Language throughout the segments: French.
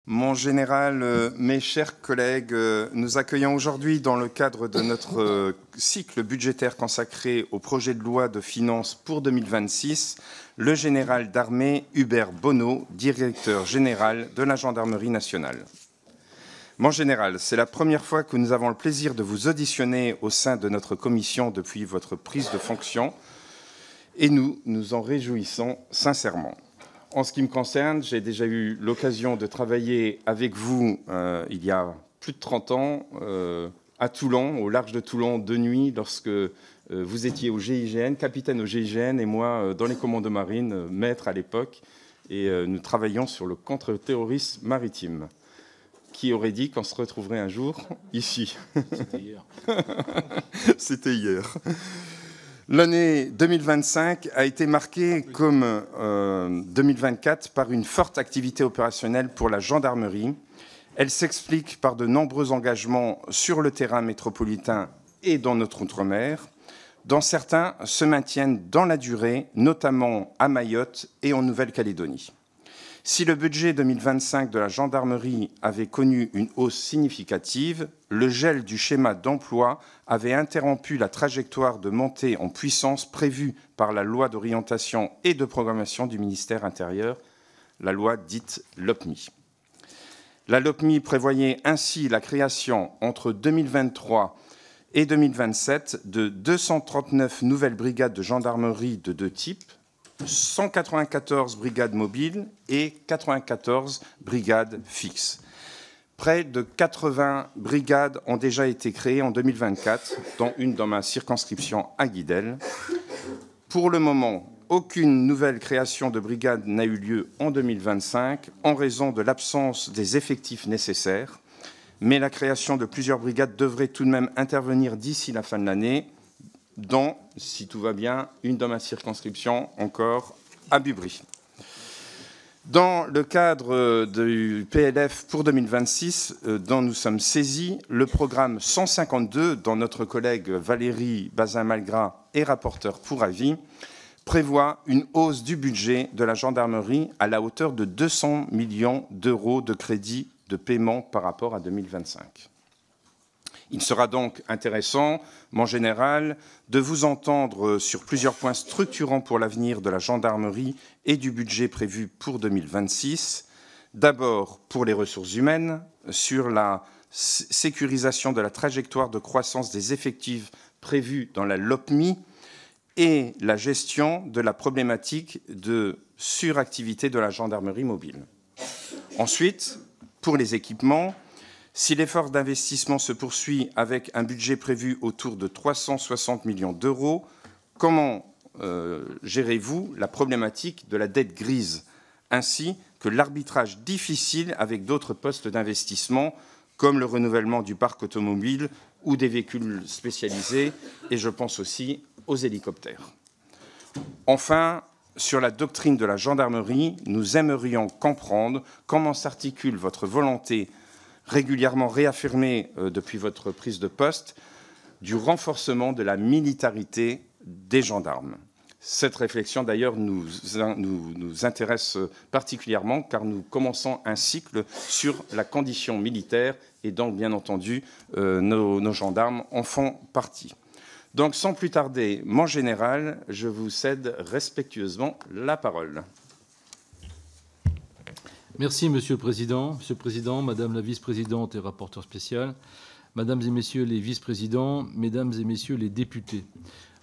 Mon général, mes chers collègues, nous accueillons aujourd'hui dans le cadre de notre cycle budgétaire consacré au projet de loi de finances pour 2026, le général d'armée Hubert Bonneau, directeur général de la Gendarmerie nationale. Mon général, c'est la première fois que nous avons le plaisir de vous auditionner au sein de notre commission depuis votre prise de fonction et nous nous en réjouissons sincèrement. En ce qui me concerne, j'ai déjà eu l'occasion de travailler avec vous il y a plus de 30 ans à Toulon, au large de Toulon, de nuit, lorsque vous étiez au GIGN, capitaine au GIGN, et moi dans les commandos marines, maître à l'époque, et nous travaillions sur le contre-terrorisme maritime. Qui aurait dit qu'on se retrouverait un jour ici? C'était hier. C'était hier. L'année 2025 a été marquée, comme 2024, par une forte activité opérationnelle pour la gendarmerie. Elle s'explique par de nombreux engagements sur le terrain métropolitain et dans notre outre-mer, dont certains se maintiennent dans la durée, notamment à Mayotte et en Nouvelle-Calédonie. Si le budget 2025 de la gendarmerie avait connu une hausse significative, le gel du schéma d'emploi avait interrompu la trajectoire de montée en puissance prévue par la loi d'orientation et de programmation du ministère intérieur, la loi dite LOPMI. La LOPMI prévoyait ainsi la création entre 2023 et 2027 de 239 nouvelles brigades de gendarmerie de deux types, 194 brigades mobiles et 94 brigades fixes. Près de 80 brigades ont déjà été créées en 2024, dont une dans ma circonscription à Guidel. Pour le moment, aucune nouvelle création de brigade n'a eu lieu en 2025 en raison de l'absence des effectifs nécessaires, mais la création de plusieurs brigades devrait tout de même intervenir d'ici la fin de l'année, dont, si tout va bien, une dans ma circonscription, encore à Bubry. Dans le cadre du PLF pour 2026, dont nous sommes saisis, le programme 152, dont notre collègue Valérie Bazin-Malgras est rapporteure pour avis, prévoit une hausse du budget de la gendarmerie à la hauteur de 200 millions d'euros de crédits de paiement par rapport à 2025. Il sera donc intéressant, mon général, de vous entendre sur plusieurs points structurants pour l'avenir de la gendarmerie et du budget prévu pour 2026. D'abord, pour les ressources humaines, sur la sécurisation de la trajectoire de croissance des effectifs prévus dans la LOPMI et la gestion de la problématique de suractivité de la gendarmerie mobile. Ensuite, pour les équipements, si l'effort d'investissement se poursuit avec un budget prévu autour de 360 millions d'euros, comment gérez-vous la problématique de la dette grise, ainsi que l'arbitrage difficile avec d'autres postes d'investissement, comme le renouvellement du parc automobile ou des véhicules spécialisés, et je pense aussi aux hélicoptères. Enfin, sur la doctrine de la gendarmerie, nous aimerions comprendre comment s'articule votre volonté régulièrement réaffirmée depuis votre prise de poste, du renforcement de la militarité des gendarmes. Cette réflexion, d'ailleurs, nous intéresse particulièrement car nous commençons un cycle sur la condition militaire et donc, bien entendu, nos gendarmes en font partie. Donc, sans plus tarder, mon général, je vous cède respectueusement la parole. Merci, Monsieur le Président. Monsieur le Président, Madame la Vice-présidente et rapporteur spécial, Mesdames et Messieurs les Vice-présidents, Mesdames et Messieurs les députés.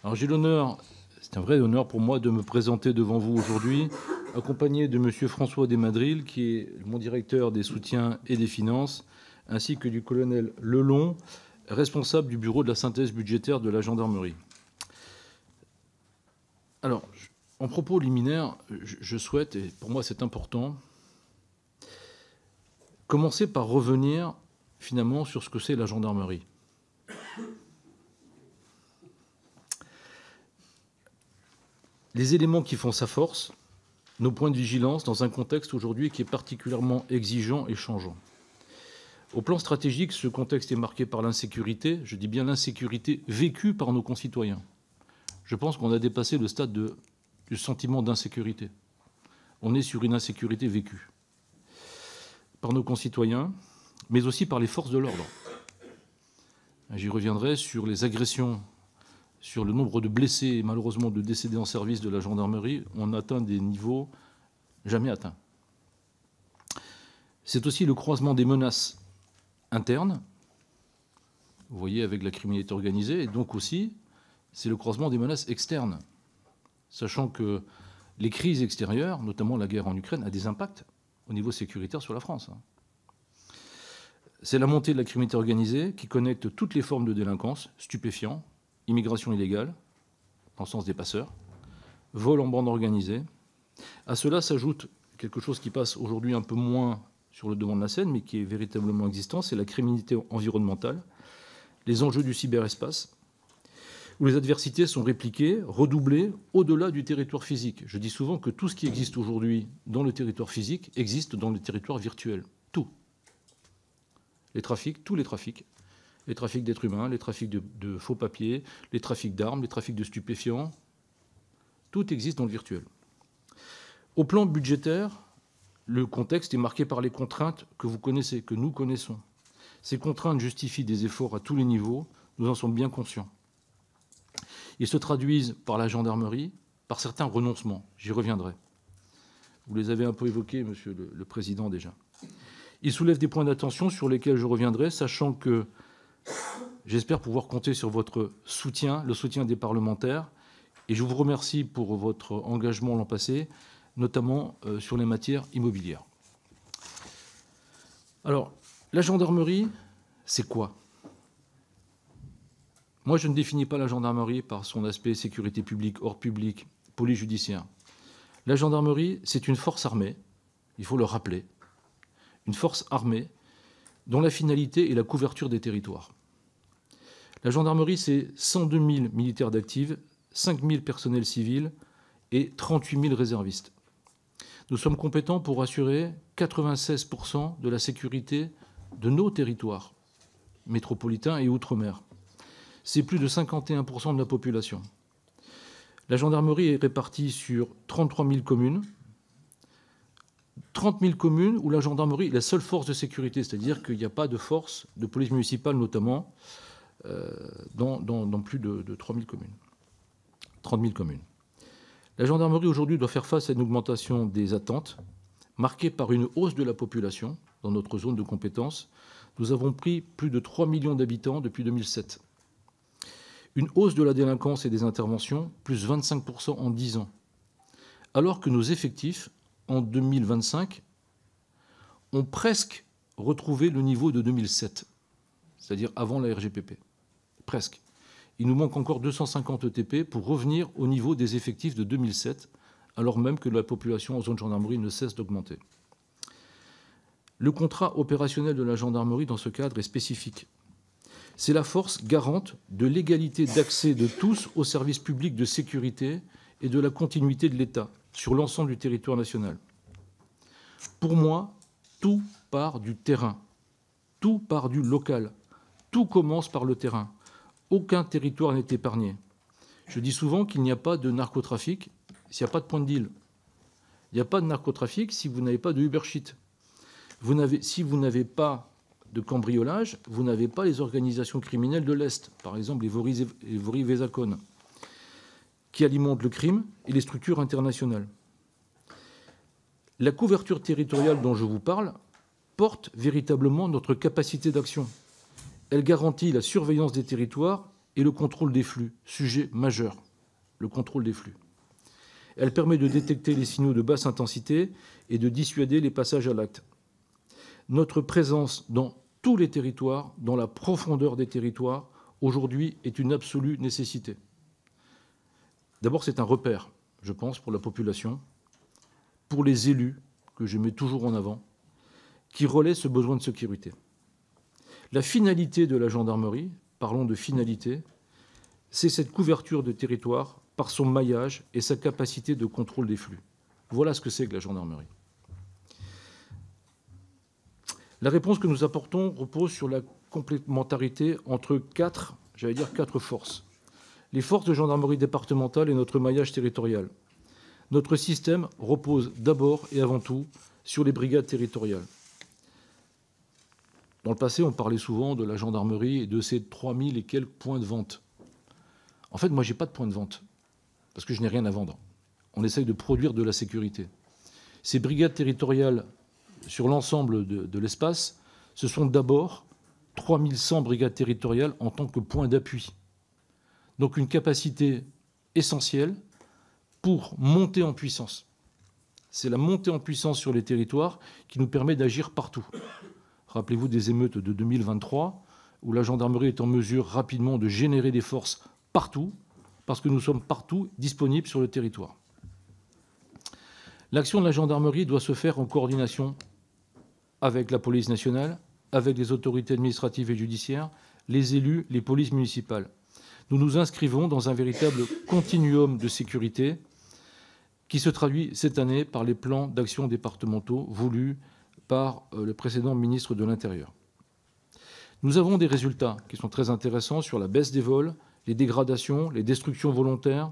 Alors j'ai l'honneur, c'est un vrai honneur pour moi de me présenter devant vous aujourd'hui, accompagné de Monsieur François Desmadrilles, qui est mon directeur des soutiens et des finances, ainsi que du colonel Lelon, responsable du bureau de la synthèse budgétaire de la gendarmerie. Alors, en propos liminaire, je souhaite, et pour moi c'est important, commencer par revenir finalement sur ce que c'est la gendarmerie. Les éléments qui font sa force, nos points de vigilance dans un contexte aujourd'hui qui est particulièrement exigeant et changeant. Au plan stratégique, ce contexte est marqué par l'insécurité, je dis bien l'insécurité vécue par nos concitoyens. Je pense qu'on a dépassé le stade du sentiment d'insécurité. On est sur une insécurité vécue. par nos concitoyens, mais aussi par les forces de l'ordre. J'y reviendrai sur les agressions, sur le nombre de blessés et malheureusement de décédés en service de la gendarmerie. On atteint des niveaux jamais atteints. C'est aussi le croisement des menaces internes, vous voyez, avec la criminalité organisée, et donc aussi, c'est le croisement des menaces externes, sachant que les crises extérieures, notamment la guerre en Ukraine, a des impacts au niveau sécuritaire sur la France. C'est la montée de la criminalité organisée qui connecte toutes les formes de délinquance, stupéfiants, immigration illégale, dans le sens des passeurs, vol en bande organisée. À cela s'ajoute quelque chose qui passe aujourd'hui un peu moins sur le devant de la scène, mais qui est véritablement existant, c'est la criminalité environnementale, les enjeux du cyberespace, où les adversités sont répliquées, redoublées au-delà du territoire physique. Je dis souvent que tout ce qui existe aujourd'hui dans le territoire physique existe dans le territoire virtuel. Tout. Les trafics, tous les trafics d'êtres humains, les trafics de faux papiers, les trafics d'armes, les trafics de stupéfiants, tout existe dans le virtuel. Au plan budgétaire, le contexte est marqué par les contraintes que vous connaissez, que nous connaissons. Ces contraintes justifient des efforts à tous les niveaux, nous en sommes bien conscients. Ils se traduisent par la gendarmerie, par certains renoncements. J'y reviendrai. Vous les avez un peu évoqués, Monsieur le Président, déjà. Ils soulèvent des points d'attention sur lesquels je reviendrai, sachant que j'espère pouvoir compter sur votre soutien, le soutien des parlementaires, et je vous remercie pour votre engagement l'an passé, notamment sur les matières immobilières. Alors, la gendarmerie, c'est quoi ? Moi, je ne définis pas la gendarmerie par son aspect sécurité publique, ordre public, police judiciaire. La gendarmerie, c'est une force armée, il faut le rappeler, une force armée dont la finalité est la couverture des territoires. La gendarmerie, c'est 102 000 militaires d'actifs, 5 000 personnels civils et 38 000 réservistes. Nous sommes compétents pour assurer 96% de la sécurité de nos territoires, métropolitains et outre-mer. C'est plus de 51% de la population. La gendarmerie est répartie sur 33 000 communes, 30 000 communes où la gendarmerie est la seule force de sécurité, c'est-à-dire qu'il n'y a pas de force de police municipale, notamment, dans plus de 30 000 communes. La gendarmerie aujourd'hui doit faire face à une augmentation des attentes, marquée par une hausse de la population dans notre zone de compétence. Nous avons pris plus de 3 millions d'habitants depuis 2007. Une hausse de la délinquance et des interventions, plus 25% en 10 ans. Alors que nos effectifs, en 2025, ont presque retrouvé le niveau de 2007, c'est-à-dire avant la RGPP. Presque. Il nous manque encore 250 ETP pour revenir au niveau des effectifs de 2007, alors même que la population en zone gendarmerie ne cesse d'augmenter. Le contrat opérationnel de la gendarmerie dans ce cadre est spécifique. C'est la force garante de l'égalité d'accès de tous aux services publics de sécurité et de la continuité de l'État sur l'ensemble du territoire national. Pour moi, tout part du terrain, tout part du local, tout commence par le terrain. Aucun territoire n'est épargné. Je dis souvent qu'il n'y a pas de narcotrafic s'il n'y a pas de point de deal. Il n'y a pas de narcotrafic si vous n'avez pas de Uber Sheet. Si vous n'avez pas de cambriolage, vous n'avez pas les organisations criminelles de l'Est, par exemple les Vori-Vezakon, qui alimentent le crime et les structures internationales. La couverture territoriale dont je vous parle porte véritablement notre capacité d'action. Elle garantit la surveillance des territoires et le contrôle des flux, sujet majeur, le contrôle des flux. Elle permet de détecter les signaux de basse intensité et de dissuader les passages à l'acte. Notre présence dans tous les territoires, dans la profondeur des territoires, aujourd'hui est une absolue nécessité. D'abord, c'est un repère, je pense, pour la population, pour les élus, que je mets toujours en avant, qui relaient ce besoin de sécurité. La finalité de la gendarmerie, parlons de finalité, c'est cette couverture de territoire par son maillage et sa capacité de contrôle des flux. Voilà ce que c'est que la gendarmerie. La réponse que nous apportons repose sur la complémentarité entre quatre forces. Les forces de gendarmerie départementale et notre maillage territorial. Notre système repose d'abord et avant tout sur les brigades territoriales. Dans le passé, on parlait souvent de la gendarmerie et de ses 3000 et quelques points de vente. En fait, moi, je n'ai pas de point de vente, parce que je n'ai rien à vendre. On essaye de produire de la sécurité. Ces brigades territoriales, sur l'ensemble de l'espace, ce sont d'abord 3100 brigades territoriales en tant que point d'appui. Donc une capacité essentielle pour monter en puissance. C'est la montée en puissance sur les territoires qui nous permet d'agir partout. Rappelez-vous des émeutes de 2023, où la gendarmerie est en mesure rapidement de générer des forces partout, parce que nous sommes partout disponibles sur le territoire. L'action de la gendarmerie doit se faire en coordination avec la police nationale, avec les autorités administratives et judiciaires, les élus, les polices municipales. Nous nous inscrivons dans un véritable continuum de sécurité qui se traduit cette année par les plans d'action départementaux voulus par le précédent ministre de l'Intérieur. Nous avons des résultats qui sont très intéressants sur la baisse des vols, les dégradations, les destructions volontaires,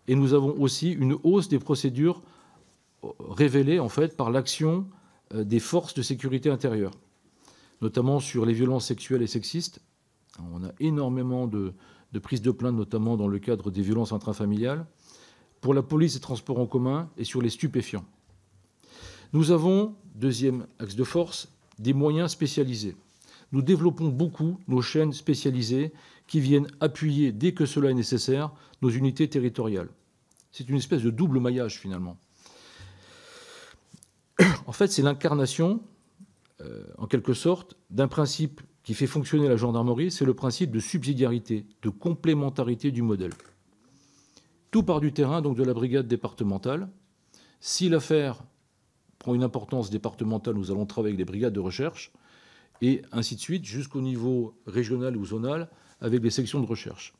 et nous avons aussi une hausse des procédures révélées en fait par l'action des forces de sécurité intérieure, notamment sur les violences sexuelles et sexistes. On a énormément de prises de plainte, notamment dans le cadre des violences intrafamiliales, pour la police des transports en commun et sur les stupéfiants. Nous avons, deuxième axe de force, des moyens spécialisés. Nous développons beaucoup nos chaînes spécialisées qui viennent appuyer, dès que cela est nécessaire, nos unités territoriales. C'est une espèce de double maillage, finalement. En fait, c'est l'incarnation, en quelque sorte, d'un principe qui fait fonctionner la gendarmerie, c'est le principe de subsidiarité, de complémentarité du modèle. Tout part du terrain, donc de la brigade départementale. Si l'affaire prend une importance départementale, nous allons travailler avec des brigades de recherche, et ainsi de suite, jusqu'au niveau régional ou zonal, avec des sections de recherche,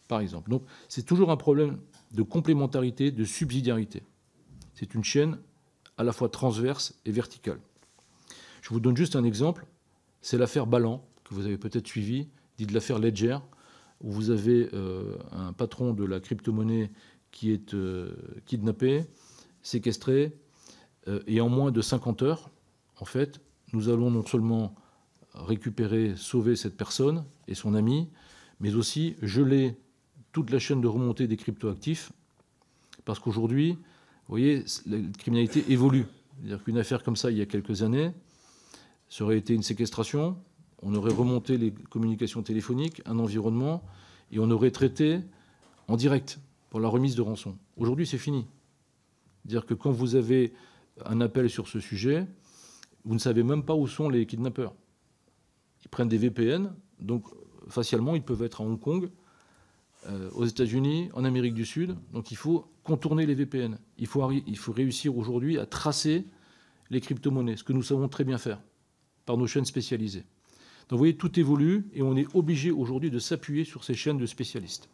par exemple. Donc, c'est toujours un problème de complémentarité, de subsidiarité. C'est une chaîne à la fois transverse et verticale. Je vous donne juste un exemple, c'est l'affaire Ballan, que vous avez peut-être suivi, dite l'affaire Ledger, où vous avez un patron de la crypto-monnaie qui est kidnappé, séquestré, et en moins de 50 heures, en fait, nous allons non seulement récupérer, sauver cette personne et son ami, mais aussi geler toute la chaîne de remontée des cryptoactifs, parce qu'aujourd'hui, vous voyez, la criminalité évolue. C'est-à-dire qu'une affaire comme ça, il y a quelques années, ça aurait été une séquestration, on aurait remonté les communications téléphoniques, un environnement, et on aurait traité en direct pour la remise de rançon. Aujourd'hui, c'est fini. C'est-à-dire que quand vous avez un appel sur ce sujet, vous ne savez même pas où sont les kidnappeurs. Ils prennent des VPN, donc facialement, ils peuvent être à Hong Kong, aux États-Unis, en Amérique du Sud. Donc il faut contourner les VPN. Il faut réussir aujourd'hui à tracer les crypto-monnaies, ce que nous savons très bien faire par nos chaînes spécialisées. Donc vous voyez, tout évolue et on est obligé aujourd'hui de s'appuyer sur ces chaînes de spécialistes.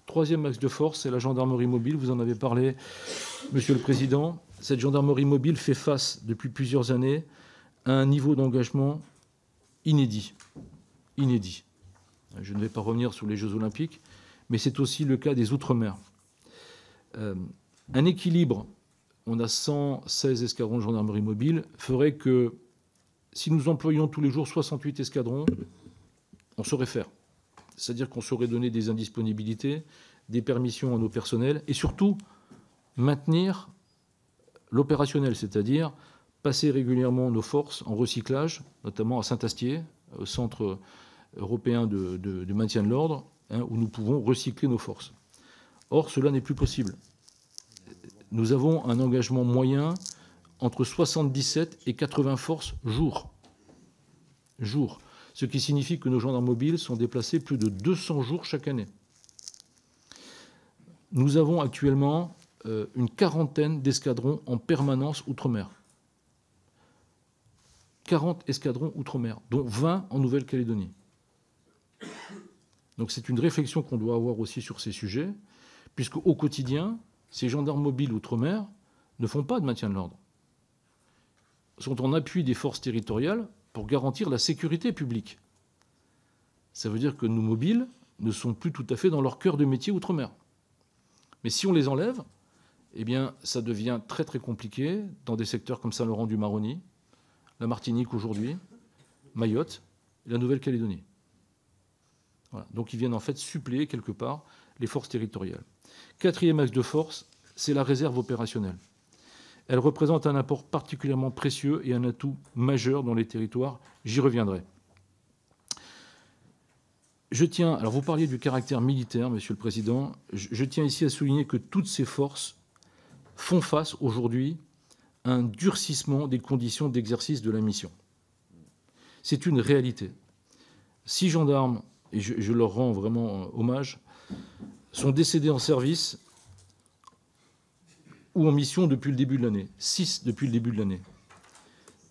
Troisième axe de force, c'est la gendarmerie mobile. Vous en avez parlé, Monsieur le Président. Cette gendarmerie mobile fait face depuis plusieurs années à un niveau d'engagement inédit. Inédit. Je ne vais pas revenir sur les Jeux Olympiques, mais c'est aussi le cas des Outre-mer. Un équilibre, on a 116 escadrons de gendarmerie mobile, ferait que si nous employions tous les jours 68 escadrons, on saurait faire. C'est-à-dire qu'on saurait donner des indisponibilités, des permissions à nos personnels, et surtout maintenir l'opérationnel, c'est-à-dire passer régulièrement nos forces en recyclage, notamment à Saint-Astier, au centre européen de maintien de l'ordre, où nous pouvons recycler nos forces. Or, cela n'est plus possible. Nous avons un engagement moyen entre 77 et 80 forces jour. Ce qui signifie que nos gendarmes mobiles sont déplacés plus de 200 jours chaque année. Nous avons actuellement une quarantaine d'escadrons en permanence outre-mer. 40 escadrons outre-mer, dont 20 en Nouvelle-Calédonie. Donc c'est une réflexion qu'on doit avoir aussi sur ces sujets, puisqu'au quotidien, ces gendarmes mobiles outre-mer ne font pas de maintien de l'ordre. Ils sont en appui des forces territoriales pour garantir la sécurité publique. Ça veut dire que nos mobiles ne sont plus tout à fait dans leur cœur de métier outre-mer. Mais si on les enlève, eh bien, ça devient très très compliqué dans des secteurs comme Saint-Laurent-du-Maroni, la Martinique aujourd'hui, Mayotte, et la Nouvelle-Calédonie. Voilà. Donc ils viennent en fait suppléer quelque part les forces territoriales. Quatrième axe de force, c'est la réserve opérationnelle. Elle représente un apport particulièrement précieux et un atout majeur dans les territoires. J'y reviendrai. Alors vous parliez du caractère militaire, Monsieur le Président. Je tiens ici à souligner que toutes ces forces font face aujourd'hui à un durcissement des conditions d'exercice de la mission. C'est une réalité. 6 gendarmes, et je leur rends vraiment hommage, sont décédés en service ou en mission depuis le début de l'année. 6 depuis le début de l'année.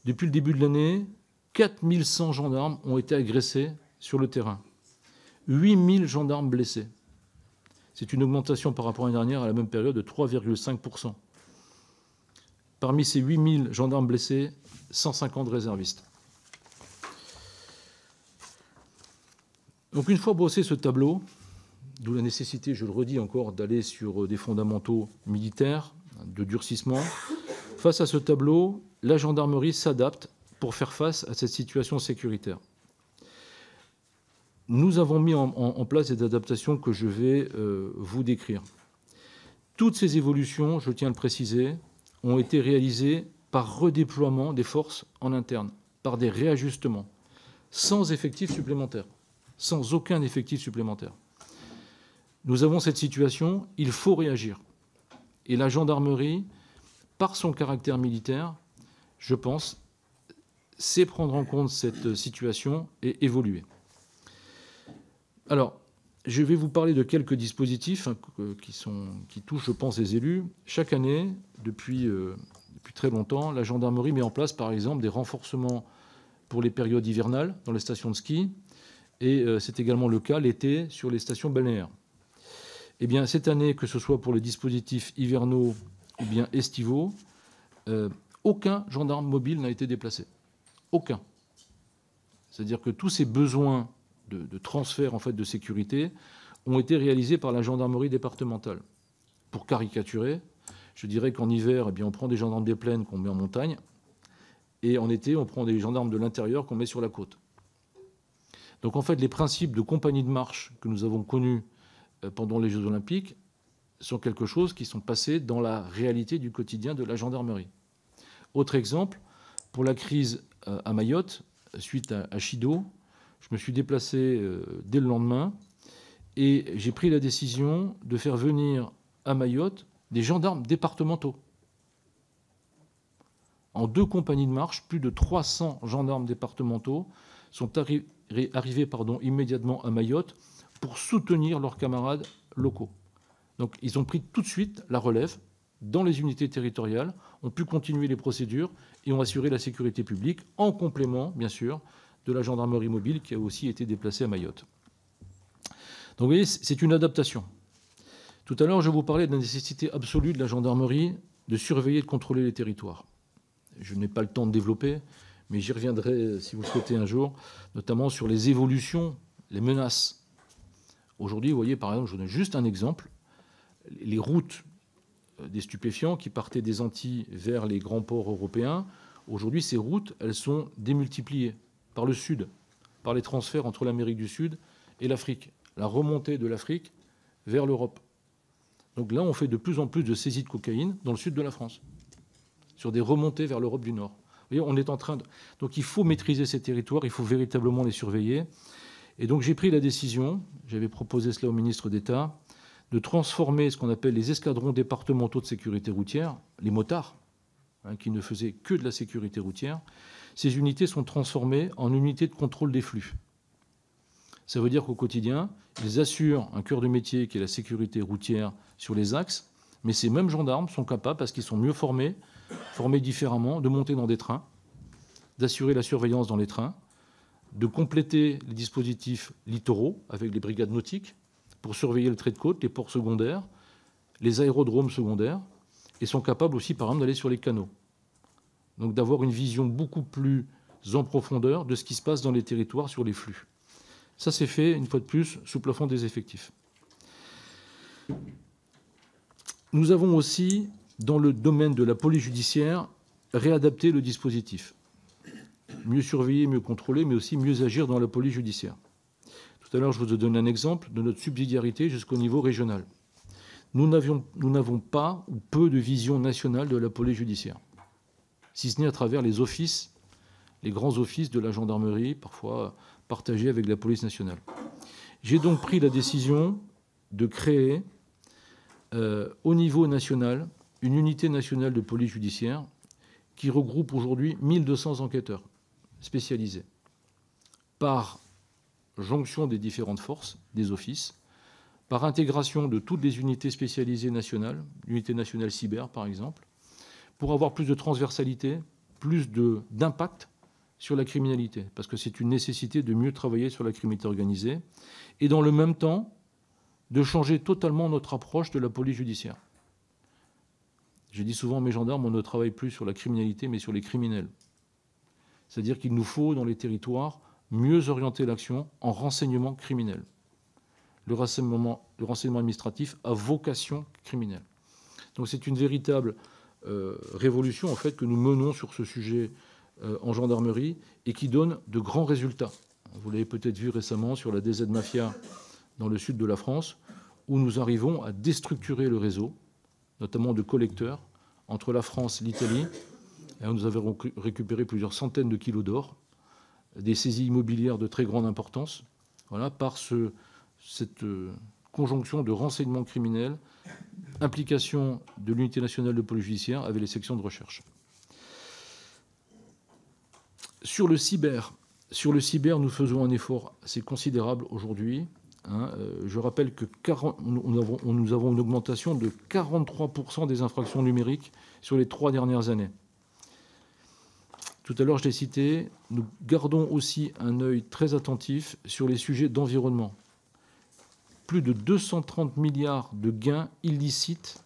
Depuis le début de l'année, 4100 gendarmes ont été agressés sur le terrain. 8000 gendarmes blessés. C'est une augmentation par rapport à l'année dernière à la même période de 3,5%. Parmi ces 8000 gendarmes blessés, 150 réservistes. Donc une fois brossé ce tableau, d'où la nécessité, je le redis encore, d'aller sur des fondamentaux militaires, de durcissement, face à ce tableau, la gendarmerie s'adapte pour faire face à cette situation sécuritaire. Nous avons mis en place des adaptations que je vais vous décrire. Toutes ces évolutions, je tiens à le préciser, ont été réalisées par redéploiement des forces en interne, par des réajustements, sans effectifs supplémentaires, sans aucun effectif supplémentaire. Nous avons cette situation, il faut réagir. Et la gendarmerie, par son caractère militaire, je pense, sait prendre en compte cette situation et évoluer. Alors, je vais vous parler de quelques dispositifs qui touchent, je pense, les élus. Chaque année, depuis très longtemps, la gendarmerie met en place, par exemple, des renforcements pour les périodes hivernales dans les stations de ski. Et c'est également le cas l'été sur les stations balnéaires. Eh bien, cette année, que ce soit pour les dispositifs hivernaux ou bien estivaux, aucun gendarme mobile n'a été déplacé. Aucun. C'est-à-dire que tous ces besoins de transfert en fait, de sécurité ont été réalisés par la gendarmerie départementale. Pour caricaturer, je dirais qu'en hiver, eh bien, on prend des gendarmes des plaines qu'on met en montagne, et en été, on prend des gendarmes de l'intérieur qu'on met sur la côte. Donc en fait, les principes de compagnie de marche que nous avons connus pendant les Jeux Olympiques sont quelque chose qui sont passés dans la réalité du quotidien de la gendarmerie. Autre exemple, pour la crise à Mayotte, suite à Chido, je me suis déplacé dès le lendemain et j'ai pris la décision de faire venir à Mayotte des gendarmes départementaux. En 2 compagnies de marche, plus de 300 gendarmes départementaux sont arrivés immédiatement à Mayotte pour soutenir leurs camarades locaux. Donc ils ont pris tout de suite la relève dans les unités territoriales, ont pu continuer les procédures et ont assuré la sécurité publique en complément, bien sûr, de la gendarmerie mobile qui a aussi été déplacée à Mayotte. Donc vous voyez, c'est une adaptation. Tout à l'heure, je vous parlais de la nécessité absolue de la gendarmerie de surveiller et de contrôler les territoires. Je n'ai pas le temps de développer, mais j'y reviendrai, si vous le souhaitez, un jour, notamment sur les évolutions, les menaces. Aujourd'hui, vous voyez, par exemple, je vous donne juste un exemple, les routes des stupéfiants qui partaient des Antilles vers les grands ports européens, aujourd'hui, ces routes, elles sont démultipliées par le Sud, par les transferts entre l'Amérique du Sud et l'Afrique, la remontée de l'Afrique vers l'Europe. Donc là, on fait de plus en plus de saisies de cocaïne dans le sud de la France, sur des remontées vers l'Europe du Nord. Vous voyez, on est en train de... Donc il faut maîtriser ces territoires, il faut véritablement les surveiller. Et donc j'ai pris la décision, j'avais proposé cela au ministre d'État, de transformer ce qu'on appelle les escadrons départementaux de sécurité routière, les motards, qui ne faisaient que de la sécurité routière. Ces unités sont transformées en unités de contrôle des flux. Ça veut dire qu'au quotidien, ils assurent un cœur de métier qui est la sécurité routière sur les axes, mais ces mêmes gendarmes sont capables, parce qu'ils sont mieux formés différemment, de monter dans des trains, d'assurer la surveillance dans les trains, de compléter les dispositifs littoraux avec les brigades nautiques pour surveiller le trait de côte, les ports secondaires, les aérodromes secondaires, et sont capables aussi, par exemple, d'aller sur les canaux. Donc d'avoir une vision beaucoup plus en profondeur de ce qui se passe dans les territoires sur les flux. Ça, c'est fait, une fois de plus, sous plafond des effectifs. Nous avons aussi, dans le domaine de la police judiciaire, réadapté le dispositif. mieux surveiller, mieux contrôler, mais aussi mieux agir dans la police judiciaire. Tout à l'heure, je vous ai donné un exemple de notre subsidiarité jusqu'au niveau régional. Nous n'avons pas ou peu de vision nationale de la police judiciaire, si ce n'est à travers les offices, les grands offices de la gendarmerie, parfois partagés avec la police nationale. J'ai donc pris la décision de créer, au niveau national, une unité nationale de police judiciaire qui regroupe aujourd'hui 1200 enquêteurs spécialisés par jonction des différentes forces, des offices, par intégration de toutes les unités spécialisées nationales, l'unité nationale cyber par exemple, pour avoir plus de transversalité, plus d'impact sur la criminalité, parce que c'est une nécessité de mieux travailler sur la criminalité organisée, et dans le même temps, de changer totalement notre approche de la police judiciaire. Je dis souvent à mes gendarmes, on ne travaille plus sur la criminalité, mais sur les criminels. C'est-à-dire qu'il nous faut, dans les territoires, mieux orienter l'action en renseignement criminel. Le renseignement administratif a vocation criminelle. Donc c'est une véritable révolution en fait, que nous menons sur ce sujet en gendarmerie et qui donne de grands résultats. Vous l'avez peut-être vu récemment sur la DZ Mafia dans le sud de la France, où nous arrivons à déstructurer le réseau, notamment de collecteurs, entre la France et l'Italie. Et nous avons récupéré plusieurs centaines de kilos d'or, des saisies immobilières de très grande importance, voilà, par cette conjonction de renseignements criminels, implication de l'unité nationale de police judiciaire avec les sections de recherche. Sur le cyber, nous faisons un effort assez considérable aujourd'hui. Je rappelle que nous avons une augmentation de 43% des infractions numériques sur les 3 dernières années. Tout à l'heure, je l'ai cité, nous gardons aussi un œil très attentif sur les sujets d'environnement. Plus de 230 milliards de gains illicites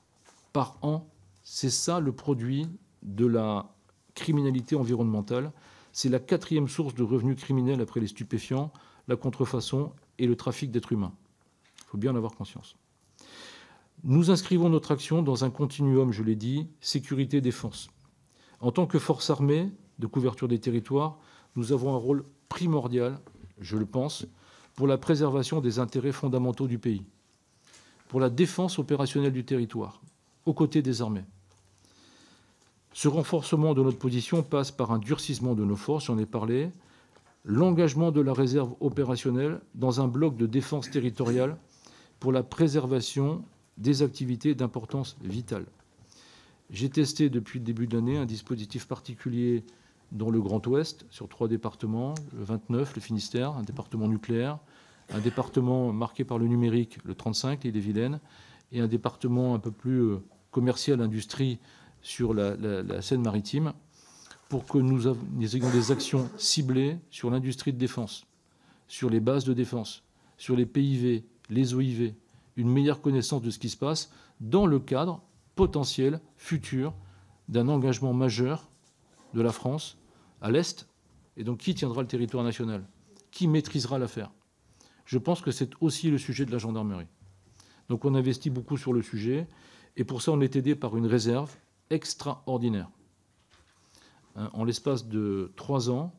par an, c'est ça le produit de la criminalité environnementale. C'est la 4e source de revenus criminels après les stupéfiants, la contrefaçon et le trafic d'êtres humains. Il faut bien en avoir conscience. Nous inscrivons notre action dans un continuum, je l'ai dit, sécurité-défense. En tant que force armée de couverture des territoires, nous avons un rôle primordial, je le pense, pour la préservation des intérêts fondamentaux du pays, pour la défense opérationnelle du territoire, aux côtés des armées. Ce renforcement de notre position passe par un durcissement de nos forces, j'en ai parlé, l'engagement de la réserve opérationnelle dans un bloc de défense territoriale pour la préservation des activités d'importance vitale. J'ai testé depuis le début de l'année un dispositif particulier dans le Grand Ouest, sur 3 départements, le 29, le Finistère, un département nucléaire, un département marqué par le numérique, le 35, l'Ille-et-Vilaine, et un département un peu plus commercial, industrie, sur la Seine-Maritime, pour que nous ayons des actions ciblées sur l'industrie de défense, sur les bases de défense, sur les PIV, les OIV, une meilleure connaissance de ce qui se passe dans le cadre potentiel, futur, d'un engagement majeur de la France à l'Est. Et donc, qui tiendra le territoire national? Qui maîtrisera l'affaire? Je pense que c'est aussi le sujet de la gendarmerie. Donc, on investit beaucoup sur le sujet. Et pour ça, on est aidé par une réserve extraordinaire. En l'espace de 3 ans,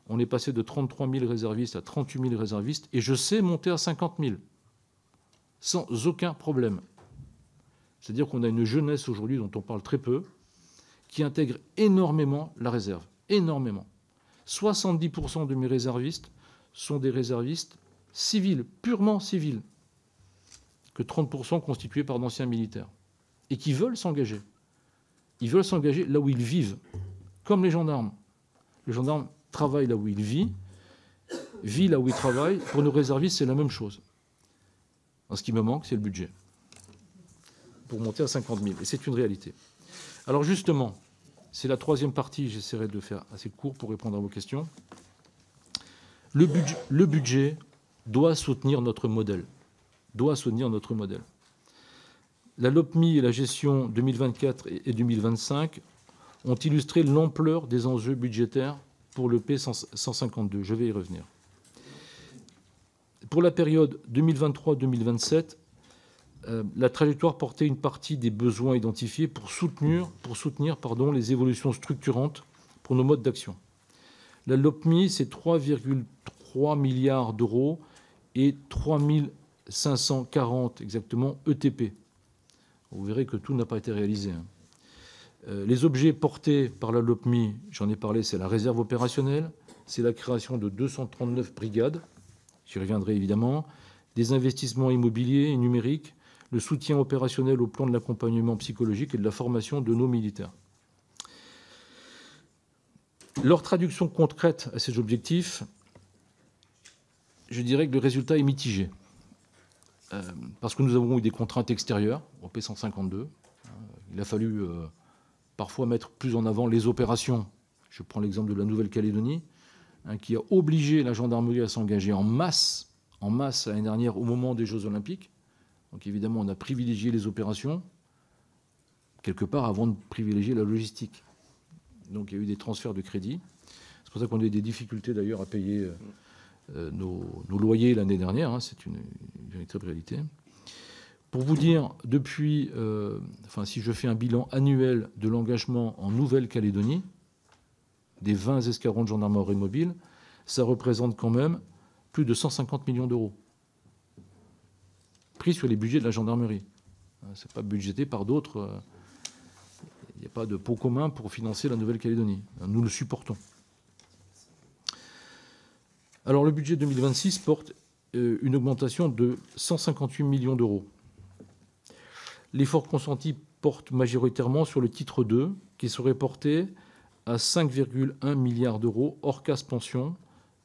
on est passé de 33 000 réservistes à 38 000 réservistes. Et je sais monter à 50 000, sans aucun problème. C'est-à-dire qu'on a une jeunesse aujourd'hui dont on parle très peu, qui intègre énormément la réserve. Énormément. 70% de mes réservistes sont des réservistes civils, purement civils, que 30% constitués par d'anciens militaires, et qui veulent s'engager. Ils veulent s'engager là où ils vivent, comme les gendarmes. Le gendarme travaille là où il vit là où il travaille. Pour nos réservistes, c'est la même chose. Ce qui me manque, c'est le budget pour monter à 50 000. Et c'est une réalité. Alors justement, c'est la 3e partie, j'essaierai de faire assez court pour répondre à vos questions. Le budget doit soutenir notre modèle. Doit soutenir notre modèle. La LOPMI et la gestion 2024 et 2025 ont illustré l'ampleur des enjeux budgétaires pour le P152. Je vais y revenir. Pour la période 2023-2027, la trajectoire portait une partie des besoins identifiés pour soutenir les évolutions structurantes pour nos modes d'action. La LOPMI, c'est 3,3 milliards d'euros et 3540 exactement ETP. Vous verrez que tout n'a pas été réalisé. Les objets portés par la LOPMI, j'en ai parlé, c'est la réserve opérationnelle, c'est la création de 239 brigades, j'y reviendrai évidemment, des investissements immobiliers et numériques, le soutien opérationnel au plan de l'accompagnement psychologique et de la formation de nos militaires. Leur traduction concrète à ces objectifs, je dirais que le résultat est mitigé. Parce que nous avons eu des contraintes extérieures, au P152. Il a fallu parfois mettre plus en avant les opérations. Je prends l'exemple de la Nouvelle-Calédonie, qui a obligé la gendarmerie à s'engager en masse l'année dernière au moment des Jeux Olympiques. Donc évidemment, on a privilégié les opérations, quelque part avant de privilégier la logistique. Donc il y a eu des transferts de crédits. C'est pour ça qu'on a eu des difficultés d'ailleurs à payer nos loyers l'année dernière. Hein, c'est une véritable réalité. Pour vous dire, depuis, si je fais un bilan annuel de l'engagement en Nouvelle-Calédonie, des 20 escadrons de gendarmerie mobile, ça représente quand même plus de 150 millions d'euros pris sur les budgets de la gendarmerie. Ce n'est pas budgété par d'autres. Il n'y a pas de pot commun pour financer la Nouvelle-Calédonie. Nous le supportons. Alors le budget 2026 porte une augmentation de 158 millions d'euros. L'effort consenti porte majoritairement sur le titre 2, qui serait porté à 5,1 milliards d'euros hors casse pension,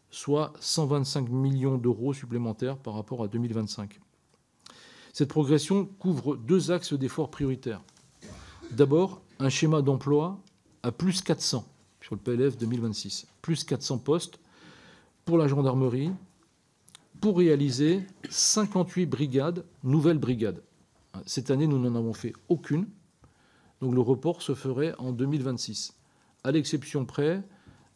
soit 125 millions d'euros supplémentaires par rapport à 2025. Cette progression couvre deux axes d'efforts prioritaires. D'abord, un schéma d'emploi à plus 400 sur le PLF 2026, plus 400 postes pour la gendarmerie, pour réaliser 58 brigades, nouvelles brigades. Cette année, nous n'en avons fait aucune, donc le report se ferait en 2026, à l'exception près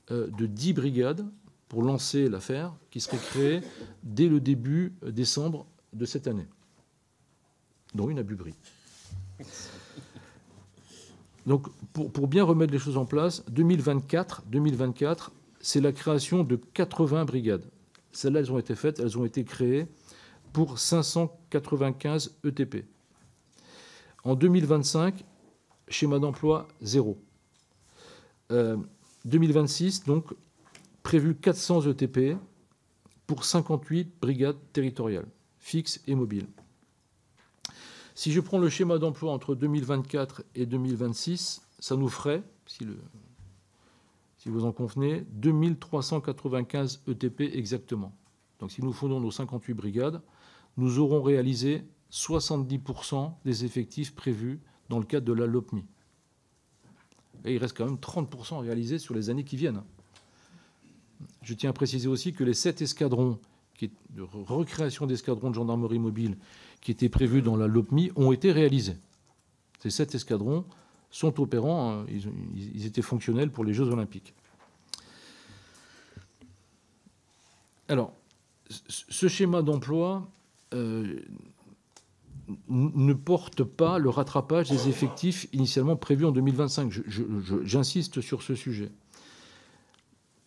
de 10 brigades pour lancer l'affaire, qui serait créée dès le début décembre de cette année, dont une à Bubry. Donc, pour bien remettre les choses en place, 2024, c'est la création de 80 brigades. Celles-là, elles ont été faites, elles ont été créées pour 595 ETP. En 2025, schéma d'emploi 0. 2026, donc, prévu 400 ETP pour 58 brigades territoriales, fixes et mobiles. Si je prends le schéma d'emploi entre 2024 et 2026, ça nous ferait, si vous en convenez, 2395 ETP exactement. Donc si nous fondons nos 58 brigades, nous aurons réalisé 70% des effectifs prévus dans le cadre de la LOPMI. Et il reste quand même 30% réalisés sur les années qui viennent. Je tiens à préciser aussi que les 7 escadrons de recréation d'escadrons de gendarmerie mobile qui étaient prévus dans la LOPMI ont été réalisés. Ces 7 escadrons sont opérants, ils étaient fonctionnels pour les Jeux Olympiques. Alors, ce schéma d'emploi ne porte pas le rattrapage des effectifs initialement prévus en 2025. J'insiste sur ce sujet.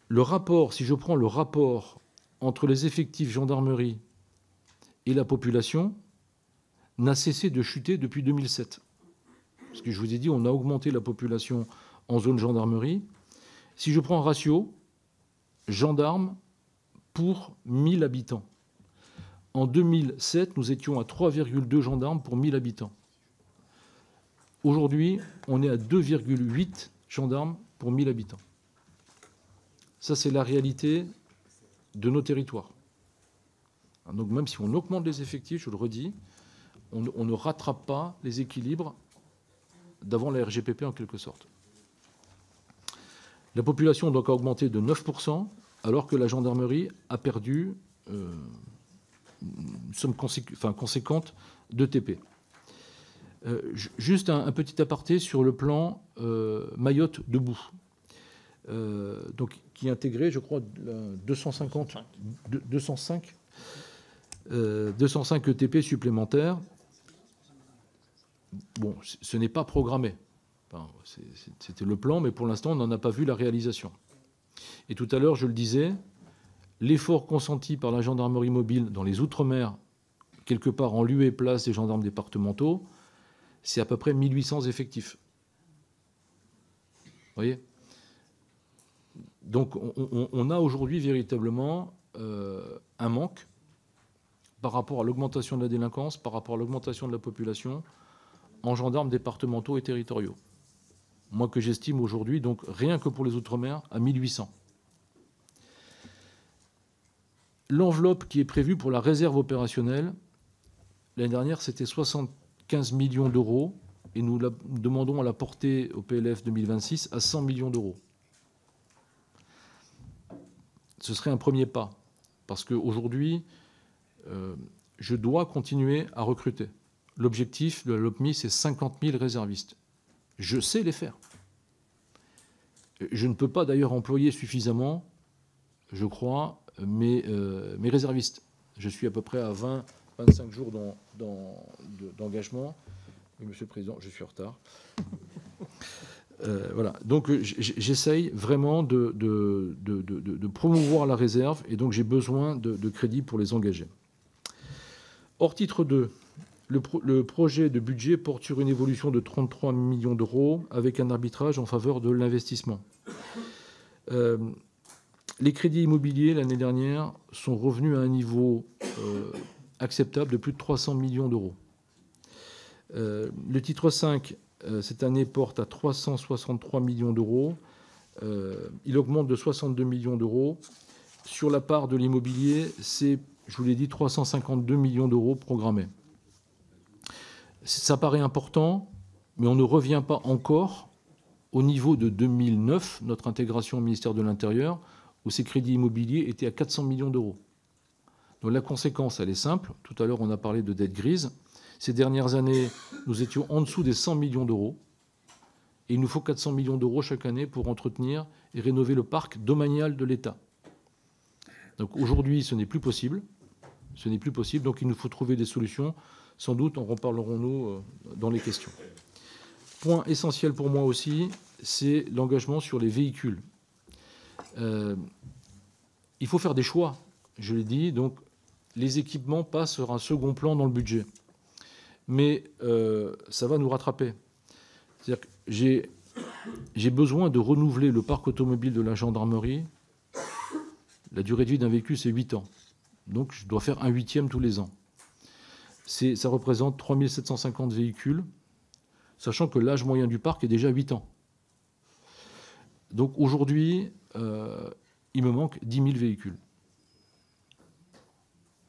Le rapport, si je prends le rapport entre les effectifs gendarmerie et la population, n'a cessé de chuter depuis 2007. Parce que je vous ai dit, on a augmenté la population en zone gendarmerie. Si je prends un ratio, gendarmes pour 1000 habitants. En 2007, nous étions à 3,2 gendarmes pour 1000 habitants. Aujourd'hui, on est à 2,8 gendarmes pour 1000 habitants. Ça, c'est la réalité de nos territoires. Donc même si on augmente les effectifs, je le redis, on ne rattrape pas les équilibres d'avant la RGPP en quelque sorte. La population doit augmenter de 9%, alors que la gendarmerie a perdu une somme conséquente d'ETP. Juste un petit aparté sur le plan Mayotte debout. Donc, qui intégrait, je crois, 205 ETP supplémentaires. Bon, ce n'est pas programmé. Enfin, c'était le plan, mais pour l'instant, on n'en a pas vu la réalisation. Et tout à l'heure, je le disais, l'effort consenti par la gendarmerie mobile dans les Outre-mer, quelque part en lieu et place des gendarmes départementaux, c'est à peu près 1800 effectifs. Vous voyez ? Donc on a aujourd'hui véritablement un manque par rapport à l'augmentation de la délinquance, par rapport à l'augmentation de la population, en gendarmes départementaux et territoriaux. Moi que j'estime aujourd'hui, donc rien que pour les Outre-mer, à 1800. L'enveloppe qui est prévue pour la réserve opérationnelle, l'année dernière, c'était 75 millions d'euros, et nous demandons à la porter au PLF 2026 à 100 millions d'euros. Ce serait un premier pas, parce qu'aujourd'hui, je dois continuer à recruter. L'objectif de la LOPMI, c'est 50 000 réservistes. Je sais les faire. Je ne peux pas d'ailleurs employer suffisamment, je crois, mes réservistes. Je suis à peu près à 20-25 jours d'engagement. Oui, Monsieur le Président, je suis en retard. Voilà. Donc j'essaye vraiment de promouvoir la réserve, et donc j'ai besoin de crédits pour les engager. Hors titre 2, le projet de budget porte sur une évolution de 33 millions d'euros avec un arbitrage en faveur de l'investissement. Les crédits immobiliers l'année dernière sont revenus à un niveau acceptable de plus de 300 millions d'euros. Le titre 5, cette année, porte à 363 millions d'euros. Il augmente de 62 millions d'euros. Sur la part de l'immobilier, c'est, je vous l'ai dit, 352 millions d'euros programmés. Ça paraît important, mais on ne revient pas encore au niveau de 2009, notre intégration au ministère de l'Intérieur, où ces crédits immobiliers étaient à 400 millions d'euros. Donc la conséquence, elle est simple. Tout à l'heure, on a parlé de dette grise. Ces dernières années, nous étions en dessous des 100 millions d'euros. Et il nous faut 400 millions d'euros chaque année pour entretenir et rénover le parc domanial de l'État. Donc aujourd'hui, ce n'est plus possible. Ce n'est plus possible. Donc il nous faut trouver des solutions. Sans doute, en reparlerons-nous dans les questions. Point essentiel pour moi aussi, c'est l'engagement sur les véhicules. Il faut faire des choix, je l'ai dit. Donc les équipements passent sur un second plan dans le budget. Mais ça va nous rattraper. C'est-à-dire que j'ai besoin de renouveler le parc automobile de la gendarmerie. La durée de vie d'un véhicule, c'est 8 ans. Donc je dois faire un 8e tous les ans. Ça représente 3 750 véhicules, sachant que l'âge moyen du parc est déjà 8 ans. Donc aujourd'hui, il me manque 10 000 véhicules.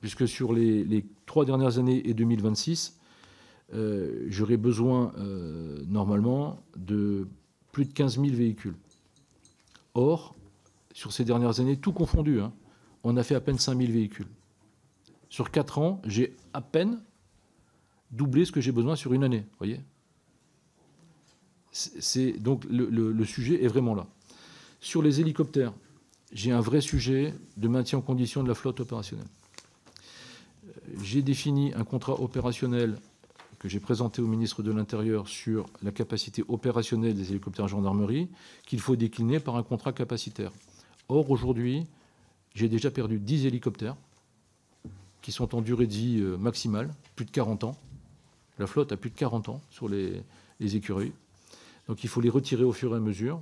Puisque sur les 3 dernières années et 2026, j'aurai besoin normalement de plus de 15 000 véhicules. Or, sur ces dernières années, tout confondu, on a fait à peine 5 000 véhicules. Sur 4 ans, j'ai à peine doublé ce que j'ai besoin sur une année. Vous voyez ? Donc le sujet est vraiment là. Sur les hélicoptères, j'ai un vrai sujet de maintien en condition de la flotte opérationnelle. J'ai défini un contrat opérationnel que j'ai présenté au ministre de l'Intérieur sur la capacité opérationnelle des hélicoptères gendarmerie, qu'il faut décliner par un contrat capacitaire. Or, aujourd'hui, j'ai déjà perdu 10 hélicoptères qui sont en durée de vie maximale, plus de 40 ans. La flotte a plus de 40 ans sur les écureuils. Donc il faut les retirer au fur et à mesure.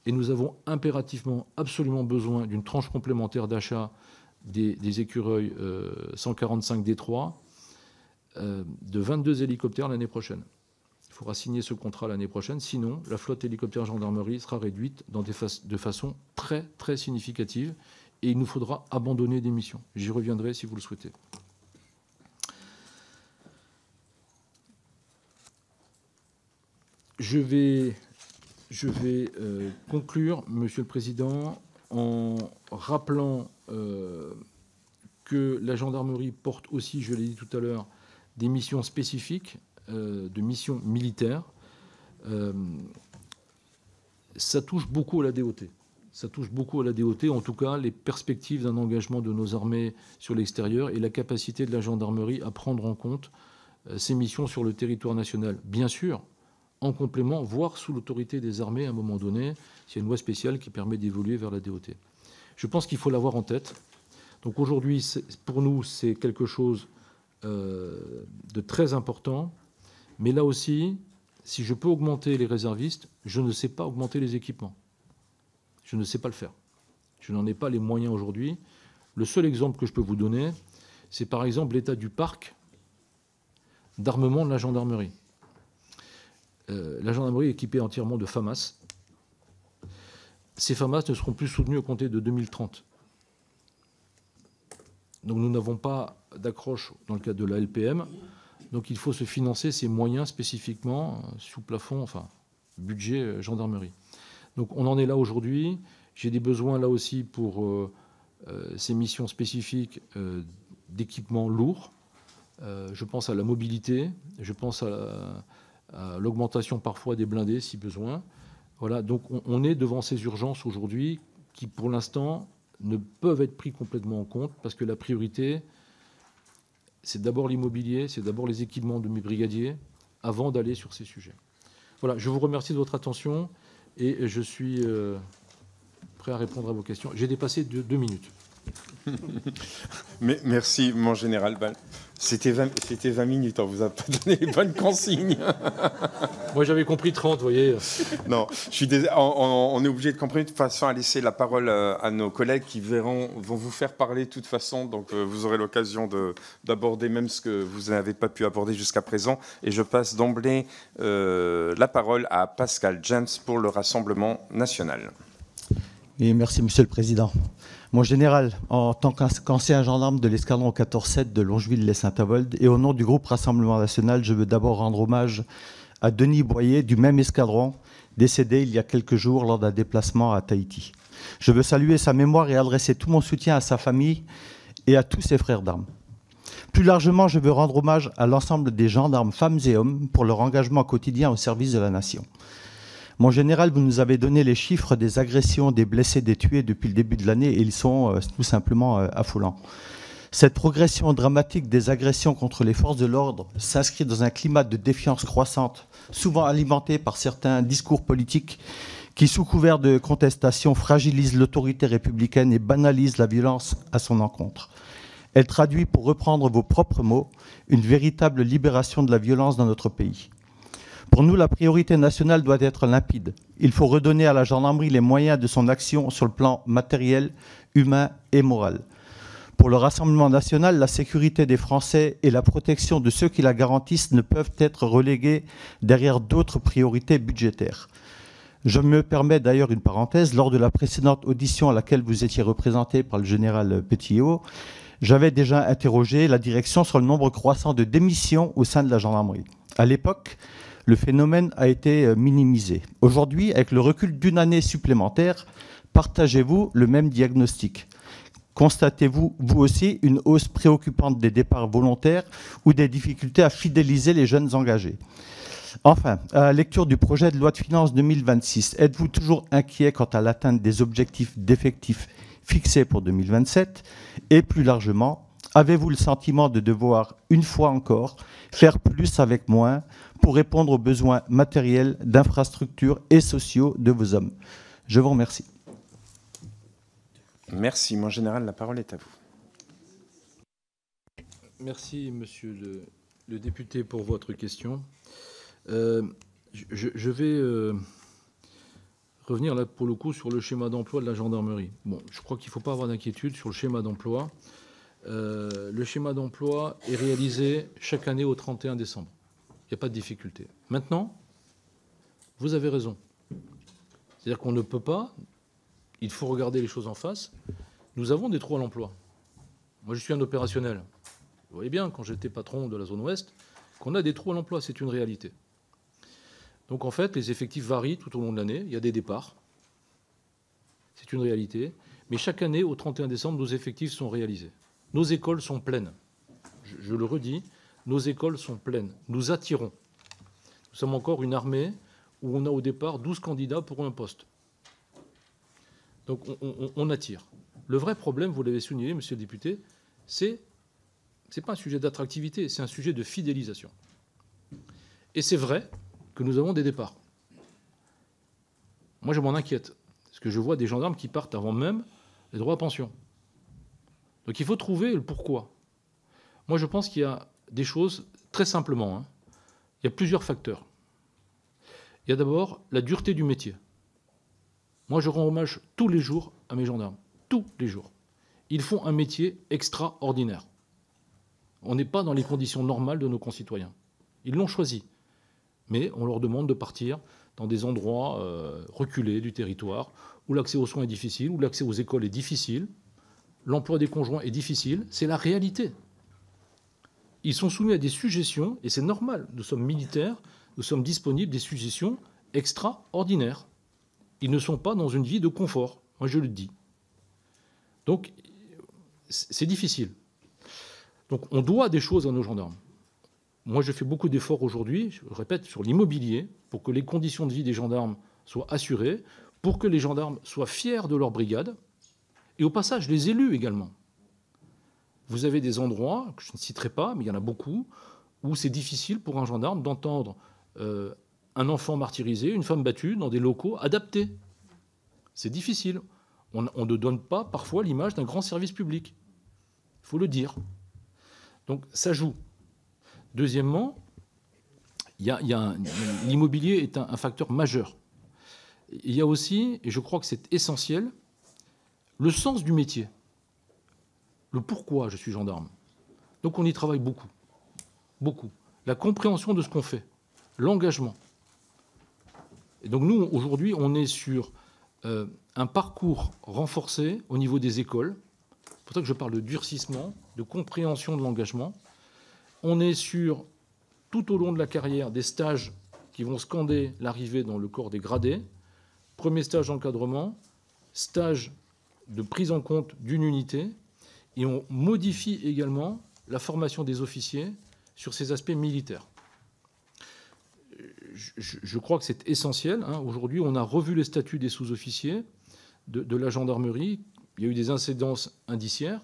Et nous avons impérativement, absolument besoin d'une tranche complémentaire d'achat des écureuils 145 D3 de 22 hélicoptères l'année prochaine. Il faudra signer ce contrat l'année prochaine. Sinon, la flotte hélicoptère gendarmerie sera réduite de façon très, très significative. Et il nous faudra abandonner des missions. J'y reviendrai si vous le souhaitez. Je vais conclure, Monsieur le Président, en rappelant que la gendarmerie porte aussi, je l'ai dit tout à l'heure, des missions spécifiques, de missions militaires. Ça touche beaucoup à la DOT. Ça touche beaucoup à la DOT, en tout cas les perspectives d'un engagement de nos armées sur l'extérieur et la capacité de la gendarmerie à prendre en compte ces missions sur le territoire national. Bien sûr, en complément, voire sous l'autorité des armées à un moment donné, s'il y a une loi spéciale qui permet d'évoluer vers la DOT. Je pense qu'il faut l'avoir en tête. Donc aujourd'hui, pour nous, c'est quelque chose de très important. Mais là aussi, si je peux augmenter les réservistes, je ne sais pas augmenter les équipements. Je ne sais pas le faire. Je n'en ai pas les moyens aujourd'hui. Le seul exemple que je peux vous donner, c'est par exemple l'état du parc d'armement de la gendarmerie. La gendarmerie est équipée entièrement de FAMAS. Ces FAMAS ne seront plus soutenus au compter de 2030. Donc nous n'avons pas d'accroche dans le cadre de la LPM. Donc il faut se financer ces moyens spécifiquement sous plafond, enfin budget gendarmerie. Donc on en est là aujourd'hui. J'ai des besoins là aussi pour ces missions spécifiques d'équipements lourds. Je pense à la mobilité, je pense à l'augmentation parfois des blindés si besoin. Voilà, donc on est devant ces urgences aujourd'hui qui pour l'instant ne peuvent être pris complètement en compte parce que la priorité, c'est d'abord l'immobilier, c'est d'abord les équipements de mes brigadiers avant d'aller sur ces sujets. Voilà, je vous remercie de votre attention et je suis prêt à répondre à vos questions. J'ai dépassé de 2 minutes. Mais merci, mon général Ball. C'était 20 minutes, on ne vous a pas donné les bonnes consignes. Moi, j'avais compris 30, vous voyez. Non, je suis désolé, on est obligé de comprendre de toute façon à laisser la parole à nos collègues qui vont vous faire parler de toute façon. Donc, vous aurez l'occasion d'aborder même ce que vous n'avez pas pu aborder jusqu'à présent. Et je passe d'emblée la parole à Pascal James pour le Rassemblement national. Et merci, Monsieur le Président. Mon général, en tant qu'ancien gendarme de l'escadron 14-7 de Longeville-les-Saint-Avold, et au nom du groupe Rassemblement national, je veux d'abord rendre hommage à Denis Boyer, du même escadron, décédé il y a quelques jours lors d'un déplacement à Tahiti. Je veux saluer sa mémoire et adresser tout mon soutien à sa famille et à tous ses frères d'armes. Plus largement, je veux rendre hommage à l'ensemble des gendarmes, femmes et hommes, pour leur engagement quotidien au service de la nation. Mon général, vous nous avez donné les chiffres des agressions, des blessés, des tués depuis le début de l'année et ils sont tout simplement affolants. Cette progression dramatique des agressions contre les forces de l'ordre s'inscrit dans un climat de défiance croissante, souvent alimenté par certains discours politiques qui, sous couvert de contestation, fragilisent l'autorité républicaine et banalisent la violence à son encontre. Elle traduit, pour reprendre vos propres mots, une véritable libération de la violence dans notre pays. Pour nous, la priorité nationale doit être limpide. Il faut redonner à la gendarmerie les moyens de son action sur le plan matériel, humain et moral. Pour le Rassemblement national, la sécurité des Français et la protection de ceux qui la garantissent ne peuvent être reléguées derrière d'autres priorités budgétaires. Je me permets d'ailleurs une parenthèse. Lors de la précédente audition à laquelle vous étiez représenté par le général Petillot, j'avais déjà interrogé la direction sur le nombre croissant de démissions au sein de la gendarmerie. À l'époque, le phénomène a été minimisé. Aujourd'hui, avec le recul d'une année supplémentaire, partagez-vous le même diagnostic? Constatez-vous, vous aussi, une hausse préoccupante des départs volontaires ou des difficultés à fidéliser les jeunes engagés? Enfin, à la lecture du projet de loi de finances 2026, êtes-vous toujours inquiet quant à l'atteinte des objectifs d'effectifs fixés pour 2027? Et plus largement, avez-vous le sentiment de devoir, une fois encore, faire plus avec moins pour répondre aux besoins matériels, d'infrastructures et sociaux de vos hommes? Je vous remercie. Merci, mon général, la parole est à vous. Merci, monsieur le député, pour votre question. Je vais revenir là, pour le coup, sur le schéma d'emploi de la gendarmerie. Bon, je crois qu'il ne faut pas avoir d'inquiétude sur le schéma d'emploi. Le schéma d'emploi est réalisé chaque année au 31 décembre. Il n'y a pas de difficulté. Maintenant, vous avez raison. C'est-à-dire qu'on ne peut pas, il faut regarder les choses en face. Nous avons des trous à l'emploi. Moi, je suis un opérationnel. Vous voyez bien, quand j'étais patron de la zone ouest, qu'on a des trous à l'emploi, c'est une réalité. Donc, en fait, les effectifs varient tout au long de l'année. Il y a des départs. C'est une réalité. Mais chaque année, au 31 décembre, nos effectifs sont réalisés. Nos écoles sont pleines. Je le redis, nos écoles sont pleines. Nous attirons. Nous sommes encore une armée où on a au départ 12 candidats pour un poste. Donc on attire. Le vrai problème, vous l'avez souligné, monsieur le député, c'est pas un sujet d'attractivité, c'est un sujet de fidélisation. Et c'est vrai que nous avons des départs. Moi, je m'en inquiète, parce que je vois des gendarmes qui partent avant même les droits à pension. Donc il faut trouver le pourquoi. Moi, je pense qu'il y a des choses, très simplement, il y a plusieurs facteurs. Il y a d'abord la dureté du métier. Moi, je rends hommage tous les jours à mes gendarmes. Tous les jours. Ils font un métier extraordinaire. On n'est pas dans les conditions normales de nos concitoyens. Ils l'ont choisi. Mais on leur demande de partir dans des endroits reculés du territoire, où l'accès aux soins est difficile, où l'accès aux écoles est difficile, l'emploi des conjoints est difficile. C'est la réalité. Ils sont soumis à des suggestions, et c'est normal. Nous sommes militaires, nous sommes disponibles des suggestions extraordinaires. Ils ne sont pas dans une vie de confort, moi je le dis. Donc, c'est difficile. Donc, on doit des choses à nos gendarmes. Moi, je fais beaucoup d'efforts aujourd'hui, je répète, sur l'immobilier, pour que les conditions de vie des gendarmes soient assurées, pour que les gendarmes soient fiers de leur brigade, et au passage, les élus également. Vous avez des endroits, que je ne citerai pas, mais il y en a beaucoup, où c'est difficile pour un gendarme d'entendre un enfant martyrisé, une femme battue dans des locaux adaptés. C'est difficile. On ne donne pas parfois l'image d'un grand service public. Il faut le dire. Donc ça joue. Deuxièmement, l'immobilier est un facteur majeur. Il y a aussi, et je crois que c'est essentiel, le sens du métier. Le pourquoi je suis gendarme. Donc on y travaille beaucoup. Beaucoup. La compréhension de ce qu'on fait. L'engagement. Et donc nous, aujourd'hui, on est sur un parcours renforcé au niveau des écoles. C'est pour ça que je parle de durcissement, de compréhension de l'engagement. On est sur, tout au long de la carrière, des stages qui vont scander l'arrivée dans le corps des gradés. Premier stage d'encadrement, stage de prise en compte d'une unité. Et on modifie également la formation des officiers sur ces aspects militaires. Je crois que c'est essentiel. Aujourd'hui, on a revu les statuts des sous-officiers de la gendarmerie. Il y a eu des incidences indiciaires.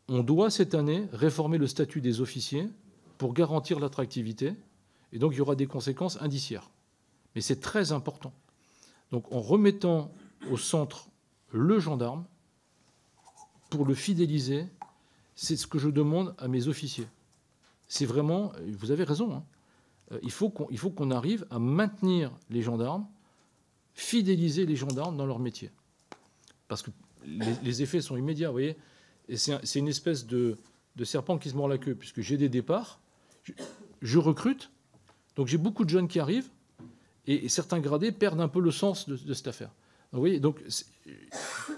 On doit, cette année, réformer le statut des officiers pour garantir l'attractivité. Et donc, il y aura des conséquences indiciaires. Mais c'est très important. Donc, en remettant au centre le gendarme, pour le fidéliser, c'est ce que je demande à mes officiers. C'est vraiment, vous avez raison, il faut qu'on arrive à maintenir les gendarmes, fidéliser les gendarmes dans leur métier. Parce que les effets sont immédiats, vous voyez. Et c'est une espèce de serpent qui se mord la queue, puisque j'ai des départs, je recrute, donc j'ai beaucoup de jeunes qui arrivent, et certains gradés perdent un peu le sens de cette affaire. Vous voyez, donc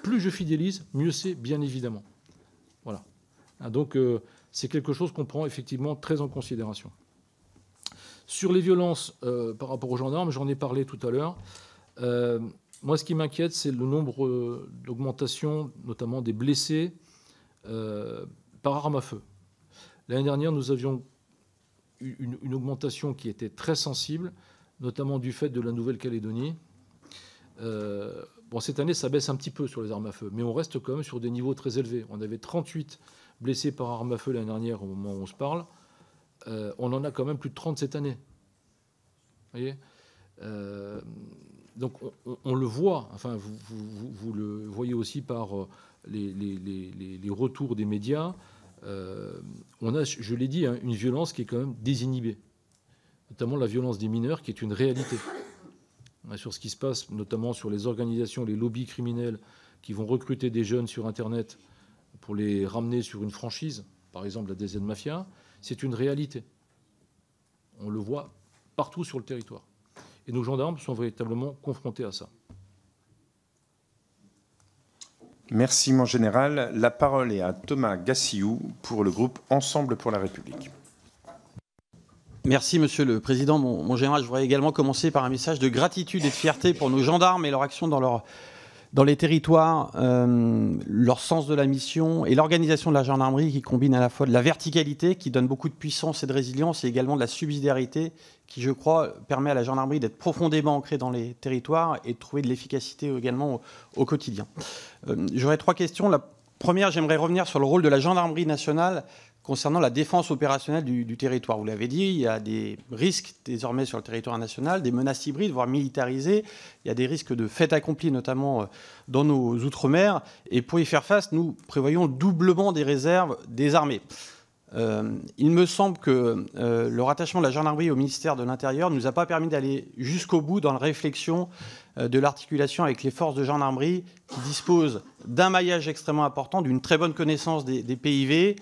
plus je fidélise, mieux c'est, bien évidemment. Voilà. Donc c'est quelque chose qu'on prend effectivement très en considération. Sur les violences par rapport aux gendarmes, j'en ai parlé tout à l'heure. Moi, ce qui m'inquiète, c'est le nombre d'augmentation, notamment des blessés par arme à feu. L'année dernière, nous avions une augmentation qui était très sensible, notamment du fait de la Nouvelle-Calédonie. Cette année, ça baisse un petit peu sur les armes à feu, mais on reste quand même sur des niveaux très élevés. On avait 38 blessés par arme à feu l'année dernière, au moment où on se parle. On en a quand même plus de 30 cette année. Vous voyez, donc on le voit, enfin vous le voyez aussi par les retours des médias. On a, je l'ai dit, une violence qui est quand même désinhibée, notamment la violence des mineurs, qui est une réalité. Sur ce qui se passe, notamment sur les organisations, les lobbies criminels qui vont recruter des jeunes sur Internet pour les ramener sur une franchise, par exemple la DZ Mafia, c'est une réalité. On le voit partout sur le territoire. Et nos gendarmes sont véritablement confrontés à ça. Merci, mon général. La parole est à Thomas Gassiou pour le groupe Ensemble pour la République. Merci, Monsieur le Président. Mon général, je voudrais également commencer par un message de gratitude et de fierté pour nos gendarmes et leur action dans les territoires, leur sens de la mission et l'organisation de la gendarmerie qui combine à la fois de la verticalité, qui donne beaucoup de puissance et de résilience, et également de la subsidiarité, qui, je crois, permet à la gendarmerie d'être profondément ancrée dans les territoires et de trouver de l'efficacité également au quotidien. J'aurais trois questions. La Première, j'aimerais revenir sur le rôle de la gendarmerie nationale concernant la défense opérationnelle du territoire. Vous l'avez dit, il y a des risques désormais sur le territoire national, des menaces hybrides, voire militarisées. Il y a des risques de fait accompli, notamment dans nos outre-mer. Et pour y faire face, nous prévoyons le doublement des réserves des armées. Il me semble que le rattachement de la gendarmerie au ministère de l'Intérieur ne nous a pas permis d'aller jusqu'au bout dans la réflexion de l'articulation avec les forces de gendarmerie qui disposent d'un maillage extrêmement important, d'une très bonne connaissance des PIV,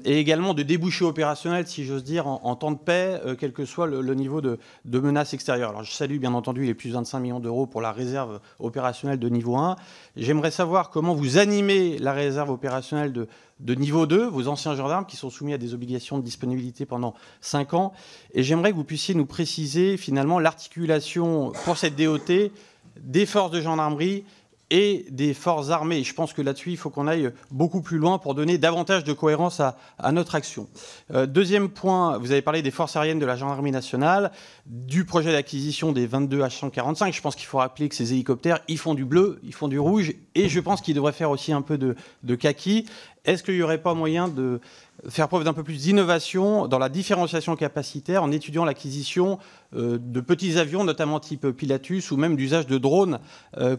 et également de débouchés opérationnels, si j'ose dire, en temps de paix, quel que soit le niveau de menace extérieure. Alors je salue bien entendu les plus de 25 millions d'euros pour la réserve opérationnelle de niveau 1. J'aimerais savoir comment vous animez la réserve opérationnelle de niveau 2, vos anciens gendarmes qui sont soumis à des obligations de disponibilité pendant 5 ans. Et j'aimerais que vous puissiez nous préciser finalement l'articulation pour cette DOT des forces de gendarmerie et des forces armées. Je pense que là-dessus, il faut qu'on aille beaucoup plus loin pour donner davantage de cohérence à notre action. Deuxième point, vous avez parlé des forces aériennes de la gendarmerie nationale, du projet d'acquisition des 22 H145. Je pense qu'il faut rappeler que ces hélicoptères, ils font du bleu, ils font du rouge, et je pense qu'ils devraient faire aussi un peu de kaki. Est-ce qu'il n'y aurait pas moyen de faire preuve d'un peu plus d'innovation dans la différenciation capacitaire en étudiant l'acquisition de petits avions, notamment type Pilatus, ou même d'usage de drones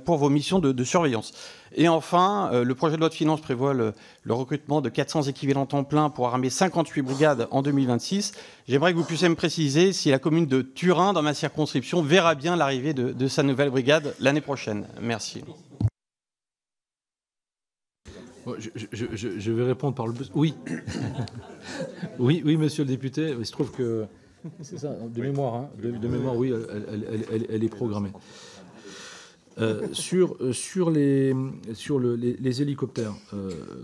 pour vos missions de surveillance. Et enfin, le projet de loi de finances prévoit le recrutement de 400 équivalents temps plein pour armer 58 brigades en 2026. J'aimerais que vous puissiez me préciser si la commune de Turin, dans ma circonscription, verra bien l'arrivée de sa nouvelle brigade l'année prochaine. Merci. Je vais répondre par le... Oui. Oui, monsieur le député. Il se trouve que... C'est ça, de mémoire. Hein, de mémoire, oui, elle est programmée. Sur les hélicoptères,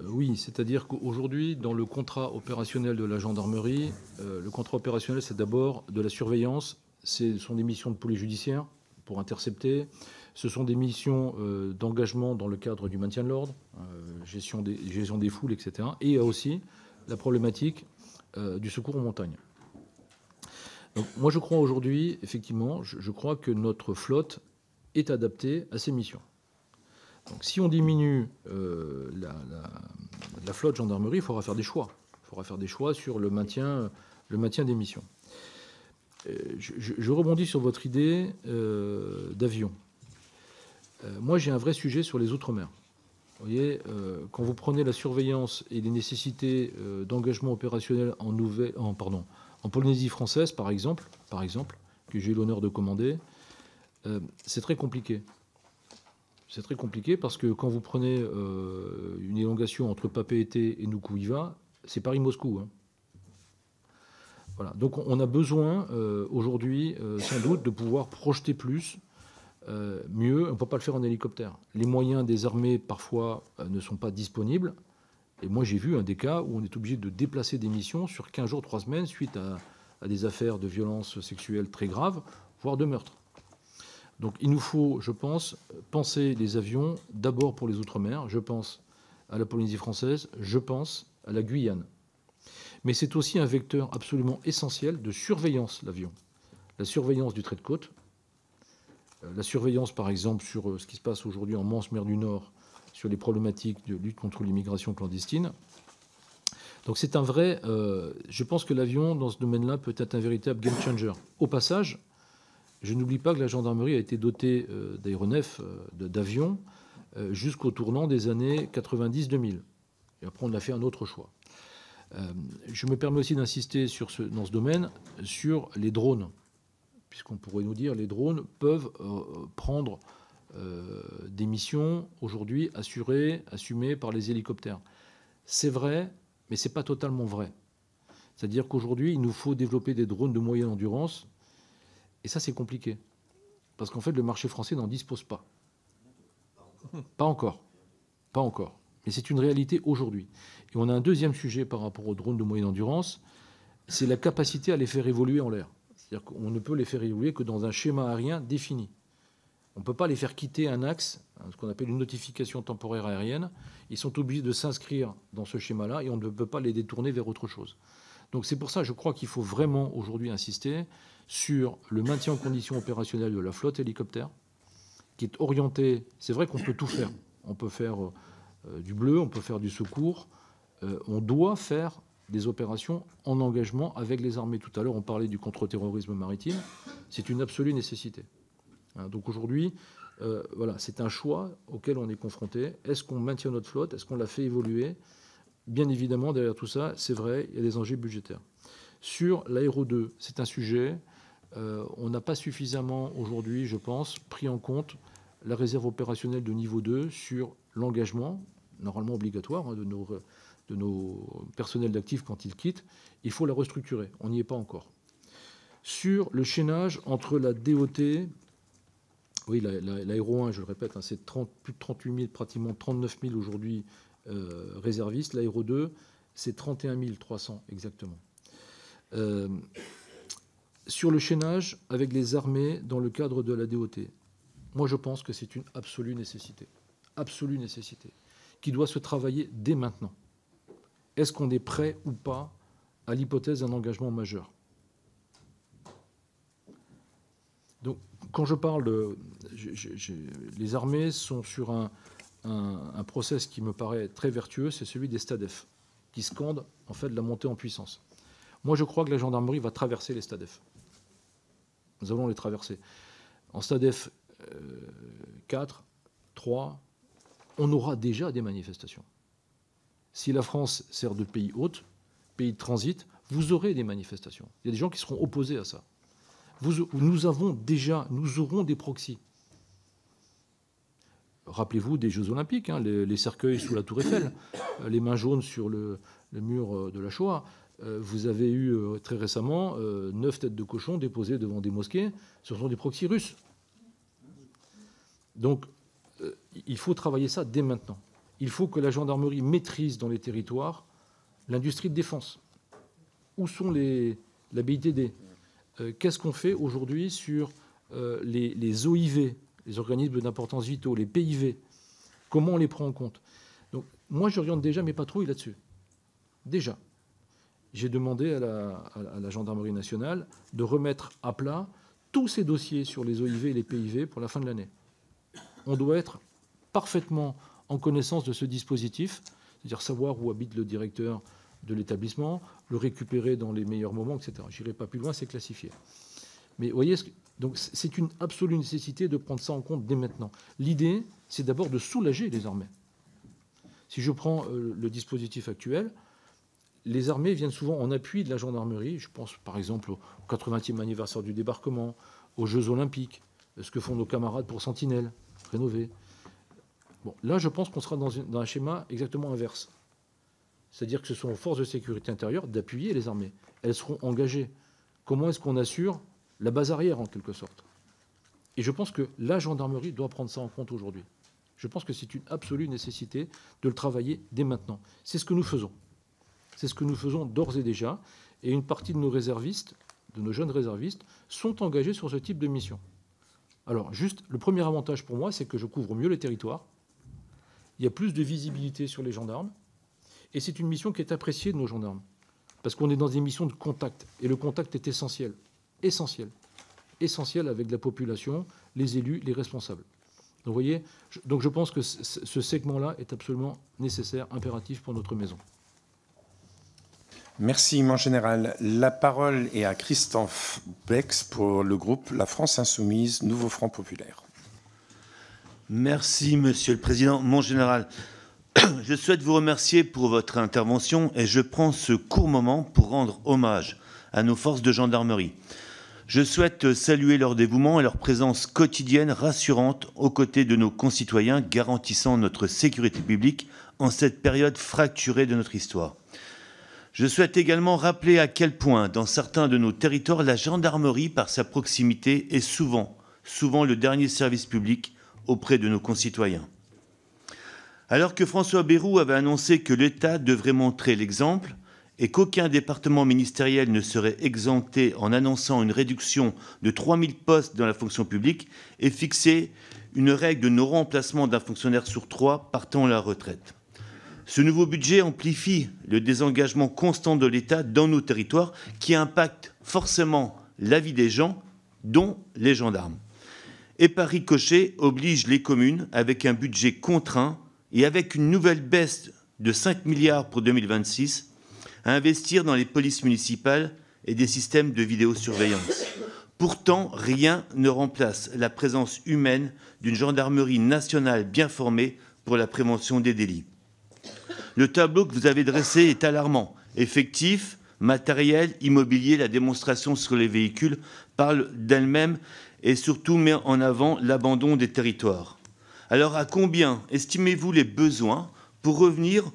oui, c'est-à-dire qu'aujourd'hui, dans le contrat opérationnel de la gendarmerie, le contrat opérationnel, c'est d'abord de la surveillance. Ce sont des missions de police judiciaire pour intercepter. Ce sont des missions d'engagement dans le cadre du maintien de l'ordre, gestion des foules, etc. Et il y a aussi la problématique du secours en montagne. Donc, moi, je crois aujourd'hui, effectivement, je crois que notre flotte est adaptée à ces missions. Donc, si on diminue la flotte gendarmerie, il faudra faire des choix. Il faudra faire des choix sur le maintien des missions. Je rebondis sur votre idée d'avion. Moi, j'ai un vrai sujet sur les Outre-mer. Vous voyez, quand vous prenez la surveillance et les nécessités d'engagement opérationnel en Polynésie française, par exemple, que j'ai eu l'honneur de commander, c'est très compliqué. C'est très compliqué parce que quand vous prenez une élongation entre Papeete et Nukuiva, c'est Paris-Moscou. Hein. Voilà. Donc on a besoin aujourd'hui, sans doute, de pouvoir projeter plus. Mieux, on ne peut pas le faire en hélicoptère. Les moyens des armées, parfois, ne sont pas disponibles. Et moi, j'ai vu des cas où on est obligé de déplacer des missions sur 15 jours, 3 semaines, suite à des affaires de violences sexuelles très graves, voire de meurtres. Donc il nous faut, je pense, penser les avions d'abord pour les Outre-mer. Je pense à la Polynésie française, je pense à la Guyane. Mais c'est aussi un vecteur absolument essentiel de surveillance, l'avion. La surveillance du trait de côte, la surveillance, par exemple, sur ce qui se passe aujourd'hui en Manche, mer du Nord, sur les problématiques de lutte contre l'immigration clandestine. Donc c'est un vrai... je pense que l'avion, dans ce domaine-là, peut être un véritable game changer. Au passage, je n'oublie pas que la gendarmerie a été dotée d'aéronefs, d'avions, jusqu'au tournant des années 90-2000. Et après, on a fait un autre choix. Je me permets aussi d'insister dans ce domaine sur les drones. Puisqu'on pourrait nous dire les drones peuvent prendre des missions aujourd'hui assumées par les hélicoptères. C'est vrai, mais ce n'est pas totalement vrai. C'est-à-dire qu'aujourd'hui, il nous faut développer des drones de moyenne endurance, et ça, c'est compliqué. Parce qu'en fait, le marché français n'en dispose pas. Pas encore. Pas encore. Mais c'est une réalité aujourd'hui. Et on a un deuxième sujet par rapport aux drones de moyenne endurance, c'est la capacité à les faire évoluer en l'air. C'est-à-dire qu'on ne peut les faire évoluer que dans un schéma aérien défini. On ne peut pas les faire quitter un axe, ce qu'on appelle une notification temporaire aérienne. Ils sont obligés de s'inscrire dans ce schéma-là et on ne peut pas les détourner vers autre chose. Donc c'est pour ça, je crois qu'il faut vraiment aujourd'hui insister sur le maintien en condition opérationnelle de la flotte hélicoptère, qui est orientée... C'est vrai qu'on peut tout faire. On peut faire du bleu, on peut faire du secours. On doit faire des opérations en engagement avec les armées. Tout à l'heure, on parlait du contre-terrorisme maritime. C'est une absolue nécessité. Donc aujourd'hui, voilà, c'est un choix auquel on est confronté. Est-ce qu'on maintient notre flotte? Est-ce qu'on la fait évoluer? Bien évidemment, derrière tout ça, c'est vrai, il y a des enjeux budgétaires. Sur l'aéro 2, c'est un sujet. On n'a pas suffisamment aujourd'hui, je pense, pris en compte la réserve opérationnelle de niveau 2 sur l'engagement, normalement obligatoire, de nos personnels d'actifs quand ils quittent. Il faut la restructurer. On n'y est pas encore. Sur le chaînage entre la DOT, oui, l'aéro 1, je le répète, c'est plus de 38 000, pratiquement 39 000 aujourd'hui réservistes. L'aéro 2, c'est 31 300 exactement. Sur le chaînage avec les armées dans le cadre de la DOT, moi je pense que c'est une absolue nécessité, qui doit se travailler dès maintenant. Est-ce qu'on est prêt ou pas à l'hypothèse d'un engagement majeur? Donc, quand je parle les armées sont sur un process qui me paraît très vertueux, c'est celui des STADEF, qui scandent en fait la montée en puissance. Moi, je crois que la gendarmerie va traverser les STADEF. Nous allons les traverser. En STADEF 4, 3, on aura déjà des manifestations. Si la France sert de pays hôte, pays de transit, vous aurez des manifestations. Il y a des gens qui seront opposés à ça. Nous aurons des proxys. Rappelez-vous des Jeux Olympiques, les cercueils sous la Tour Eiffel, les mains jaunes sur le mur de la Shoah. Vous avez eu très récemment 9 têtes de cochon déposées devant des mosquées. Ce sont des proxys russes. Donc, il faut travailler ça dès maintenant. Il faut que la gendarmerie maîtrise dans les territoires l'industrie de défense. Où sont la BITD? Qu'est-ce qu'on fait aujourd'hui sur les OIV, les organismes d'importance vitaux, les PIV? Comment on les prend en compte? Donc, moi, j'oriente déjà mes patrouilles là-dessus. Déjà. J'ai demandé à la gendarmerie nationale de remettre à plat tous ces dossiers sur les OIV et les PIV pour la fin de l'année. On doit être parfaitement en connaissance de ce dispositif, c'est-à-dire savoir où habite le directeur de l'établissement, le récupérer dans les meilleurs moments, etc. Je n'irai pas plus loin, c'est classifié. Mais vous voyez, donc c'est une absolue nécessité de prendre ça en compte dès maintenant. L'idée, c'est d'abord de soulager les armées. Si je prends le dispositif actuel, les armées viennent souvent en appui de la gendarmerie. Je pense par exemple au 80e anniversaire du débarquement, aux Jeux Olympiques, ce que font nos camarades pour Sentinelle, rénover. Bon, là, je pense qu'on sera dans un schéma exactement inverse. C'est-à-dire que ce sont aux forces de sécurité intérieure d'appuyer les armées. Elles seront engagées. Comment est-ce qu'on assure la base arrière, en quelque sorte? Et je pense que la gendarmerie doit prendre ça en compte aujourd'hui. Je pense que c'est une absolue nécessité de le travailler dès maintenant. C'est ce que nous faisons. C'est ce que nous faisons d'ores et déjà. Et une partie de nos réservistes, de nos jeunes réservistes, sont engagés sur ce type de mission. Alors, juste, le premier avantage pour moi, c'est que je couvre mieux les territoires. Il y a plus de visibilité sur les gendarmes. Et c'est une mission qui est appréciée de nos gendarmes. Parce qu'on est dans des missions de contact. Et le contact est essentiel. Essentiel. Essentiel avec la population, les élus, les responsables. Donc, vous voyez, donc je pense que ce segment-là est absolument nécessaire, impératif pour notre maison. Merci, mon général. La parole est à Christophe Bex pour le groupe La France Insoumise, Nouveau Front Populaire. Merci, Monsieur le Président. Mon général, je souhaite vous remercier pour votre intervention et je prends ce court moment pour rendre hommage à nos forces de gendarmerie. Je souhaite saluer leur dévouement et leur présence quotidienne rassurante aux côtés de nos concitoyens, garantissant notre sécurité publique en cette période fracturée de notre histoire. Je souhaite également rappeler à quel point, dans certains de nos territoires, la gendarmerie, par sa proximité, est souvent le dernier service public auprès de nos concitoyens. Alors que François Bayrou avait annoncé que l'État devrait montrer l'exemple et qu'aucun département ministériel ne serait exempté en annonçant une réduction de 3000 postes dans la fonction publique et fixé une règle de non-remplacement d'un fonctionnaire sur 3 partant à la retraite. Ce nouveau budget amplifie le désengagement constant de l'État dans nos territoires qui impacte forcément la vie des gens, dont les gendarmes. Et par ricochet oblige les communes, avec un budget contraint, et avec une nouvelle baisse de 5 milliards pour 2026, à investir dans les polices municipales et des systèmes de vidéosurveillance. Pourtant, rien ne remplace la présence humaine d'une gendarmerie nationale bien formée pour la prévention des délits. Le tableau que vous avez dressé est alarmant. Effectif, matériel, immobilier, la démonstration sur les véhicules parle d'elle-même et surtout met en avant l'abandon des territoires. Alors, à combien estimez-vous les besoins pour revenir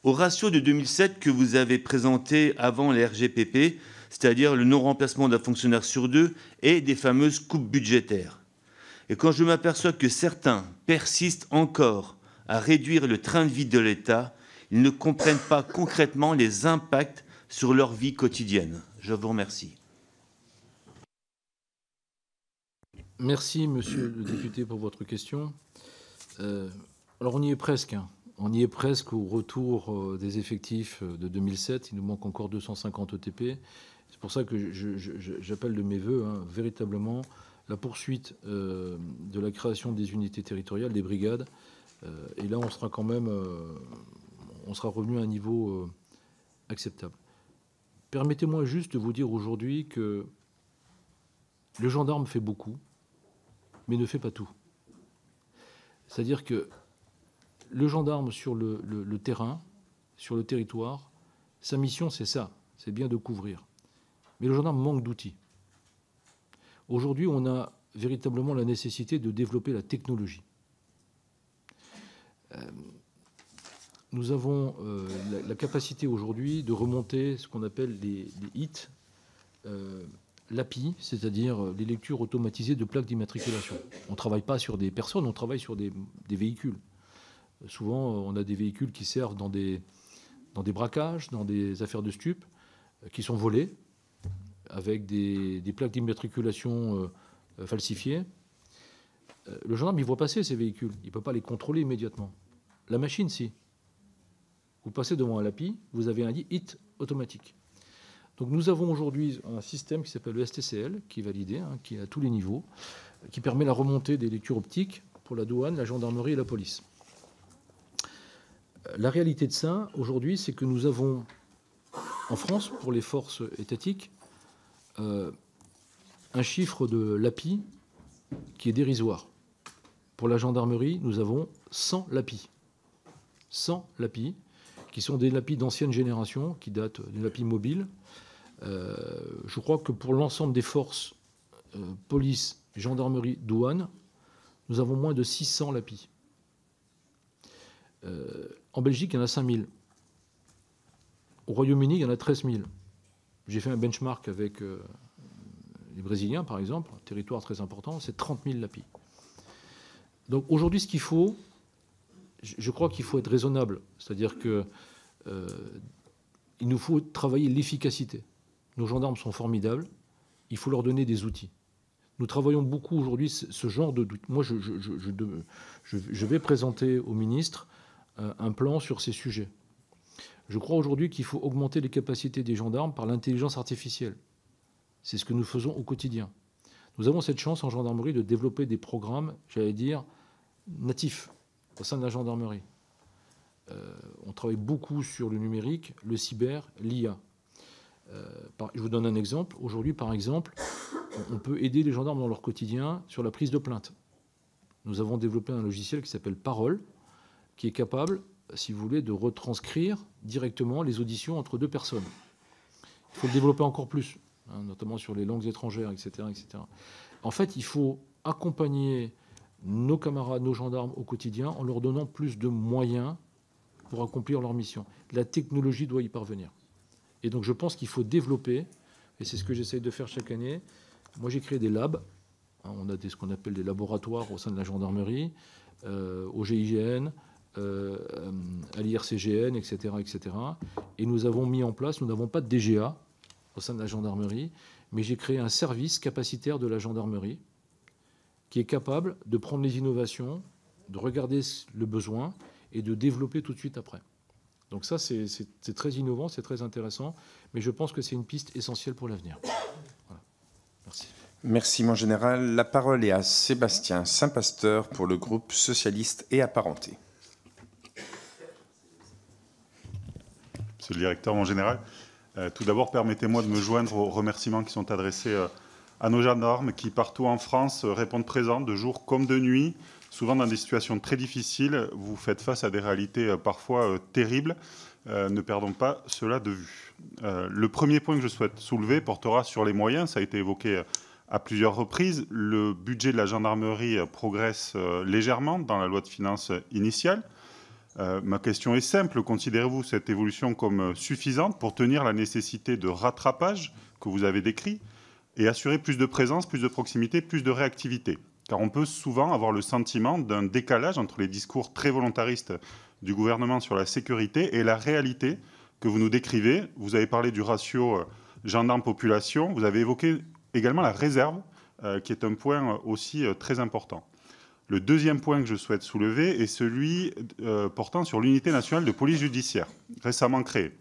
au ratio de 2007 que vous avez présenté avant les RGPP, c'est-à-dire le non-remplacement d'un fonctionnaire sur 2 et des fameuses coupes budgétaires? Et quand je m'aperçois que certains persistent encore à réduire le train de vie de l'État, ils ne comprennent pas concrètement les impacts sur leur vie quotidienne. Je vous remercie. Merci, monsieur le député, pour votre question. Alors, on y est presque. Hein. On y est presque au retour des effectifs de 2007. Il nous manque encore 250 ETP. C'est pour ça que j'appelle de mes voeux véritablement la poursuite de la création des unités territoriales, des brigades. Et là, on sera quand même, on sera revenu à un niveau acceptable. Permettez-moi juste de vous dire aujourd'hui que le gendarme fait beaucoup, mais ne fait pas tout. C'est-à-dire que le gendarme sur le terrain, sur le territoire, sa mission, c'est ça, c'est bien de couvrir. Mais le gendarme manque d'outils. Aujourd'hui, on a véritablement la nécessité de développer la technologie. Nous avons la capacité aujourd'hui de remonter ce qu'on appelle les HIT, l'API, c'est-à-dire les lectures automatisées de plaques d'immatriculation. On ne travaille pas sur des personnes, on travaille sur des véhicules. Souvent, on a des véhicules qui servent dans des braquages, dans des affaires de stupes, qui sont volés, avec des plaques d'immatriculation falsifiées. Le gendarme, il voit passer ces véhicules. Il ne peut pas les contrôler immédiatement. La machine, si. Vous passez devant un API, vous avez un hit automatique. Donc nous avons aujourd'hui un système qui s'appelle le STCL, qui est validé, qui est à tous les niveaux, qui permet la remontée des lectures optiques pour la douane, la gendarmerie et la police. La réalité de ça, aujourd'hui, c'est que nous avons, en France, pour les forces étatiques, un chiffre de l'API qui est dérisoire. Pour la gendarmerie, nous avons 100 LAPI. 100 LAPI, qui sont des LAPI d'ancienne génération, qui datent d'une LAPI mobile. Je crois que pour l'ensemble des forces, police, gendarmerie, douane, nous avons moins de 600 LAPI. En Belgique, il y en a 5000. Au Royaume-Uni, il y en a 13 000. J'ai fait un benchmark avec les Brésiliens, par exemple, un territoire très important, c'est 30 000 LAPI. Donc aujourd'hui, ce qu'il faut, je crois qu'il faut être raisonnable. C'est-à-dire qu'il nous faut travailler l'efficacité. Nos gendarmes sont formidables, il faut leur donner des outils. Nous travaillons beaucoup aujourd'hui ce genre de... Moi, je vais présenter au ministre un plan sur ces sujets. Je crois aujourd'hui qu'il faut augmenter les capacités des gendarmes par l'intelligence artificielle. C'est ce que nous faisons au quotidien. Nous avons cette chance en gendarmerie de développer des programmes, j'allais dire, natifs au sein de la gendarmerie. On travaille beaucoup sur le numérique, le cyber, l'IA. Je vous donne un exemple. Aujourd'hui, par exemple, on peut aider les gendarmes dans leur quotidien sur la prise de plainte. Nous avons développé un logiciel qui s'appelle Parole, qui est capable, si vous voulez, de retranscrire directement les auditions entre deux personnes. Il faut le développer encore plus, notamment sur les langues étrangères, etc., etc. En fait, il faut accompagner nos camarades, nos gendarmes au quotidien en leur donnant plus de moyens pour accomplir leur mission. La technologie doit y parvenir. Et donc je pense qu'il faut développer, et c'est ce que j'essaye de faire chaque année. Moi, j'ai créé des labs. On a ce qu'on appelle des laboratoires au sein de la gendarmerie, au GIGN, à l'IRCGN, etc., etc. Et nous avons mis en place, nous n'avons pas de DGA au sein de la gendarmerie, mais j'ai créé un service capacitaire de la gendarmerie qui est capable de prendre les innovations, de regarder le besoin et de développer tout de suite après. Donc ça, c'est très innovant, c'est très intéressant, mais je pense que c'est une piste essentielle pour l'avenir. Voilà. Merci. Merci, mon général. La parole est à Sébastien Saint-Pasteur pour le groupe socialiste et apparenté. Monsieur le directeur, mon général, tout d'abord, permettez-moi de me joindre aux remerciements qui sont adressés à nos gendarmes qui, partout en France, répondent présents de jour comme de nuit, souvent dans des situations très difficiles. Vous faites face à des réalités parfois terribles. Ne perdons pas cela de vue. Le premier point que je souhaite soulever portera sur les moyens. Ça a été évoqué à plusieurs reprises. Le budget de la gendarmerie progresse légèrement dans la loi de finances initiale. Ma question est simple. Considérez-vous cette évolution comme suffisante pour tenir la nécessité de rattrapage que vous avez décrit et assurer plus de présence, plus de proximité, plus de réactivité? Car on peut souvent avoir le sentiment d'un décalage entre les discours très volontaristes du gouvernement sur la sécurité et la réalité que vous nous décrivez. Vous avez parlé du ratio gendarme-population. Vous avez évoqué également la réserve, qui est un point aussi très important. Le deuxième point que je souhaite soulever est celui portant sur l'unité nationale de police judiciaire, récemment créée.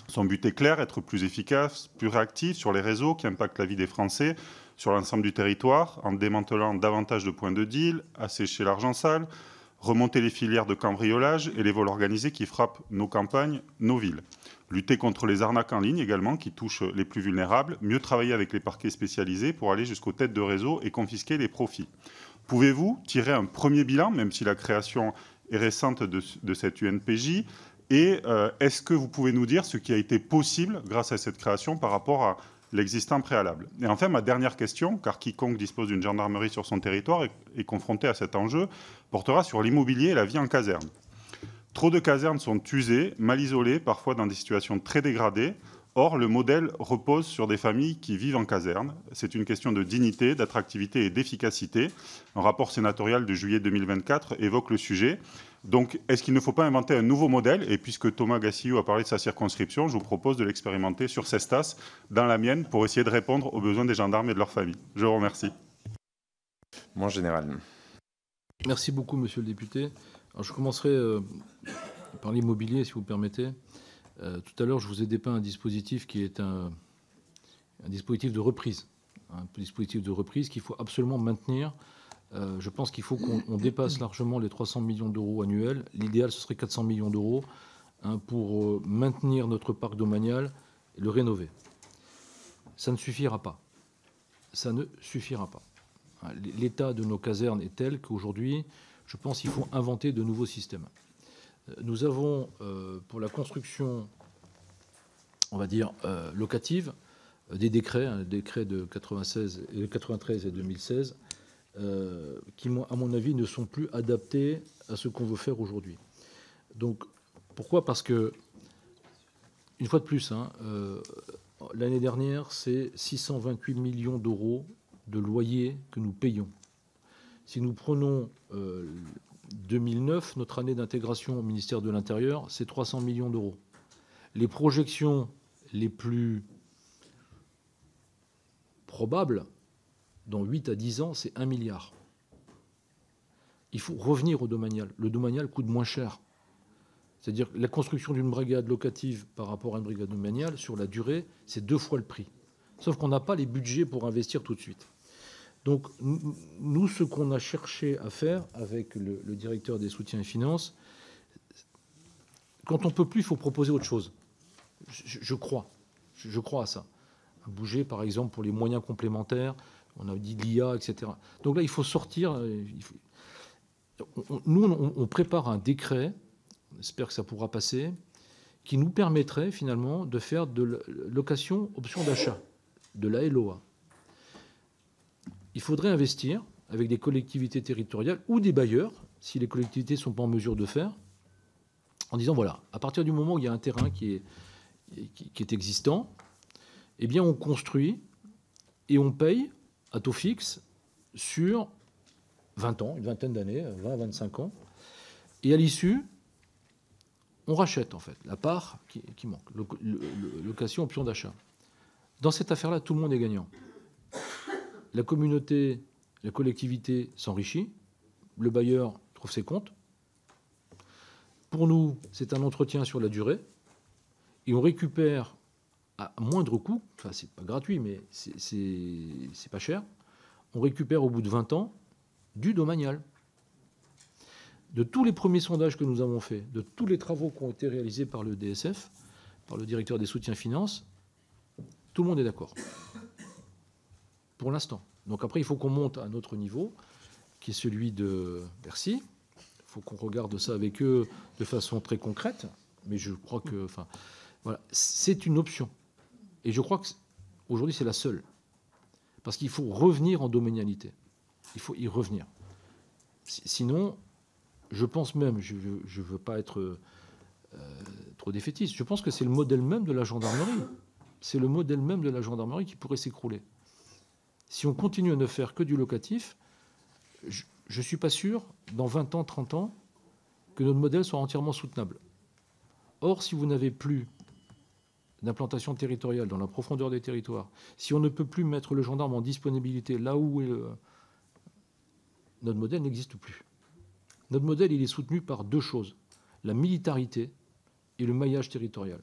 Son but est clair, être plus efficace, plus réactif sur les réseaux qui impactent la vie des Français sur l'ensemble du territoire, en démantelant davantage de points de deal, assécher l'argent sale, remonter les filières de cambriolage et les vols organisés qui frappent nos campagnes, nos villes. Lutter contre les arnaques en ligne également, qui touchent les plus vulnérables. Mieux travailler avec les parquets spécialisés pour aller jusqu'aux têtes de réseau et confisquer les profits. Pouvez-vous tirer un premier bilan, même si la création est récente de cette UNPJ? Et est-ce que vous pouvez nous dire ce qui a été possible grâce à cette création par rapport à l'existant préalable? Et enfin, ma dernière question, car quiconque dispose d'une gendarmerie sur son territoire est confronté à cet enjeu, portera sur l'immobilier et la vie en caserne. Trop de casernes sont usées, mal isolées, parfois dans des situations très dégradées. Or, le modèle repose sur des familles qui vivent en caserne. C'est une question de dignité, d'attractivité et d'efficacité. Un rapport sénatorial de juillet 2024 évoque le sujet. Donc, est-ce qu'il ne faut pas inventer un nouveau modèle? Et puisque Thomas Gassillou a parlé de sa circonscription, je vous propose de l'expérimenter sur Cestas, dans la mienne, pour essayer de répondre aux besoins des gendarmes et de leurs familles. Je vous remercie. Mon général. Merci beaucoup, monsieur le député. Alors, je commencerai par l'immobilier, si vous le permettez. Tout à l'heure, je vous ai dépeint un dispositif qui est un dispositif de reprise. Un dispositif de reprise qu'il faut absolument maintenir. Je pense qu'il faut qu'on dépasse largement les 300 millions d'euros annuels. L'idéal, ce serait 400 millions d'euros pour maintenir notre parc domanial et le rénover. Ça ne suffira pas. Ça ne suffira pas. L'état de nos casernes est tel qu'aujourd'hui, je pense qu'il faut inventer de nouveaux systèmes. Nous avons, pour la construction, on va dire, locative, des décrets, un décret de 93 et 2016, qui, à mon avis, ne sont plus adaptés à ce qu'on veut faire aujourd'hui. Donc, pourquoi? Parce que, une fois de plus, l'année dernière, c'est 628 millions d'euros de loyers que nous payons. Si nous prenons 2009, notre année d'intégration au ministère de l'Intérieur, c'est 300 millions d'euros. Les projections les plus probables, dans 8 à 10 ans, c'est 1 milliard. Il faut revenir au domanial. Le domanial coûte moins cher. C'est-à-dire que la construction d'une brigade locative par rapport à une brigade domaniale, sur la durée, c'est 2 fois le prix. Sauf qu'on n'a pas les budgets pour investir tout de suite. Donc, nous, ce qu'on a cherché à faire avec le directeur des soutiens et finances, quand on ne peut plus, il faut proposer autre chose. Je crois à ça. Bouger, par exemple, pour les moyens complémentaires, on a dit l'IA, etc. Donc là, il faut sortir. Nous, on prépare un décret, on espère que ça pourra passer, qui nous permettrait finalement de faire de location option d'achat, de la LOA. Il faudrait investir avec des collectivités territoriales ou des bailleurs, si les collectivités ne sont pas en mesure de faire, en disant, voilà, à partir du moment où il y a un terrain qui est existant, eh bien on construit et on paye à taux fixe sur 20 ans, une vingtaine d'années, 20 à 25 ans, et à l'issue, on rachète en fait la part qui manque, location option d'achat. Dans cette affaire-là, tout le monde est gagnant. La communauté, la collectivité s'enrichit, le bailleur trouve ses comptes. Pour nous, c'est un entretien sur la durée, et on récupère à moindre coût, enfin c'est pas gratuit, mais c'est pas cher, on récupère au bout de 20 ans du domanial. De tous les premiers sondages que nous avons faits, de tous les travaux qui ont été réalisés par le DSF, par le directeur des soutiens finances, tout le monde est d'accord. Pour l'instant. Donc après, il faut qu'on monte à un autre niveau, qui est celui de Bercy. Il faut qu'on regarde ça avec eux de façon très concrète. Mais je crois que, enfin, voilà, c'est une option. Et je crois qu'aujourd'hui, c'est la seule. Parce qu'il faut revenir en domanialité. Il faut y revenir. Sinon, je pense même, je ne veux pas être trop défaitiste, je pense que c'est le modèle même de la gendarmerie. C'est le modèle même de la gendarmerie qui pourrait s'écrouler. Si on continue à ne faire que du locatif, je ne suis pas sûr, dans 20 ans, 30 ans, que notre modèle soit entièrement soutenable. Or, si vous n'avez plus d'implantation territoriale dans la profondeur des territoires, si on ne peut plus mettre le gendarme en disponibilité là où notre modèle n'existe plus. Notre modèle, il est soutenu par deux choses, la militarité et le maillage territorial.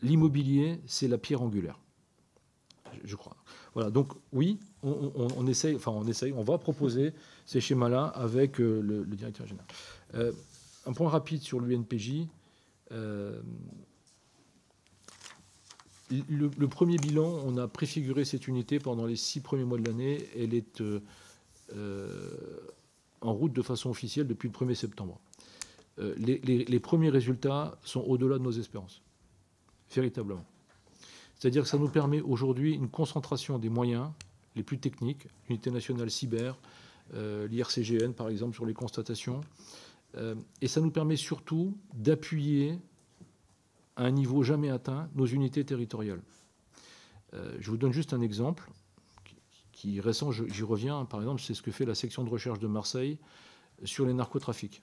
L'immobilier, c'est la pierre angulaire, je crois. Voilà, donc oui, on essaye, on va proposer ces schémas-là avec le directeur général. Un point rapide sur l'UNPJ. Le premier bilan, on a préfiguré cette unité pendant les 6 premiers mois de l'année. Elle est en route de façon officielle depuis le 1er septembre. Les premiers résultats sont au-delà de nos espérances, véritablement. C'est-à-dire que ça nous permet aujourd'hui une concentration des moyens les plus techniques, l'unité nationale cyber, l'IRCGN par exemple sur les constatations, et ça nous permet surtout d'appuyer à un niveau jamais atteint nos unités territoriales. Je vous donne juste un exemple qui est récent, j'y reviens, par exemple, c'est ce que fait la section de recherche de Marseille sur les narcotrafics.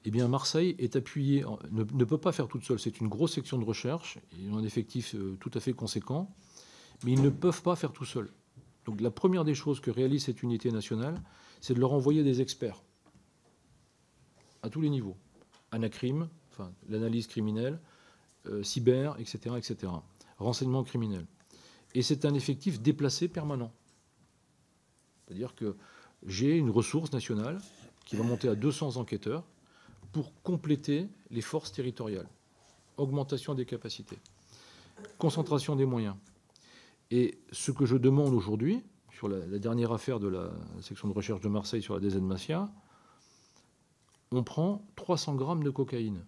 Eh bien, Marseille est appuyée, ne peut pas faire toute seule, c'est une grosse section de recherche, ils ont un effectif tout à fait conséquent, mais ils ne peuvent pas faire tout seuls. Donc la première des choses que réalise cette unité nationale, c'est de leur envoyer des experts à tous les niveaux. Anacrime, enfin, l'analyse criminelle, cyber, etc., etc. Renseignement criminel. Et c'est un effectif déplacé permanent. C'est-à-dire que j'ai une ressource nationale qui va monter à 200 enquêteurs pour compléter les forces territoriales. Augmentation des capacités. Concentration des moyens. Et ce que je demande aujourd'hui, sur la dernière affaire de la section de recherche de Marseille sur la DZ Mafia, on prend 300 grammes de cocaïne.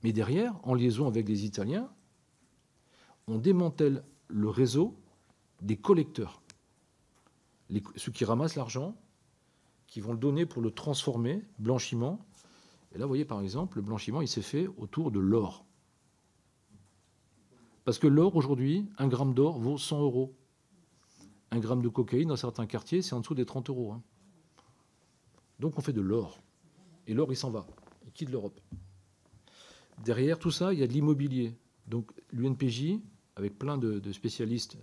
Mais derrière, en liaison avec les Italiens, on démantèle le réseau des collecteurs. Ceux qui ramassent l'argent, qui vont le donner pour le transformer, blanchiment. Et là, vous voyez, par exemple, le blanchiment, il s'est fait autour de l'or. Parce que l'or, aujourd'hui, 1 gramme d'or vaut 100 €. 1 gramme de cocaïne, dans certains quartiers, c'est en dessous des 30 €. Hein. Donc on fait de l'or. Et l'or, il s'en va. Il quitte l'Europe. Derrière tout ça, il y a de l'immobilier. Donc l'UNPJ, avec plein de spécialistes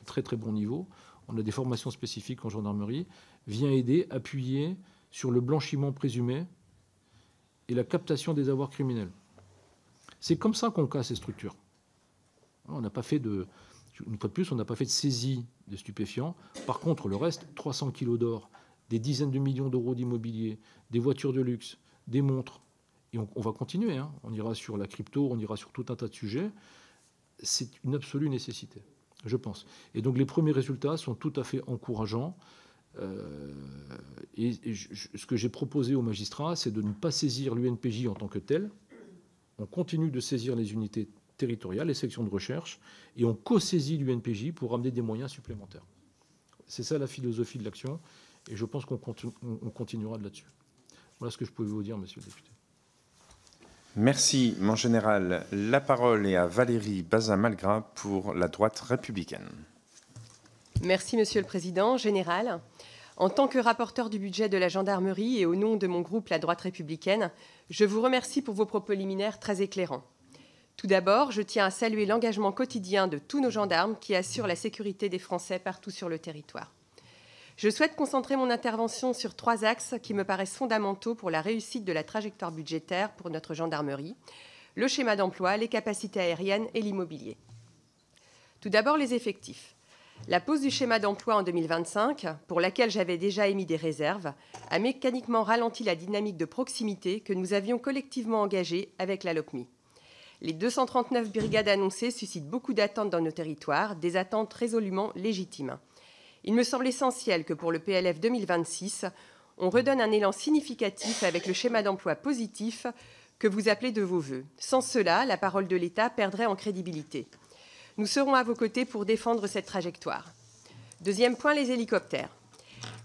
à très très bon niveau, on a des formations spécifiques en gendarmerie, vient aider, appuyer sur le blanchiment présumé et la captation des avoirs criminels. C'est comme ça qu'on casse ces structures. On n'a pas fait une fois de plus, on n'a pas fait de saisie de stupéfiants. Par contre, le reste, 300 kilos d'or, des dizaines de millions d'euros d'immobilier, des voitures de luxe, des montres. Et on va continuer. Hein. On ira sur la crypto, on ira sur tout un tas de sujets. C'est une absolue nécessité, je pense. Et donc les premiers résultats sont tout à fait encourageants. Ce que j'ai proposé aux magistrats, c'est de ne pas saisir l'UNPJ en tant que tel. On continue de saisir les unités territoriales, les sections de recherche, et on co-saisit l'UNPJ pour amener des moyens supplémentaires. C'est ça la philosophie de l'action, et je pense qu'on continuera de là-dessus. Voilà ce que je pouvais vous dire, monsieur le député. Merci, mon général. La parole est à Valérie Bazin-Malgras pour la droite républicaine. Merci, monsieur le président. Général, en tant que rapporteur du budget de la gendarmerie et au nom de mon groupe La Droite républicaine, je vous remercie pour vos propos liminaires très éclairants. Tout d'abord, je tiens à saluer l'engagement quotidien de tous nos gendarmes qui assurent la sécurité des Français partout sur le territoire. Je souhaite concentrer mon intervention sur 3 axes qui me paraissent fondamentaux pour la réussite de la trajectoire budgétaire pour notre gendarmerie, le schéma d'emploi, les capacités aériennes et l'immobilier. Tout d'abord, les effectifs. La pose du schéma d'emploi en 2025, pour laquelle j'avais déjà émis des réserves, a mécaniquement ralenti la dynamique de proximité que nous avions collectivement engagée avec la LOPMI. Les 239 brigades annoncées suscitent beaucoup d'attentes dans nos territoires, des attentes résolument légitimes. Il me semble essentiel que pour le PLF 2026, on redonne un élan significatif avec le schéma d'emploi positif que vous appelez de vos vœux. Sans cela, la parole de l'État perdrait en crédibilité. Nous serons à vos côtés pour défendre cette trajectoire. Deuxième point, les hélicoptères.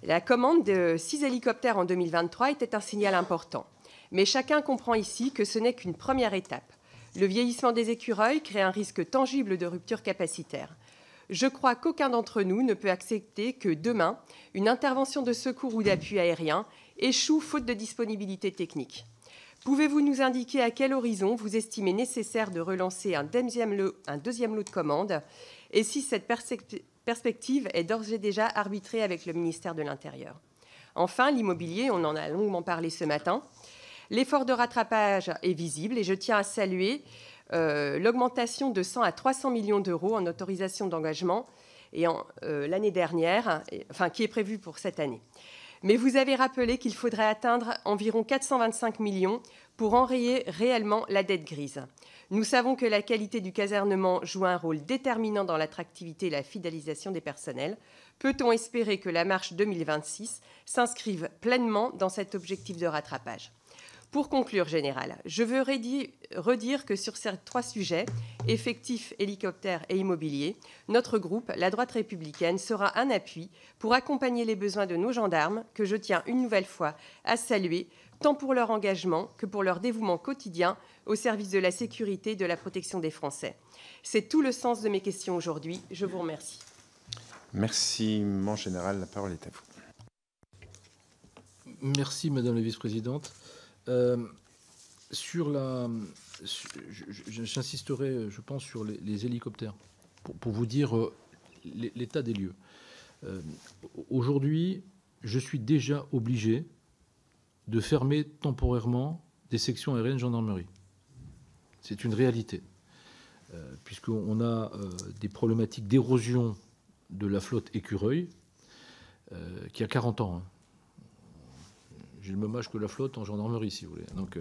La commande de 6 hélicoptères en 2023 était un signal important. Mais chacun comprend ici que ce n'est qu'une première étape. Le vieillissement des écureuils crée un risque tangible de rupture capacitaire. Je crois qu'aucun d'entre nous ne peut accepter que demain, une intervention de secours ou d'appui aérien échoue faute de disponibilité technique. Pouvez-vous nous indiquer à quel horizon vous estimez nécessaire de relancer un deuxième lot de commandes et si cette perspective est d'ores et déjà arbitrée avec le ministère de l'Intérieur? Enfin, l'immobilier, on en a longuement parlé ce matin. L'effort de rattrapage est visible et je tiens à saluer l'augmentation de 100 à 300 millions d'euros en autorisation d'engagement l'année dernière, qui est prévue pour cette année. Mais vous avez rappelé qu'il faudrait atteindre environ 425 millions pour enrayer réellement la dette grise. Nous savons que la qualité du casernement joue un rôle déterminant dans l'attractivité et la fidélisation des personnels. Peut-on espérer que la marche 2026 s'inscrive pleinement dans cet objectif de rattrapage ? Pour conclure, Général, je veux redire que sur ces 3 sujets, effectifs, hélicoptères et immobilier, notre groupe, la droite républicaine, sera un appui pour accompagner les besoins de nos gendarmes, que je tiens une nouvelle fois à saluer, tant pour leur engagement que pour leur dévouement quotidien au service de la sécurité et de la protection des Français. C'est tout le sens de mes questions aujourd'hui. Je vous remercie. Merci, mon général. La parole est à vous. Merci, Madame la vice-présidente. J'insisterai, je pense, sur les hélicoptères, pour vous dire l'état des lieux. Aujourd'hui, je suis déjà obligé de fermer temporairement des sections aériennes de gendarmerie. C'est une réalité, puisqu'on a des problématiques d'érosion de la flotte écureuil qui a 40 ans. J'ai le même âge que la flotte en gendarmerie, si vous voulez. Donc,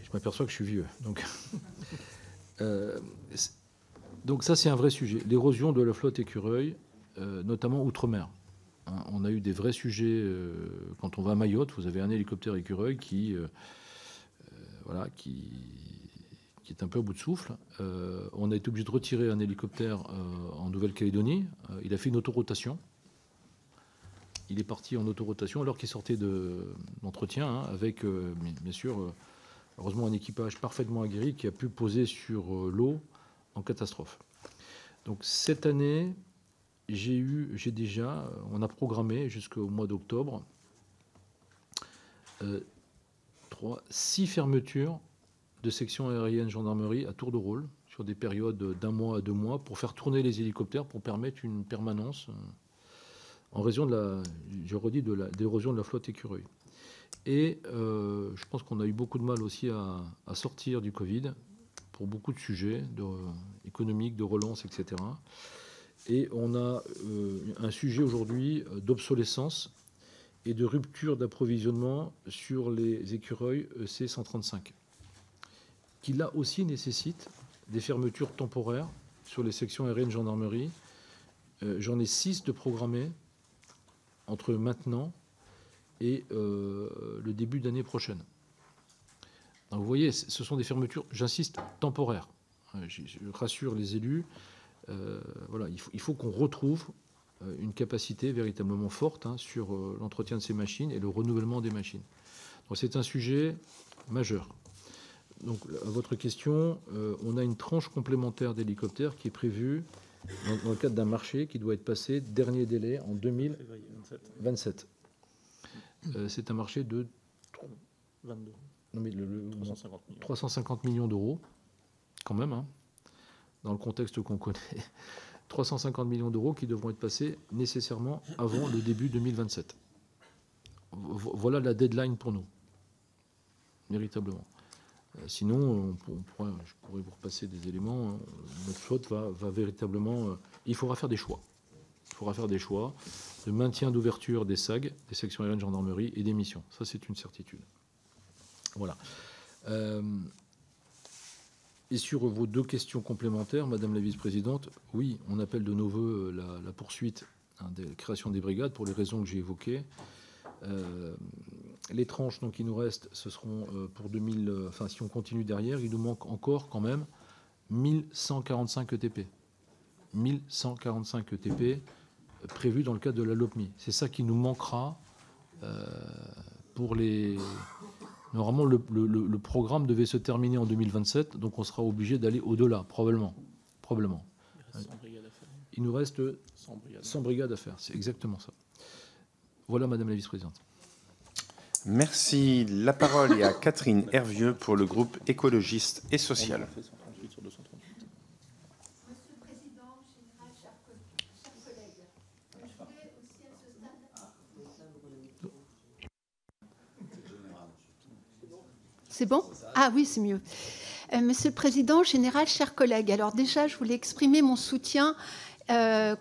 je m'aperçois que je suis vieux. Donc ça, c'est un vrai sujet. L'érosion de la flotte écureuil, notamment outre-mer. Hein, on a eu des vrais sujets. Quand on va à Mayotte, vous avez un hélicoptère écureuil qui est un peu au bout de souffle. On a été obligé de retirer un hélicoptère en Nouvelle-Calédonie. Il a fait une autorotation. Il est parti en autorotation alors qu'il sortait d'entretien, avec, bien sûr, heureusement, un équipage parfaitement aguerri qui a pu poser sur l'eau en catastrophe. Donc cette année, on a programmé jusqu'au mois d'octobre 6 fermetures de sections aériennes gendarmerie à tour de rôle sur des périodes d'1 mois à 2 mois pour faire tourner les hélicoptères pour permettre une permanence en raison de l'érosion de la flotte écureuil. Et je pense qu'on a eu beaucoup de mal aussi à sortir du Covid pour beaucoup de sujets économiques, de relance, etc. Et on a un sujet aujourd'hui d'obsolescence et de rupture d'approvisionnement sur les écureuils EC-135, qui là aussi nécessite des fermetures temporaires sur les sections aériennes gendarmerie. J'en ai 6 de programmés entre maintenant et le début d'année prochaine. Donc vous voyez, ce sont des fermetures, j'insiste, temporaires. Je rassure les élus. Voilà, il faut qu'on retrouve une capacité véritablement forte sur l'entretien de ces machines et le renouvellement des machines. Donc c'est un sujet majeur. Donc à votre question, on a une tranche complémentaire d'hélicoptères qui est prévue dans le cadre d'un marché qui doit être passé, dernier délai, en 2027. C'est un marché de 22. Non mais 350 millions d'euros, quand même, dans le contexte qu'on connaît. 350 millions d'euros qui devront être passés nécessairement avant le début 2027. Voilà la deadline pour nous, véritablement. Sinon, je pourrais vous repasser des éléments. Notre flotte va véritablement... il faudra faire des choix. Il faudra faire des choix de maintien d'ouverture des SAG, des sections aériennes de gendarmerie, et des missions. Ça, c'est une certitude. Voilà. Et sur vos deux questions complémentaires, Madame la Vice-présidente, oui, on appelle de nos voeux la poursuite de la création des brigades pour les raisons que j'ai évoquées. Les tranches donc, qui nous restent, ce seront pour 2000... Enfin, si on continue derrière, il nous manque encore quand même 1145 ETP. 1145 ETP prévus dans le cadre de la LOPMI. C'est ça qui nous manquera pour les... Normalement, le programme devait se terminer en 2027, donc on sera obligé d'aller au-delà, probablement. Il nous reste 100 brigades à faire, c'est exactement ça. Voilà, Madame la Vice-présidente. Merci. La parole est à Catherine Hervieux pour le groupe écologiste et social. C'est bon? Ah oui, c'est mieux. Monsieur le Président, Général, chers collègues, alors déjà, je voulais exprimer mon soutien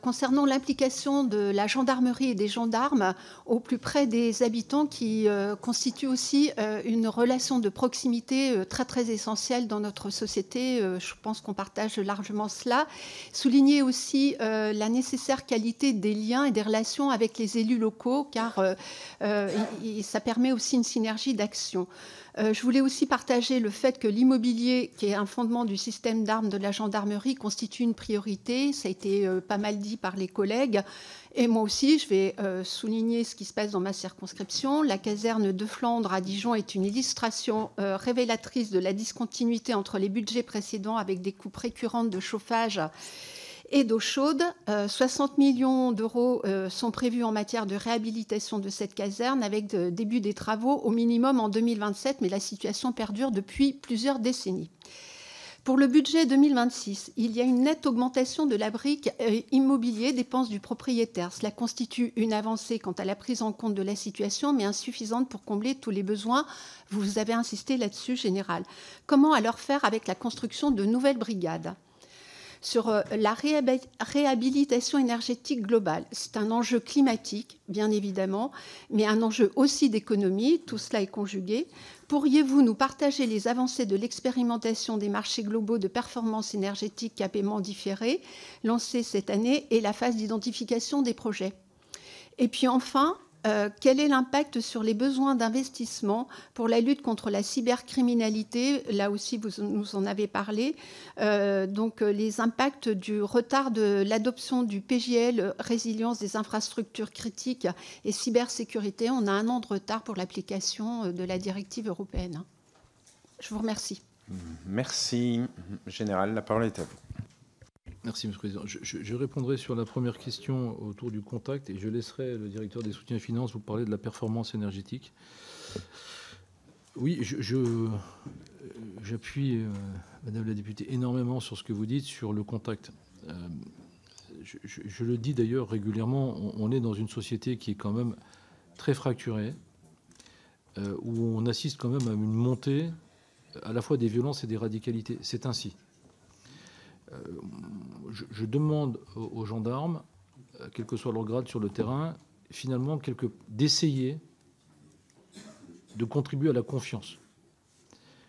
concernant l'implication de la gendarmerie et des gendarmes au plus près des habitants qui constitue aussi une relation de proximité très très essentielle dans notre société. Je pense qu'on partage largement cela. Souligner aussi la nécessaire qualité des liens et des relations avec les élus locaux car ça permet aussi une synergie d'action. Je voulais aussi partager le fait que l'immobilier, qui est un fondement du système d'armes de la gendarmerie, constitue une priorité. Ça a été pas mal dit par les collègues. Et moi aussi, je vais souligner ce qui se passe dans ma circonscription. La caserne de Flandre à Dijon est une illustration révélatrice de la discontinuité entre les budgets précédents avec des coupes récurrentes de chauffage et d'eau chaude. 60 millions d'euros sont prévus en matière de réhabilitation de cette caserne avec le début des travaux au minimum en 2027, mais la situation perdure depuis plusieurs décennies. Pour le budget 2026, il y a une nette augmentation de la brique immobilier dépenses du propriétaire. Cela constitue une avancée quant à la prise en compte de la situation, mais insuffisante pour combler tous les besoins. Vous avez insisté là-dessus, Général. Comment alors faire avec la construction de nouvelles brigades ? Sur la réhabilitation énergétique globale. C'est un enjeu climatique, bien évidemment, mais un enjeu aussi d'économie. Tout cela est conjugué. Pourriez-vous nous partager les avancées de l'expérimentation des marchés globaux de performance énergétique à paiement différé lancée cette année et la phase d'identification des projets? Et puis enfin, quel est l'impact sur les besoins d'investissement pour la lutte contre la cybercriminalité? Là aussi, vous nous en avez parlé. Donc, les impacts du retard de l'adoption du PJL, résilience des infrastructures critiques et cybersécurité. On a 1 an de retard pour l'application de la directive européenne. Je vous remercie. Merci, Général. La parole est à vous. Merci, Monsieur le Président. Je répondrai sur la première question autour du contact et je laisserai le directeur des soutiens et finances vous parler de la performance énergétique. Oui, j'appuie, Madame la députée, énormément sur ce que vous dites sur le contact. Je le dis d'ailleurs régulièrement, on est dans une société qui est quand même très fracturée, où on assiste quand même à une montée à la fois des violences et des radicalités. C'est ainsi. Je demande aux gendarmes, quel que soit leur grade sur le terrain, finalement d'essayer de contribuer à la confiance.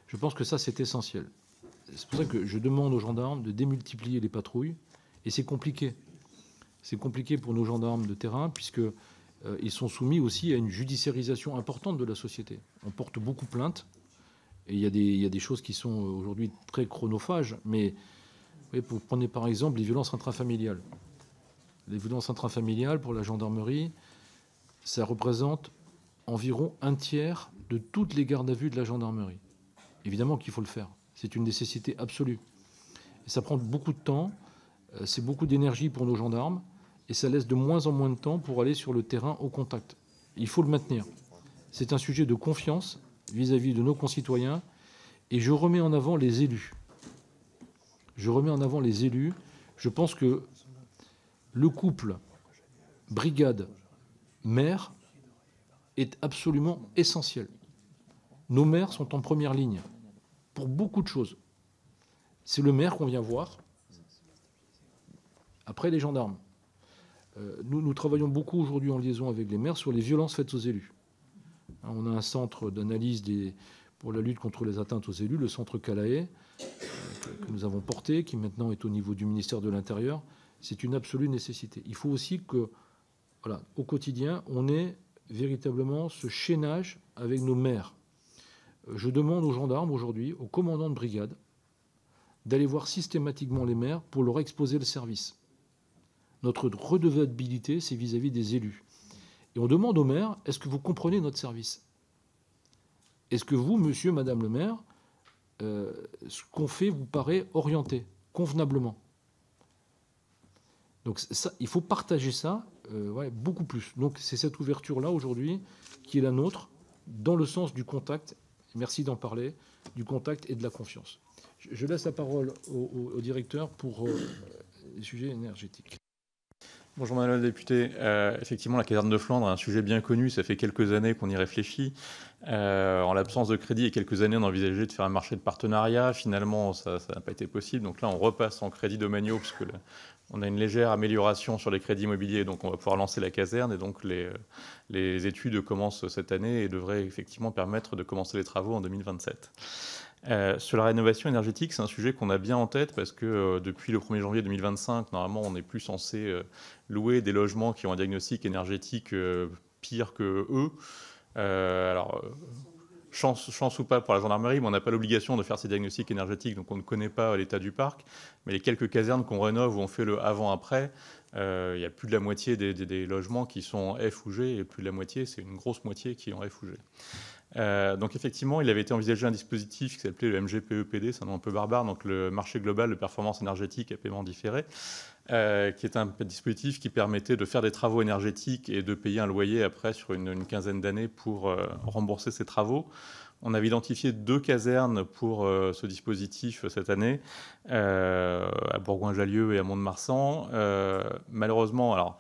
Je pense que ça, c'est essentiel. C'est pour ça que je demande aux gendarmes de démultiplier les patrouilles, et c'est compliqué. C'est compliqué pour nos gendarmes de terrain, puisqu'ils sont soumis aussi à une judiciarisation importante de la société. On porte beaucoup plainte, et il y a des choses qui sont aujourd'hui très chronophages, mais vous prenez par exemple les violences intrafamiliales. Les violences intrafamiliales, pour la gendarmerie, ça représente environ 1/3 de toutes les gardes à vue de la gendarmerie. Évidemment qu'il faut le faire. C'est une nécessité absolue. Et ça prend beaucoup de temps, c'est beaucoup d'énergie pour nos gendarmes, et ça laisse de moins en moins de temps pour aller sur le terrain au contact. Il faut le maintenir. C'est un sujet de confiance vis-à-vis de nos concitoyens, et je remets en avant les élus. Je pense que le couple brigade-maire est absolument essentiel. Nos maires sont en première ligne. pour beaucoup de choses. C'est le maire qu'on vient voir, après les gendarmes. Nous travaillons beaucoup aujourd'hui en liaison avec les maires sur les violences faites aux élus. On a un centre d'analyse pour la lutte contre les atteintes aux élus, le centre Calaé, que nous avons porté, qui maintenant est au niveau du ministère de l'Intérieur. C'est une absolue nécessité. Il faut aussi que, voilà, au quotidien, on ait véritablement ce chaînage avec nos maires. Je demande aux gendarmes aujourd'hui, aux commandants de brigade, d'aller voir systématiquement les maires pour leur exposer le service. Notre redevabilité, c'est vis-à-vis des élus. Et on demande aux maires, est-ce que vous comprenez notre service? Est-ce que vous, monsieur, madame le maire, ce qu'on fait vous paraît orienté, convenablement? Donc ça, il faut partager ça beaucoup plus. Donc c'est cette ouverture-là aujourd'hui qui est la nôtre, dans le sens du contact, merci d'en parler, du contact et de la confiance. Je laisse la parole au directeur pour les sujets énergétiques. Bonjour Madame la députée. Effectivement, la caserne de Flandre est un sujet bien connu. Ça fait quelques années qu'on y réfléchit. En l'absence de crédit, il y a quelques années, on envisageait de faire un marché de partenariat. Finalement, ça n'a pas été possible. Donc là, on repasse en crédit domaniaux parce que on a une légère amélioration sur les crédits immobiliers. Donc on va pouvoir lancer la caserne. Et donc les études commencent cette année et devraient effectivement permettre de commencer les travaux en 2027. Sur la rénovation énergétique, c'est un sujet qu'on a bien en tête parce que depuis le 1er janvier 2025, normalement, on n'est plus censé louer des logements qui ont un diagnostic énergétique pire que eux. Alors, chance ou pas pour la gendarmerie, mais on n'a pas l'obligation de faire ces diagnostics énergétiques, donc on ne connaît pas l'état du parc. Mais les quelques casernes qu'on rénove où on fait le avant-après, il y a plus de la moitié des logements qui sont en F ou G, et plus de la moitié, c'est une grosse moitié qui est en F ou G. Donc effectivement, il avait été envisagé un dispositif qui s'appelait le MGPEPD, c'est un nom un peu barbare, donc le marché global de performance énergétique à paiement différé, qui est un dispositif qui permettait de faire des travaux énergétiques et de payer un loyer après sur une quinzaine d'années pour rembourser ces travaux. On avait identifié 2 casernes pour ce dispositif cette année, à Bourgoin-Jallieu et à Mont-de-Marsan. Malheureusement, alors,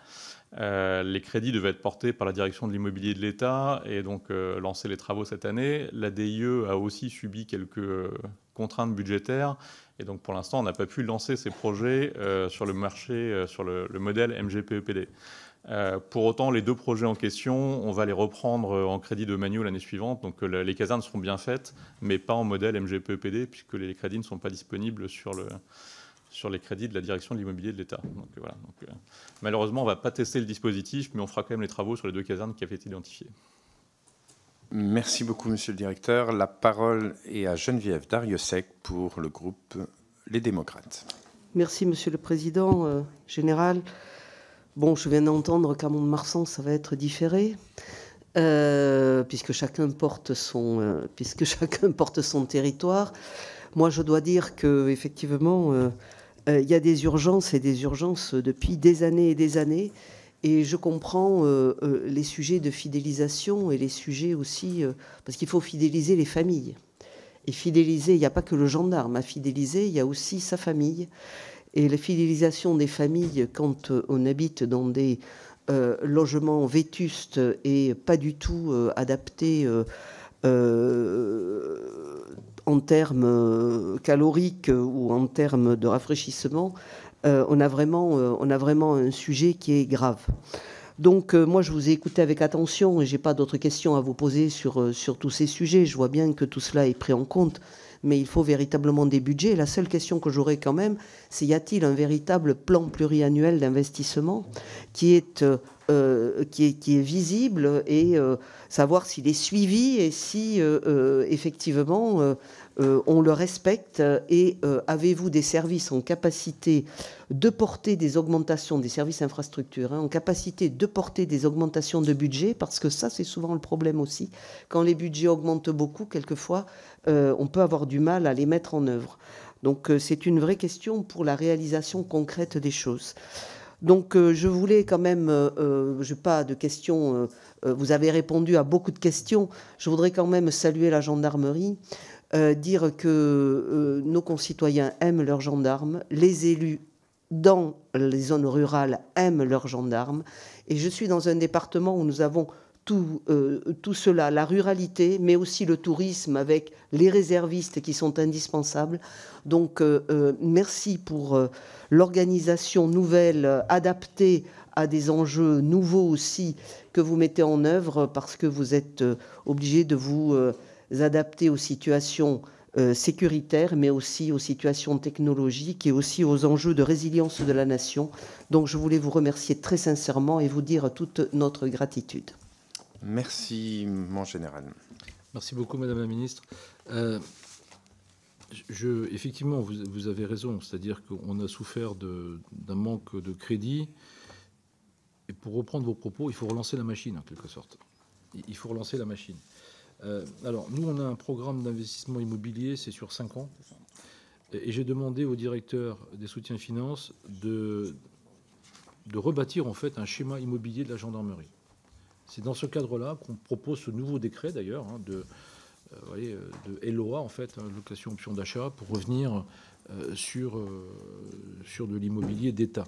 les crédits devaient être portés par la direction de l'immobilier de l'État et donc lancer les travaux cette année. La DIE a aussi subi quelques contraintes budgétaires et donc pour l'instant on n'a pas pu lancer ces projets sur le marché, sur le modèle MGPEPD. Pour autant, les 2 projets en question, on va les reprendre en crédit domaniaux l'année suivante. Donc les casernes seront bien faites, mais pas en modèle MGPEPD puisque les crédits ne sont pas disponibles sur les crédits de la direction de l'immobilier de l'État. Donc, voilà. Malheureusement, on ne va pas tester le dispositif, mais on fera quand même les travaux sur les 2 casernes qui avaient été identifiées. Merci beaucoup, monsieur le directeur. La parole est à Geneviève Dariussec pour le groupe Les Démocrates. Merci, monsieur le président. Général, bon, je viens d'entendre qu'à Mont-de-Marsan, ça va être différé, puisque chacun porte son territoire. Moi, je dois dire qu'effectivement, il y a des urgences et des urgences depuis des années et des années. Et je comprends les sujets de fidélisation et les sujets aussi, parce qu'il faut fidéliser les familles. Et fidéliser, il n'y a pas que le gendarme. À fidéliser, il y a aussi sa famille. Et la fidélisation des familles, quand on habite dans des logements vétustes et pas du tout adaptés en termes caloriques ou en termes de rafraîchissement, on a vraiment un sujet qui est grave. Donc moi, je vous ai écouté avec attention et je n'ai pas d'autres questions à vous poser sur tous ces sujets. Je vois bien que tout cela est pris en compte, mais il faut véritablement des budgets. La seule question que j'aurais quand même, c'est y a-t-il un véritable plan pluriannuel d'investissement qui est visible et savoir s'il est suivi et si effectivement on le respecte et avez-vous des services en capacité de porter des augmentations des services infrastructures, en capacité de porter des augmentations de budget, parce que ça c'est souvent le problème aussi. Quand les budgets augmentent beaucoup, quelquefois on peut avoir du mal à les mettre en œuvre. Donc c'est une vraie question pour la réalisation concrète des choses. Donc je voulais quand même, je n'ai pas de questions, vous avez répondu à beaucoup de questions, je voudrais quand même saluer la gendarmerie, dire que nos concitoyens aiment leurs gendarmes, les élus dans les zones rurales aiment leurs gendarmes, et je suis dans un département où nous avons tout cela, la ruralité, mais aussi le tourisme avec les réservistes qui sont indispensables. Donc, merci pour l'organisation nouvelle, adaptée à des enjeux nouveaux aussi que vous mettez en œuvre, parce que vous êtes obligés de vous adapter aux situations sécuritaires, mais aussi aux situations technologiques et aussi aux enjeux de résilience de la nation. Donc, je voulais vous remercier très sincèrement et vous dire toute notre gratitude. Merci, mon général. Merci beaucoup, Madame la Ministre. Effectivement, vous avez raison, c'est-à-dire qu'on a souffert d'un manque de crédit. Et pour reprendre vos propos, il faut relancer la machine, en quelque sorte. Il faut relancer la machine. Alors, nous, on a un programme d'investissement immobilier, c'est sur 5 ans. Et j'ai demandé au directeur des soutiens finances de rebâtir, en fait, un schéma immobilier de la gendarmerie. C'est dans ce cadre-là qu'on propose ce nouveau décret, d'ailleurs, de LOA, en fait, location option d'achat, pour revenir sur de l'immobilier d'État.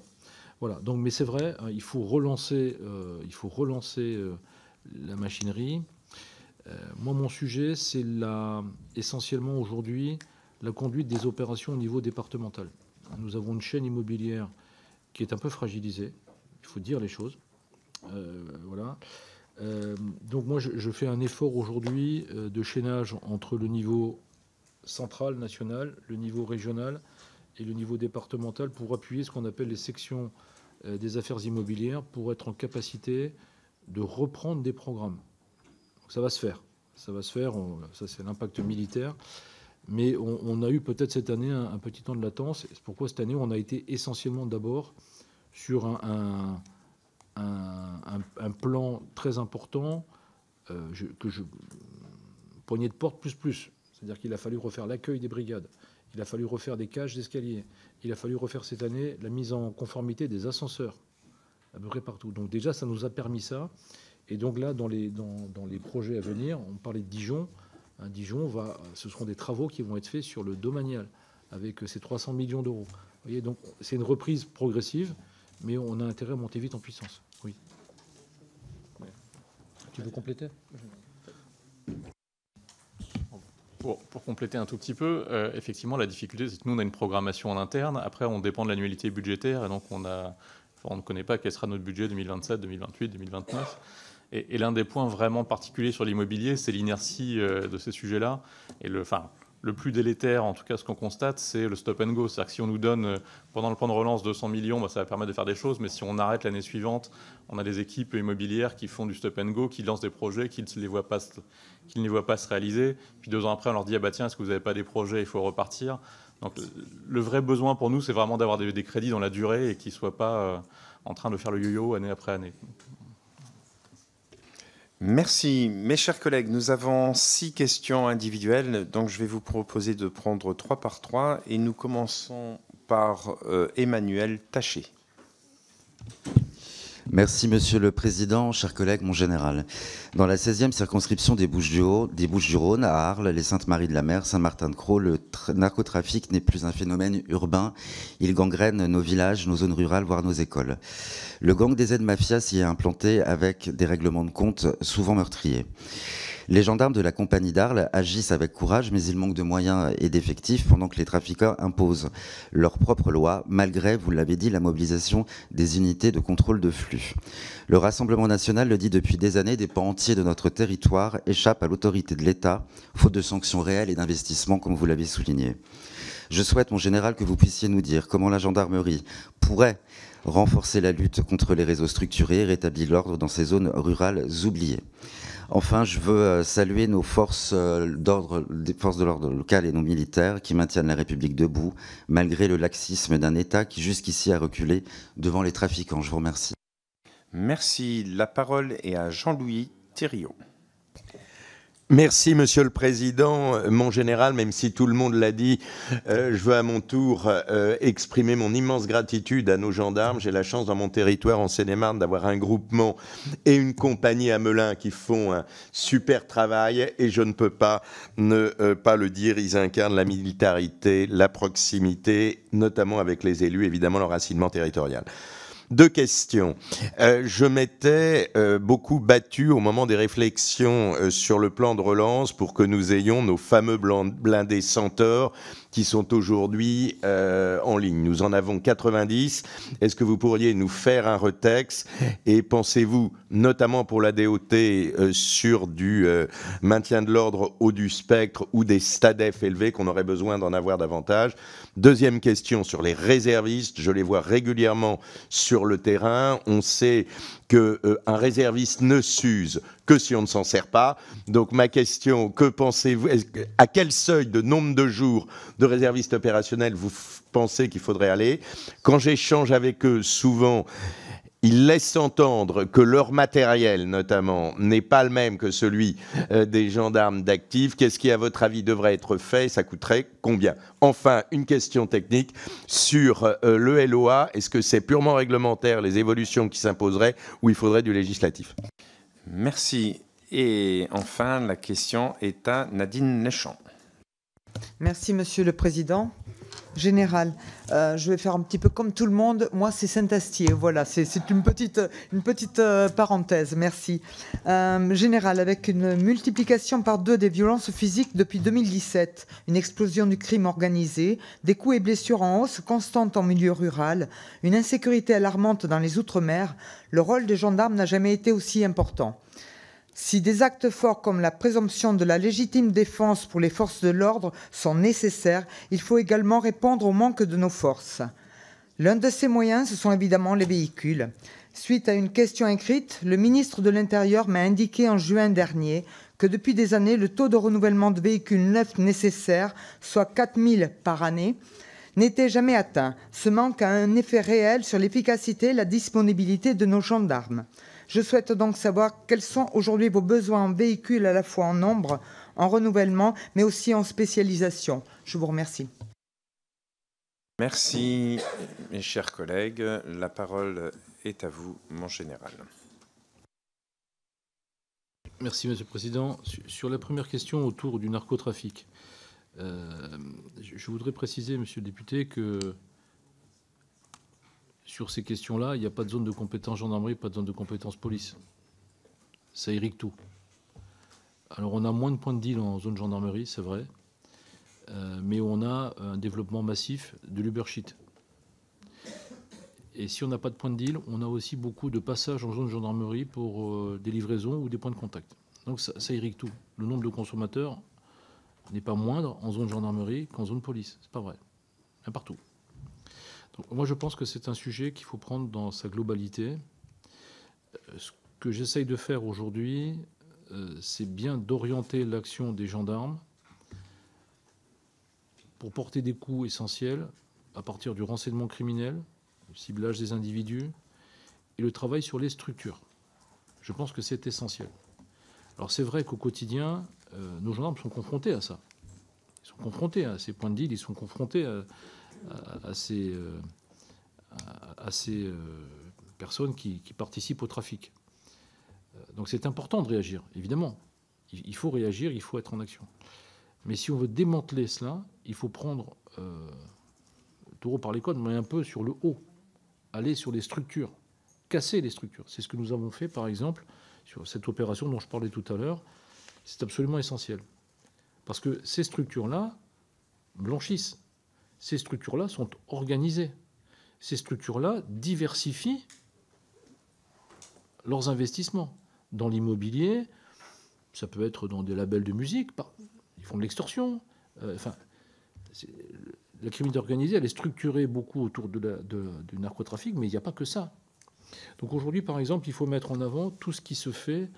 Voilà. Donc, mais c'est vrai, il faut relancer la machinerie. Moi, mon sujet, c'est essentiellement aujourd'hui la conduite des opérations au niveau départemental. Nous avons une chaîne immobilière qui est un peu fragilisée. Il faut dire les choses. Voilà. Donc moi, je fais un effort aujourd'hui de chaînage entre le niveau central, national, le niveau régional et le niveau départemental pour appuyer ce qu'on appelle les sections des affaires immobilières pour être en capacité de reprendre des programmes. Donc ça va se faire. Ça va se faire, ça c'est l'impact militaire. Mais on a eu peut-être cette année un petit temps de latence. C'est pourquoi cette année, on a été essentiellement d'abord sur un plan très important, poignée de porte plus. C'est-à-dire qu'il a fallu refaire l'accueil des brigades, il a fallu refaire des cages d'escalier, il a fallu refaire cette année la mise en conformité des ascenseurs, à peu près partout. Donc déjà, ça nous a permis ça. Et donc là, dans les projets à venir, on parlait de Dijon. Dijon, ce seront des travaux qui vont être faits sur le domanial, avec ces 300 millions d'euros. Vous voyez, donc c'est une reprise progressive, mais on a intérêt à monter vite en puissance. Oui. Tu veux compléter ? Pour compléter un tout petit peu, effectivement, la difficulté, c'est que nous, on a une programmation en interne. Après, on dépend de l'annualité budgétaire, et donc on ne connaît pas quel sera notre budget 2027, 2028, 2029. Et l'un des points vraiment particuliers sur l'immobilier, c'est l'inertie de ces sujets-là. Et le plus délétère, en tout cas, ce qu'on constate, c'est le stop and go. C'est-à-dire que si on nous donne, pendant le plan de relance, 200 millions, ça va permettre de faire des choses. Mais si on arrête l'année suivante, on a des équipes immobilières qui font du stop and go, qui lancent des projets, qu'ils ne les voient pas se réaliser. Puis 2 ans après, on leur dit, tiens, est-ce que vous n'avez pas des projets ? Il faut repartir. Donc le vrai besoin pour nous, c'est vraiment d'avoir des crédits dans la durée et qui ne soient pas en train de faire le yo-yo année après année. Merci. Mes chers collègues, nous avons 6 questions individuelles, donc je vais vous proposer de prendre 3 par 3 et nous commençons par Emmanuel Taché. Merci Monsieur le Président, chers collègues, mon général. Dans la 16e circonscription des Bouches-du-Rhône, à Arles, les Saintes-Maries-de-la-Mer, Saint-Martin-de-Crau, le narcotrafic n'est plus un phénomène urbain. Il gangrène nos villages, nos zones rurales, voire nos écoles. Le gang des aides-mafias s'y est implanté avec des règlements de compte souvent meurtriers. Les gendarmes de la compagnie d'Arles agissent avec courage, mais ils manquent de moyens et d'effectifs pendant que les trafiquants imposent leurs propres lois, malgré, vous l'avez dit, la mobilisation des unités de contrôle de flux. Le Rassemblement national le dit depuis des années, des pans entiers de notre territoire échappent à l'autorité de l'État, faute de sanctions réelles et d'investissements, comme vous l'avez souligné. Je souhaite, mon général, que vous puissiez nous dire comment la gendarmerie pourrait renforcer la lutte contre les réseaux structurés et rétablir l'ordre dans ces zones rurales oubliées. Enfin, je veux saluer nos forces de l'ordre local et nos militaires qui maintiennent la République debout, malgré le laxisme d'un État qui jusqu'ici a reculé devant les trafiquants. Je vous remercie. Merci. La parole est à Jean-Louis Thériault. Merci, Monsieur le Président. Mon général, même si tout le monde l'a dit, je veux à mon tour exprimer mon immense gratitude à nos gendarmes. J'ai la chance dans mon territoire en Seine-et-Marne d'avoir un groupement et une compagnie à Melun qui font un super travail et je ne peux pas ne pas le dire, ils incarnent la militarité, la proximité, notamment avec les élus, évidemment l'enracinement territorial. 2 questions. Je m'étais beaucoup battu au moment des réflexions sur le plan de relance pour que nous ayons nos fameux blindés Centaure qui sont aujourd'hui en ligne. Nous en avons 90. Est-ce que vous pourriez nous faire un retex? Et pensez-vous, notamment pour la DOT, sur du maintien de l'ordre haut du spectre ou des STADEF élevés, qu'on aurait besoin d'en avoir davantage? Deuxième question sur les réservistes. Je les vois régulièrement sur le terrain. On sait qu'un réserviste ne s'use que si on ne s'en sert pas. Donc ma question, que pensez-vous, à quel seuil de nombre de jours de réservistes opérationnels vous pensez qu'il faudrait aller? Quand j'échange avec eux, souvent, ils laissent entendre que leur matériel, notamment, n'est pas le même que celui des gendarmes d'actifs. Qu'est-ce qui, à votre avis, devrait être fait? Ça coûterait combien? Enfin, une question technique sur le LOA. Est-ce que c'est purement réglementaire, les évolutions qui s'imposeraient, ou il faudrait du législatif? Merci. Et enfin, la question est à Nadine Leschamps. Merci, Monsieur le Président. Général, je vais faire un petit peu comme tout le monde. Moi, c'est Saint-Astier. Voilà, c'est une petite parenthèse. Merci. Général, avec une multiplication par 2 des violences physiques depuis 2017, une explosion du crime organisé, des coups et blessures en hausse constante en milieu rural, une insécurité alarmante dans les Outre-mer, le rôle des gendarmes n'a jamais été aussi important. Si des actes forts comme la présomption de la légitime défense pour les forces de l'ordre sont nécessaires, il faut également répondre au manque de nos forces. L'un de ces moyens, ce sont évidemment les véhicules. Suite à une question écrite, le ministre de l'Intérieur m'a indiqué en juin dernier que depuis des années, le taux de renouvellement de véhicules neufs nécessaires, soit 4 000 par année, n'était jamais atteint. Ce manque a un effet réel sur l'efficacité et la disponibilité de nos gendarmes. Je souhaite donc savoir quels sont aujourd'hui vos besoins en véhicules, à la fois en nombre, en renouvellement, mais aussi en spécialisation. Je vous remercie. Merci, mes chers collègues. La parole est à vous, mon général. Merci, Monsieur le Président. Sur la première question autour du narcotrafic, je voudrais préciser, Monsieur le député, que sur ces questions-là, il n'y a pas de zone de compétence gendarmerie, pas de zone de compétence police. Ça irrigue tout. Alors, on a moins de points de deal en zone gendarmerie, c'est vrai, mais on a un développement massif de l'Ubersheet. Et si on n'a pas de point de deal, on a aussi beaucoup de passages en zone gendarmerie pour des livraisons ou des points de contact. Donc, ça irrigue tout. Le nombre de consommateurs n'est pas moindre en zone gendarmerie qu'en zone police. C'est pas vrai. Il y a partout. Donc, moi, je pense que c'est un sujet qu'il faut prendre dans sa globalité. Ce que j'essaye de faire aujourd'hui, c'est bien d'orienter l'action des gendarmes pour porter des coups essentiels à partir du renseignement criminel, le ciblage des individus et le travail sur les structures. Je pense que c'est essentiel. Alors c'est vrai qu'au quotidien, nos gendarmes sont confrontés à ça. Ils sont confrontés à ces points de deal, ils sont confrontés à ces personnes qui participent au trafic. Donc c'est important de réagir, évidemment. Il faut réagir, il faut être en action. Mais si on veut démanteler cela, il faut prendre le taureau par les cornes, mais un peu sur le haut, aller sur les structures, casser les structures. C'est ce que nous avons fait, par exemple, sur cette opération dont je parlais tout à l'heure. C'est absolument essentiel. Parce que ces structures-là blanchissent. Ces structures-là sont organisées. Ces structures-là diversifient leurs investissements. Dans l'immobilier, ça peut être dans des labels de musique, ils font de l'extorsion. La criminalité organisée, elle est structurée beaucoup autour du narcotrafic, mais il n'y a pas que ça. Donc aujourd'hui, par exemple, il faut mettre en avant tout ce qui se fait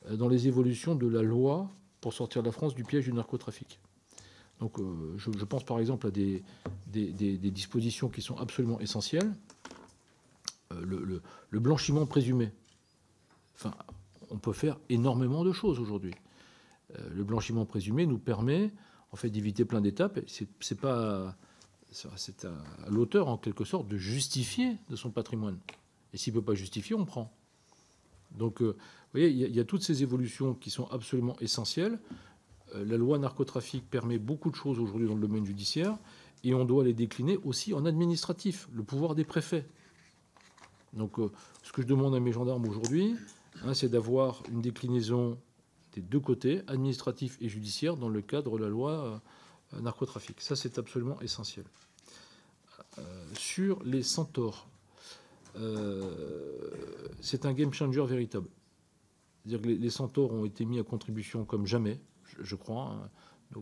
dans les évolutions de la loi pour sortir la France du piège du narcotrafic. Donc je pense par exemple à des dispositions qui sont absolument essentielles. Le blanchiment présumé. Enfin, on peut faire énormément de choses aujourd'hui. Le blanchiment présumé nous permet en fait d'éviter plein d'étapes. C'est à l'auteur en quelque sorte de justifier de son patrimoine. Et s'il ne peut pas justifier, on prend. Donc vous voyez, il y a toutes ces évolutions qui sont absolument essentielles. La loi narcotrafic permet beaucoup de choses aujourd'hui dans le domaine judiciaire et on doit les décliner aussi en administratif, le pouvoir des préfets. Donc, ce que je demande à mes gendarmes aujourd'hui, c'est d'avoir une déclinaison des deux côtés, administratif et judiciaire, dans le cadre de la loi narcotrafic. Ça, c'est absolument essentiel. Sur les centaures, c'est un game changer véritable. C'est-à-dire que les centaures ont été mis à contribution comme jamais, je crois.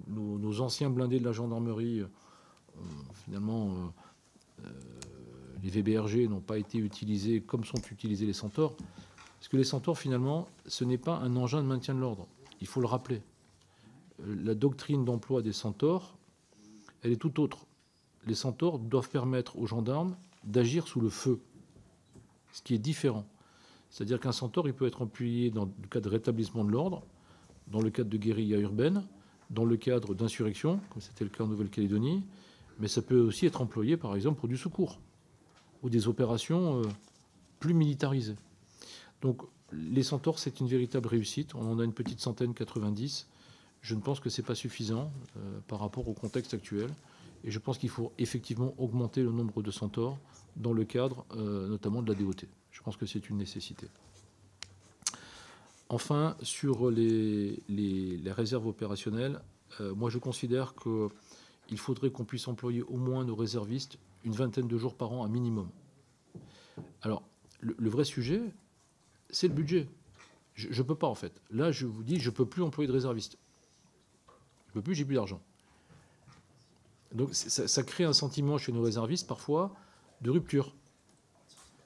Nos anciens blindés de la gendarmerie, finalement, les VBRG n'ont pas été utilisés comme sont utilisés les centaures. Parce que les centaures, finalement, ce n'est pas un engin de maintien de l'ordre. Il faut le rappeler. La doctrine d'emploi des centaures, elle est tout autre. Les centaures doivent permettre aux gendarmes d'agir sous le feu, ce qui est différent. C'est-à-dire qu'un centaure, il peut être employé dans le cadre de rétablissement de l'ordre, dans le cadre de guérilla urbaine, dans le cadre d'insurrection, comme c'était le cas en Nouvelle-Calédonie, mais ça peut aussi être employé, par exemple, pour du secours ou des opérations plus militarisées. Donc, les centaures, c'est une véritable réussite. On en a une petite centaine, 90. Je ne pense que ce n'est pas suffisant par rapport au contexte actuel. Et je pense qu'il faut effectivement augmenter le nombre de centaures dans le cadre notamment de la DOT. Je pense que c'est une nécessité. Enfin, sur les réserves opérationnelles, moi je considère qu'il faudrait qu'on puisse employer au moins nos réservistes une vingtaine de jours par an, un minimum. Alors, le vrai sujet, c'est le budget. Je ne peux pas, en fait. Là, je vous dis, je ne peux plus employer de réservistes. Je ne peux plus, j'ai plus d'argent. Donc, ça crée un sentiment chez nos réservistes, parfois, de rupture.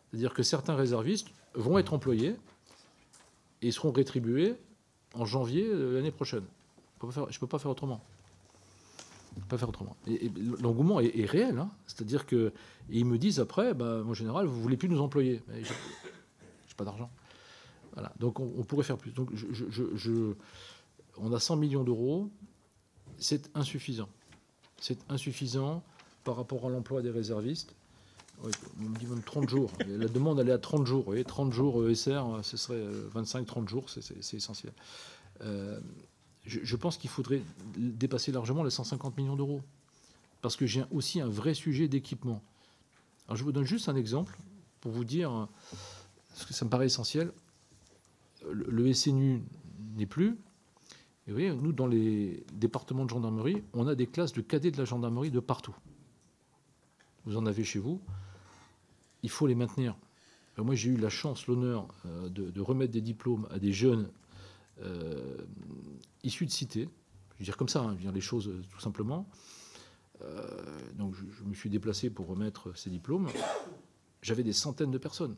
C'est-à-dire que certains réservistes vont être employés et seront rétribués en janvier l'année prochaine. Je ne peux pas faire autrement. Et l'engouement est réel. Hein. C'est-à-dire qu'ils me disent après, en général, vous ne voulez plus nous employer. Je n'ai pas d'argent. Voilà. Donc on pourrait faire plus. Donc on a 100 millions d'euros. C'est insuffisant. C'est insuffisant par rapport à l'emploi des réservistes. On me dit même 30 jours. La demande, elle est à 30 jours. Vous voyez, 30 jours ESR, ce serait 25-30 jours, c'est essentiel. Je pense qu'il faudrait dépasser largement les 150 millions d'euros. Parce que j'ai aussi un vrai sujet d'équipement. Alors je vous donne juste un exemple pour vous dire, parce que ça me paraît essentiel. Le SNU n'est plus. Et vous voyez, nous, dans les départements de gendarmerie, on a des classes de cadets de la gendarmerie de partout. Vous en avez chez vous. Il faut les maintenir. Alors moi, j'ai eu la chance, l'honneur de remettre des diplômes à des jeunes issus de cités. Je veux dire comme ça, je veux dire les choses tout simplement. Donc je me suis déplacé pour remettre ces diplômes. J'avais des centaines de personnes.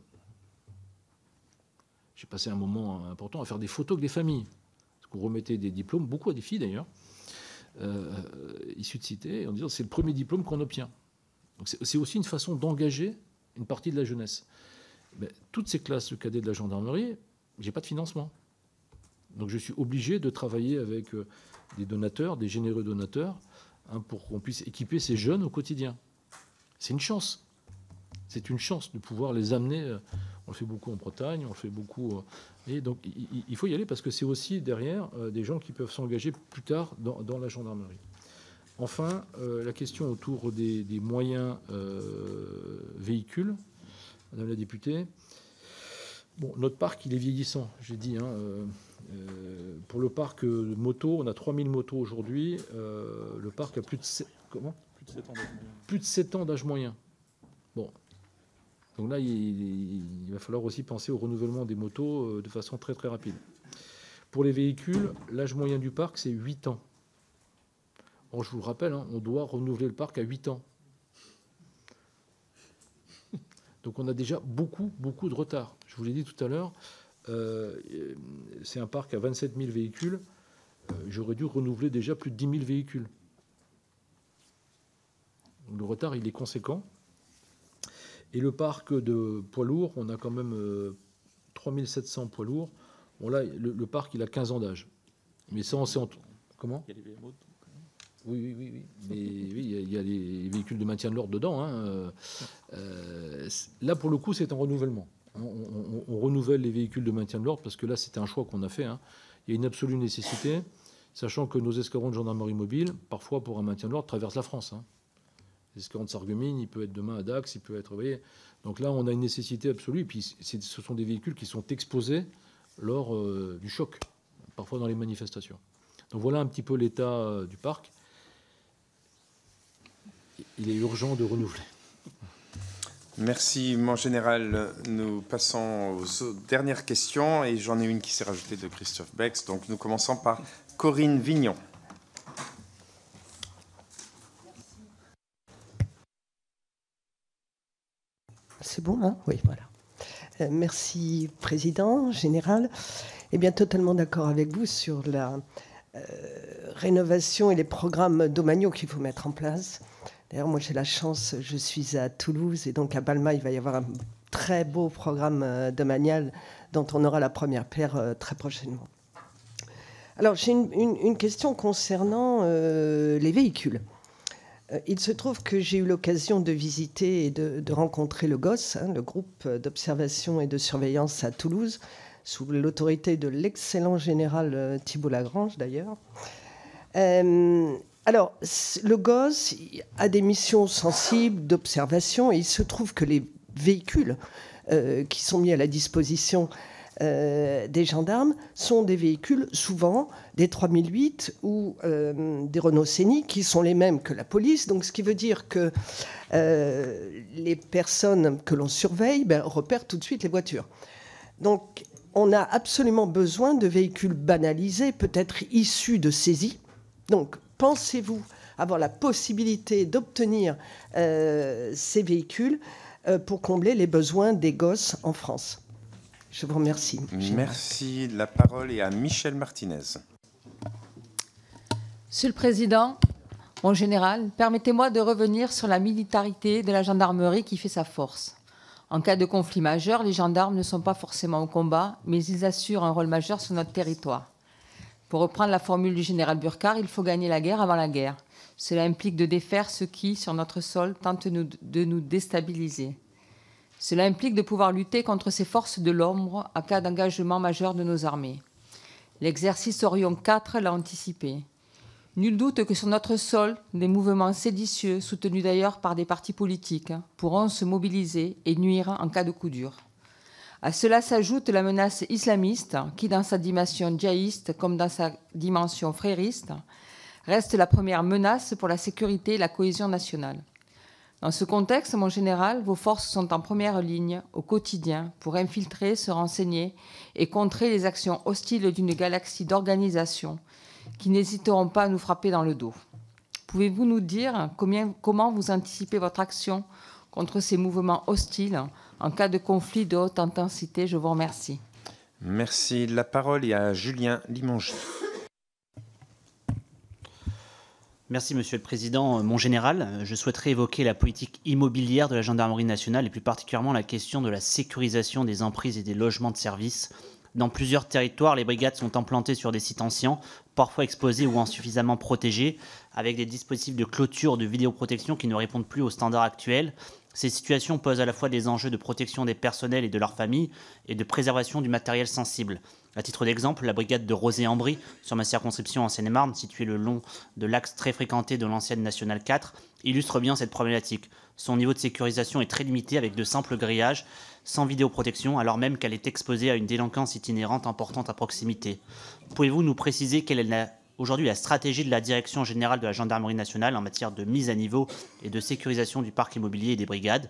J'ai passé un moment important à faire des photos avec des familles. Parce qu'on remettait des diplômes, beaucoup à des filles d'ailleurs, issues de cités, en disant c'est le premier diplôme qu'on obtient. Donc c'est aussi une façon d'engager une partie de la jeunesse. Mais toutes ces classes de cadets de la gendarmerie, j'ai pas de financement. Donc je suis obligé de travailler avec des donateurs, des généreux donateurs, pour qu'on puisse équiper ces jeunes au quotidien. C'est une chance. C'est une chance de pouvoir les amener. On le fait beaucoup en Bretagne, on le fait beaucoup. Et donc il faut y aller parce que c'est aussi derrière des gens qui peuvent s'engager plus tard dans la gendarmerie. Enfin, la question autour des moyens véhicules, Madame la députée. Bon, notre parc, il est vieillissant, j'ai dit. Pour le parc moto, on a 3000 motos aujourd'hui. Le parc a plus de 7 ans d'âge moyen. Bon. Donc là, il va falloir aussi penser au renouvellement des motos de façon très très rapide. Pour les véhicules, l'âge moyen du parc, c'est 8 ans. Or, je vous le rappelle, on doit renouveler le parc à 8 ans. Donc on a déjà beaucoup de retard. Je vous l'ai dit tout à l'heure, c'est un parc à 27 000 véhicules. J'aurais dû renouveler déjà plus de 10 000 véhicules. Donc, le retard, il est conséquent. Et le parc de poids lourds, on a quand même 3700 poids lourds. Bon là, le parc, il a 15 ans d'âge. Mais ça, on sait... Comment ? Il y a les VMO. Oui. Mais oui, il y a les véhicules de maintien de l'ordre dedans. Là, pour le coup, c'est un renouvellement. On renouvelle les véhicules de maintien de l'ordre parce que là, c'était un choix qu'on a fait. Il y a une absolue nécessité, sachant que nos escadrons de gendarmerie mobile, parfois pour un maintien de l'ordre, traversent la France. l'escadron de Sarreguemines, il peut être demain à Dax, il peut être... Vous voyez, donc là, on a une nécessité absolue. Et puis, ce sont des véhicules qui sont exposés lors du choc, parfois dans les manifestations. Donc voilà un petit peu l'état du parc. Il est urgent de renouveler. Merci, mon général. Nous passons aux dernières questions et j'en ai une qui s'est rajoutée de Christophe Bex. Donc nous commençons par Corinne Vignon. C'est bon, hein? Oui, voilà. Merci, Président, Général. Eh bien, totalement d'accord avec vous sur la rénovation et les programmes domaniaux qu'il faut mettre en place. D'ailleurs, moi, j'ai la chance, je suis à Toulouse, et donc à Balma, il va y avoir un très beau programme domanial dont on aura la première pierre très prochainement. Alors, j'ai une question concernant les véhicules. Il se trouve que j'ai eu l'occasion de visiter et de rencontrer le GOS, le groupe d'observation et de surveillance à Toulouse, sous l'autorité de l'excellent général Thibault Lagrange, d'ailleurs. Alors, le GOS a des missions sensibles d'observation, et il se trouve que les véhicules qui sont mis à la disposition des gendarmes sont des véhicules, souvent des 3008 ou des Renault Scénic, qui sont les mêmes que la police. Donc, ce qui veut dire que les personnes que l'on surveille repèrent tout de suite les voitures. Donc, on a absolument besoin de véhicules banalisés, peut-être issus de saisies. Donc, pensez-vous avoir la possibilité d'obtenir ces véhicules pour combler les besoins des gosses en France? Je vous remercie. Merci. La parole est à Michel Martinez. Monsieur le Président, mon général, permettez-moi de revenir sur la militarité de la gendarmerie qui fait sa force. En cas de conflit majeur, les gendarmes ne sont pas forcément au combat, mais ils assurent un rôle majeur sur notre territoire. Pour reprendre la formule du général Burkhardt, il faut gagner la guerre avant la guerre. Cela implique de défaire ceux qui, sur notre sol, tentent de nous déstabiliser. Cela implique de pouvoir lutter contre ces forces de l'ombre en cas d'engagement majeur de nos armées. L'exercice Orion 4 l'a anticipé. Nul doute que sur notre sol, des mouvements séditieux, soutenus d'ailleurs par des partis politiques, pourront se mobiliser et nuire en cas de coup dur. À cela s'ajoute la menace islamiste qui, dans sa dimension djihadiste comme dans sa dimension frériste, reste la première menace pour la sécurité et la cohésion nationale. Dans ce contexte, mon général, vos forces sont en première ligne au quotidien pour infiltrer, se renseigner et contrer les actions hostiles d'une galaxie d'organisations qui n'hésiteront pas à nous frapper dans le dos. Pouvez-vous nous dire comment vous anticipez votre action contre ces mouvements hostiles en cas de conflit de haute intensité? Je vous remercie. Merci. La parole est à Julien Limongi. Merci, Monsieur le Président. Mon général, je souhaiterais évoquer la politique immobilière de la gendarmerie nationale et plus particulièrement la question de la sécurisation des emprises et des logements de service. Dans plusieurs territoires, les brigades sont implantées sur des sites anciens, parfois exposés ou insuffisamment protégés, avec des dispositifs de clôture de vidéoprotection qui ne répondent plus aux standards actuels. Ces situations posent à la fois des enjeux de protection des personnels et de leurs familles et de préservation du matériel sensible. À titre d'exemple, la brigade de Rozay-en-Brie, sur ma circonscription en Seine-et-Marne, située le long de l'axe très fréquenté de l'ancienne Nationale 4, illustre bien cette problématique. Son niveau de sécurisation est très limité avec de simples grillages, sans vidéoprotection, alors même qu'elle est exposée à une délinquance itinérante importante à proximité. Pouvez-vous nous préciser quelle est aujourd'hui la stratégie de la Direction générale de la gendarmerie nationale en matière de mise à niveau et de sécurisation du parc immobilier et des brigades?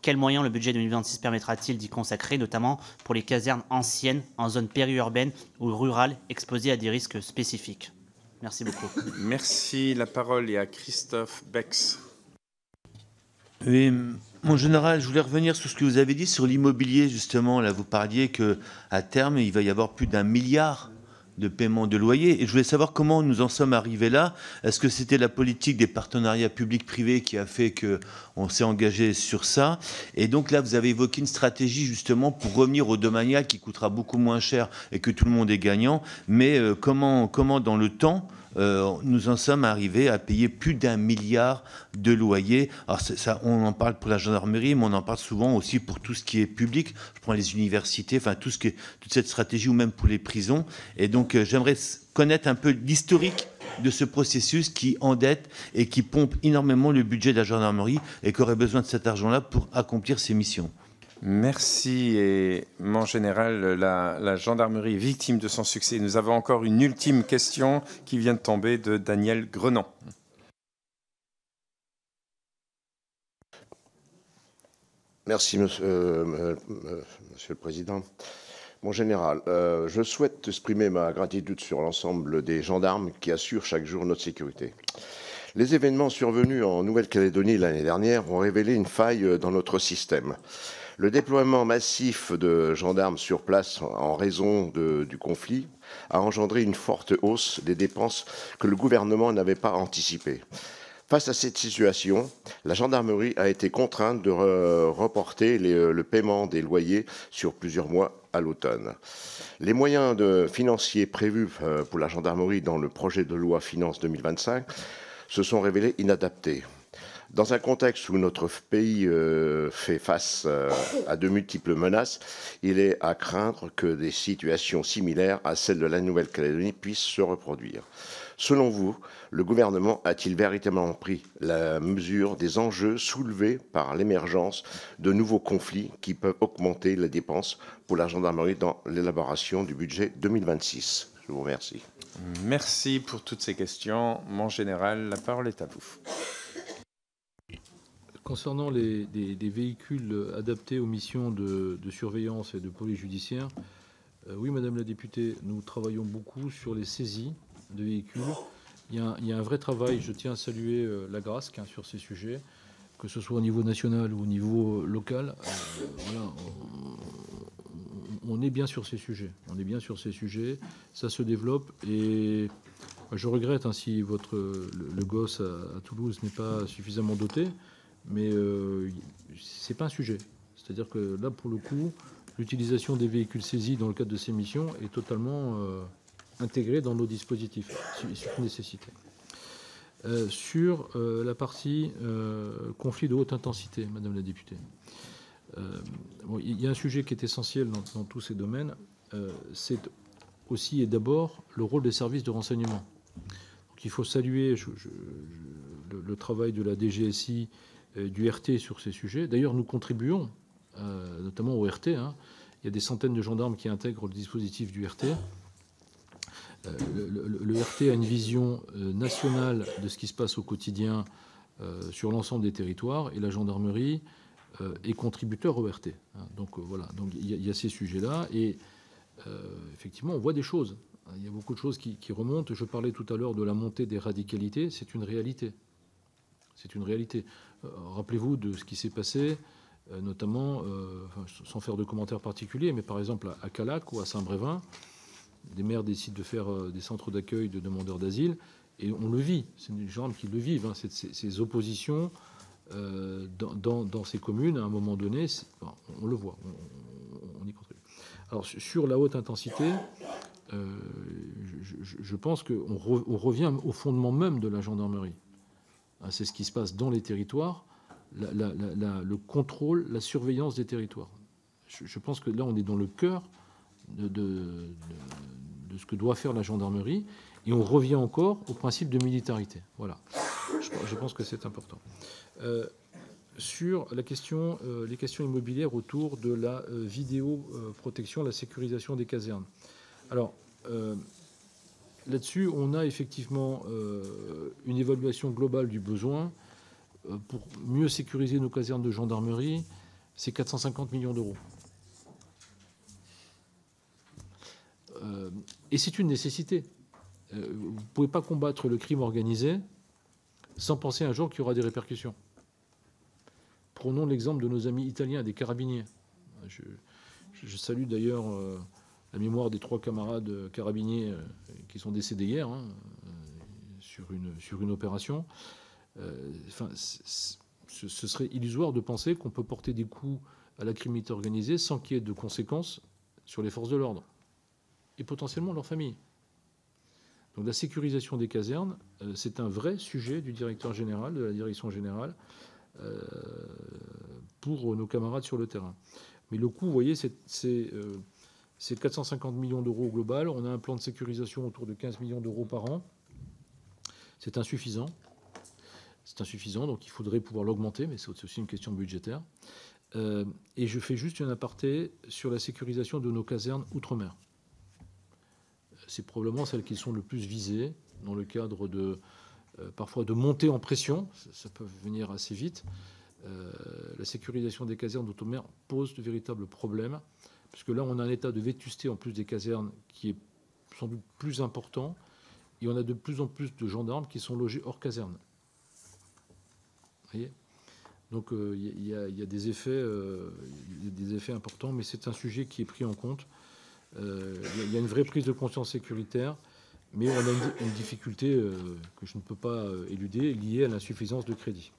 Quels moyens le budget 2026 permettra-t-il d'y consacrer, notamment pour les casernes anciennes en zone périurbaine ou rurale exposées à des risques spécifiques? Merci beaucoup. Merci. La parole est à Christophe Bex. Oui, mon général, je voulais revenir sur ce que vous avez dit sur l'immobilier, justement. Là, vous parliez qu'à terme, il va y avoir plus d'1 milliard de paiement de loyer. Et je voulais savoir comment nous en sommes arrivés là. Est-ce que c'était la politique des partenariats publics-privés qui a fait qu'on s'est engagé sur ça? Et donc là, vous avez évoqué une stratégie justement pour revenir au domanial qui coûtera beaucoup moins cher et que tout le monde est gagnant. Mais comment dans le temps nous en sommes arrivés à payer plus d'1 milliard de loyers? Alors ça, on en parle pour la gendarmerie, mais on en parle souvent aussi pour tout ce qui est public. Je prends les universités, enfin toute cette stratégie, ou même pour les prisons. Et donc j'aimerais connaître un peu l'historique de ce processus qui endette et qui pompe énormément le budget de la gendarmerie et qui aurait besoin de cet argent-là pour accomplir ses missions. Merci. Et mon général, la gendarmerie est victime de son succès. Nous avons encore une ultime question qui vient de tomber de Daniel Grenant. Merci, monsieur le Président. Mon général, je souhaite exprimer ma gratitude sur l'ensemble des gendarmes qui assurent chaque jour notre sécurité. Les événements survenus en Nouvelle-Calédonie l'année dernière ont révélé une faille dans notre système. Le déploiement massif de gendarmes sur place en raison du conflit a engendré une forte hausse des dépenses que le gouvernement n'avait pas anticipées. Face à cette situation, la gendarmerie a été contrainte de reporter le paiement des loyers sur plusieurs mois à l'automne. Les moyens financiers prévus pour la gendarmerie dans le projet de loi Finances 2025 se sont révélés inadaptés. Dans un contexte où notre pays fait face à de multiples menaces, il est à craindre que des situations similaires à celles de la Nouvelle-Calédonie puissent se reproduire. Selon vous, le gouvernement a-t-il véritablement pris la mesure des enjeux soulevés par l'émergence de nouveaux conflits qui peuvent augmenter les dépenses pour la gendarmerie dans l'élaboration du budget 2026 ? Je vous remercie. Merci pour toutes ces questions. Mon général, la parole est à vous. Concernant des véhicules adaptés aux missions de surveillance et de police judiciaire, oui, Madame la députée, nous travaillons beaucoup sur les saisies de véhicules. Il y a un vrai travail, je tiens à saluer la GRASC sur ces sujets, que ce soit au niveau national ou au niveau local. Voilà, on est bien sur ces sujets. On est bien sur ces sujets, ça se développe et je regrette si le GOS à Toulouse n'est pas suffisamment doté. Mais ce n'est pas un sujet. C'est-à-dire que là, pour le coup, l'utilisation des véhicules saisis dans le cadre de ces missions est totalement intégrée dans nos dispositifs, sur nécessité. Sur la partie conflit de haute intensité, Madame la députée, il y a un sujet qui est essentiel dans tous ces domaines, c'est aussi et d'abord le rôle des services de renseignement. Donc, il faut saluer le travail de la DGSI, du RT sur ces sujets. D'ailleurs, nous contribuons, notamment au RT. Il y a des centaines de gendarmes qui intègrent le dispositif du RT. Le RT a une vision nationale de ce qui se passe au quotidien sur l'ensemble des territoires et la gendarmerie est contributeur au RT. Donc voilà, donc il y a ces sujets-là et effectivement, on voit des choses. Il y a beaucoup de choses qui remontent. Je parlais tout à l'heure de la montée des radicalités. C'est une réalité. C'est une réalité. Rappelez-vous de ce qui s'est passé, notamment, sans faire de commentaires particuliers, mais par exemple à Calac ou à Saint-Brévin, des maires décident de faire des centres d'accueil de demandeurs d'asile, et on le vit, c'est des gens qui le vivent, ces oppositions dans ces communes, à un moment donné, on le voit, on y contribue. Alors sur la haute intensité, je pense qu'on revient au fondement même de la gendarmerie. C'est ce qui se passe dans les territoires, le contrôle, la surveillance des territoires. Je pense que là, on est dans le cœur de ce que doit faire la gendarmerie, et on revient encore au principe de militarité. Voilà. Je pense que c'est important. Sur la question, les questions immobilières autour de la vidéoprotection, la sécurisation des casernes. Alors, là-dessus, on a effectivement une évaluation globale du besoin. Pour mieux sécuriser nos casernes de gendarmerie, c'est 450 millions d'euros. Et c'est une nécessité. Vous ne pouvez pas combattre le crime organisé sans penser un jour qu'il y aura des répercussions. Prenons l'exemple de nos amis italiens, des carabiniers. Je salue d'ailleurs la mémoire des 3 camarades carabiniers qui sont décédés hier sur une opération. Ce serait illusoire de penser qu'on peut porter des coups à la criminalité organisée sans qu'il y ait de conséquences sur les forces de l'ordre et potentiellement leurs familles. Donc la sécurisation des casernes, c'est un vrai sujet du directeur général, de la direction générale, pour nos camarades sur le terrain. Mais le coût, vous voyez, c'est 450 millions d'euros au global. On a un plan de sécurisation autour de 15 millions d'euros par an. C'est insuffisant. C'est insuffisant, donc il faudrait pouvoir l'augmenter, mais c'est aussi une question budgétaire. Et je fais juste une aparté sur la sécurisation de nos casernes outre-mer. C'est probablement celles qui sont le plus visées dans le cadre de parfois de montée en pression. Ça peut venir assez vite. La sécurisation des casernes d'outre-mer pose de véritables problèmes, parce que là, on a un état de vétusté en plus des casernes qui est sans doute plus important, et on a de plus en plus de gendarmes qui sont logés hors caserne. Vous voyez ? Donc il y a des effets importants, mais c'est un sujet qui est pris en compte. Il y a une vraie prise de conscience sécuritaire, mais on a une difficulté que je ne peux pas éluder, liée à l'insuffisance de crédit.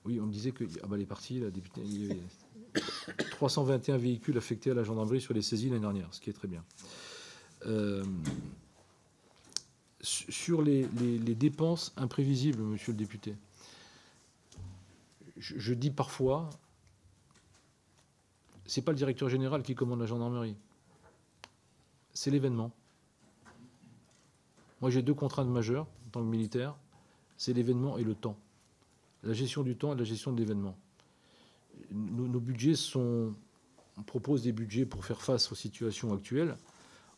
Oui, on me disait que... Ah bah, elle est partie, la députée. Il y avait 321 véhicules affectés à la gendarmerie sur les saisies l'année dernière, ce qui est très bien. Sur les dépenses imprévisibles, monsieur le député, je dis parfois, ce n'est pas le directeur général qui commande la gendarmerie, c'est l'événement. Moi, j'ai deux contraintes majeures en tant que militaire, c'est l'événement et le temps. La gestion du temps et la gestion de l'événement. Nos budgets sont... On propose des budgets pour faire face aux situations actuelles.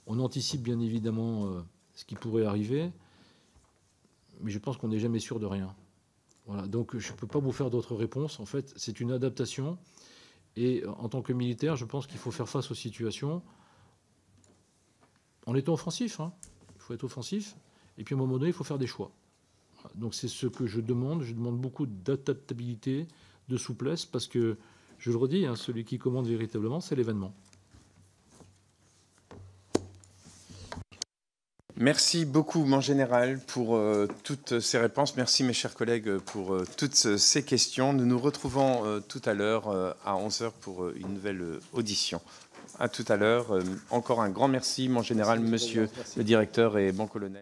On anticipe bien évidemment ce qui pourrait arriver, mais je pense qu'on n'est jamais sûr de rien. Voilà, donc je ne peux pas vous faire d'autres réponses. En fait, c'est une adaptation. Et en tant que militaire, je pense qu'il faut faire face aux situations en étant offensif. Hein. Il faut être offensif. Et puis à un moment donné, il faut faire des choix. Donc c'est ce que je demande. Je demande beaucoup d'adaptabilité, de souplesse, parce que, je le redis, hein, celui qui commande véritablement, c'est l'événement. Merci beaucoup, mon général, pour toutes ces réponses. Merci, mes chers collègues, pour toutes ces questions. Nous nous retrouvons tout à l'heure à 11h pour une nouvelle audition. À tout à l'heure. Encore un grand merci, mon général, monsieur le directeur et bon colonel.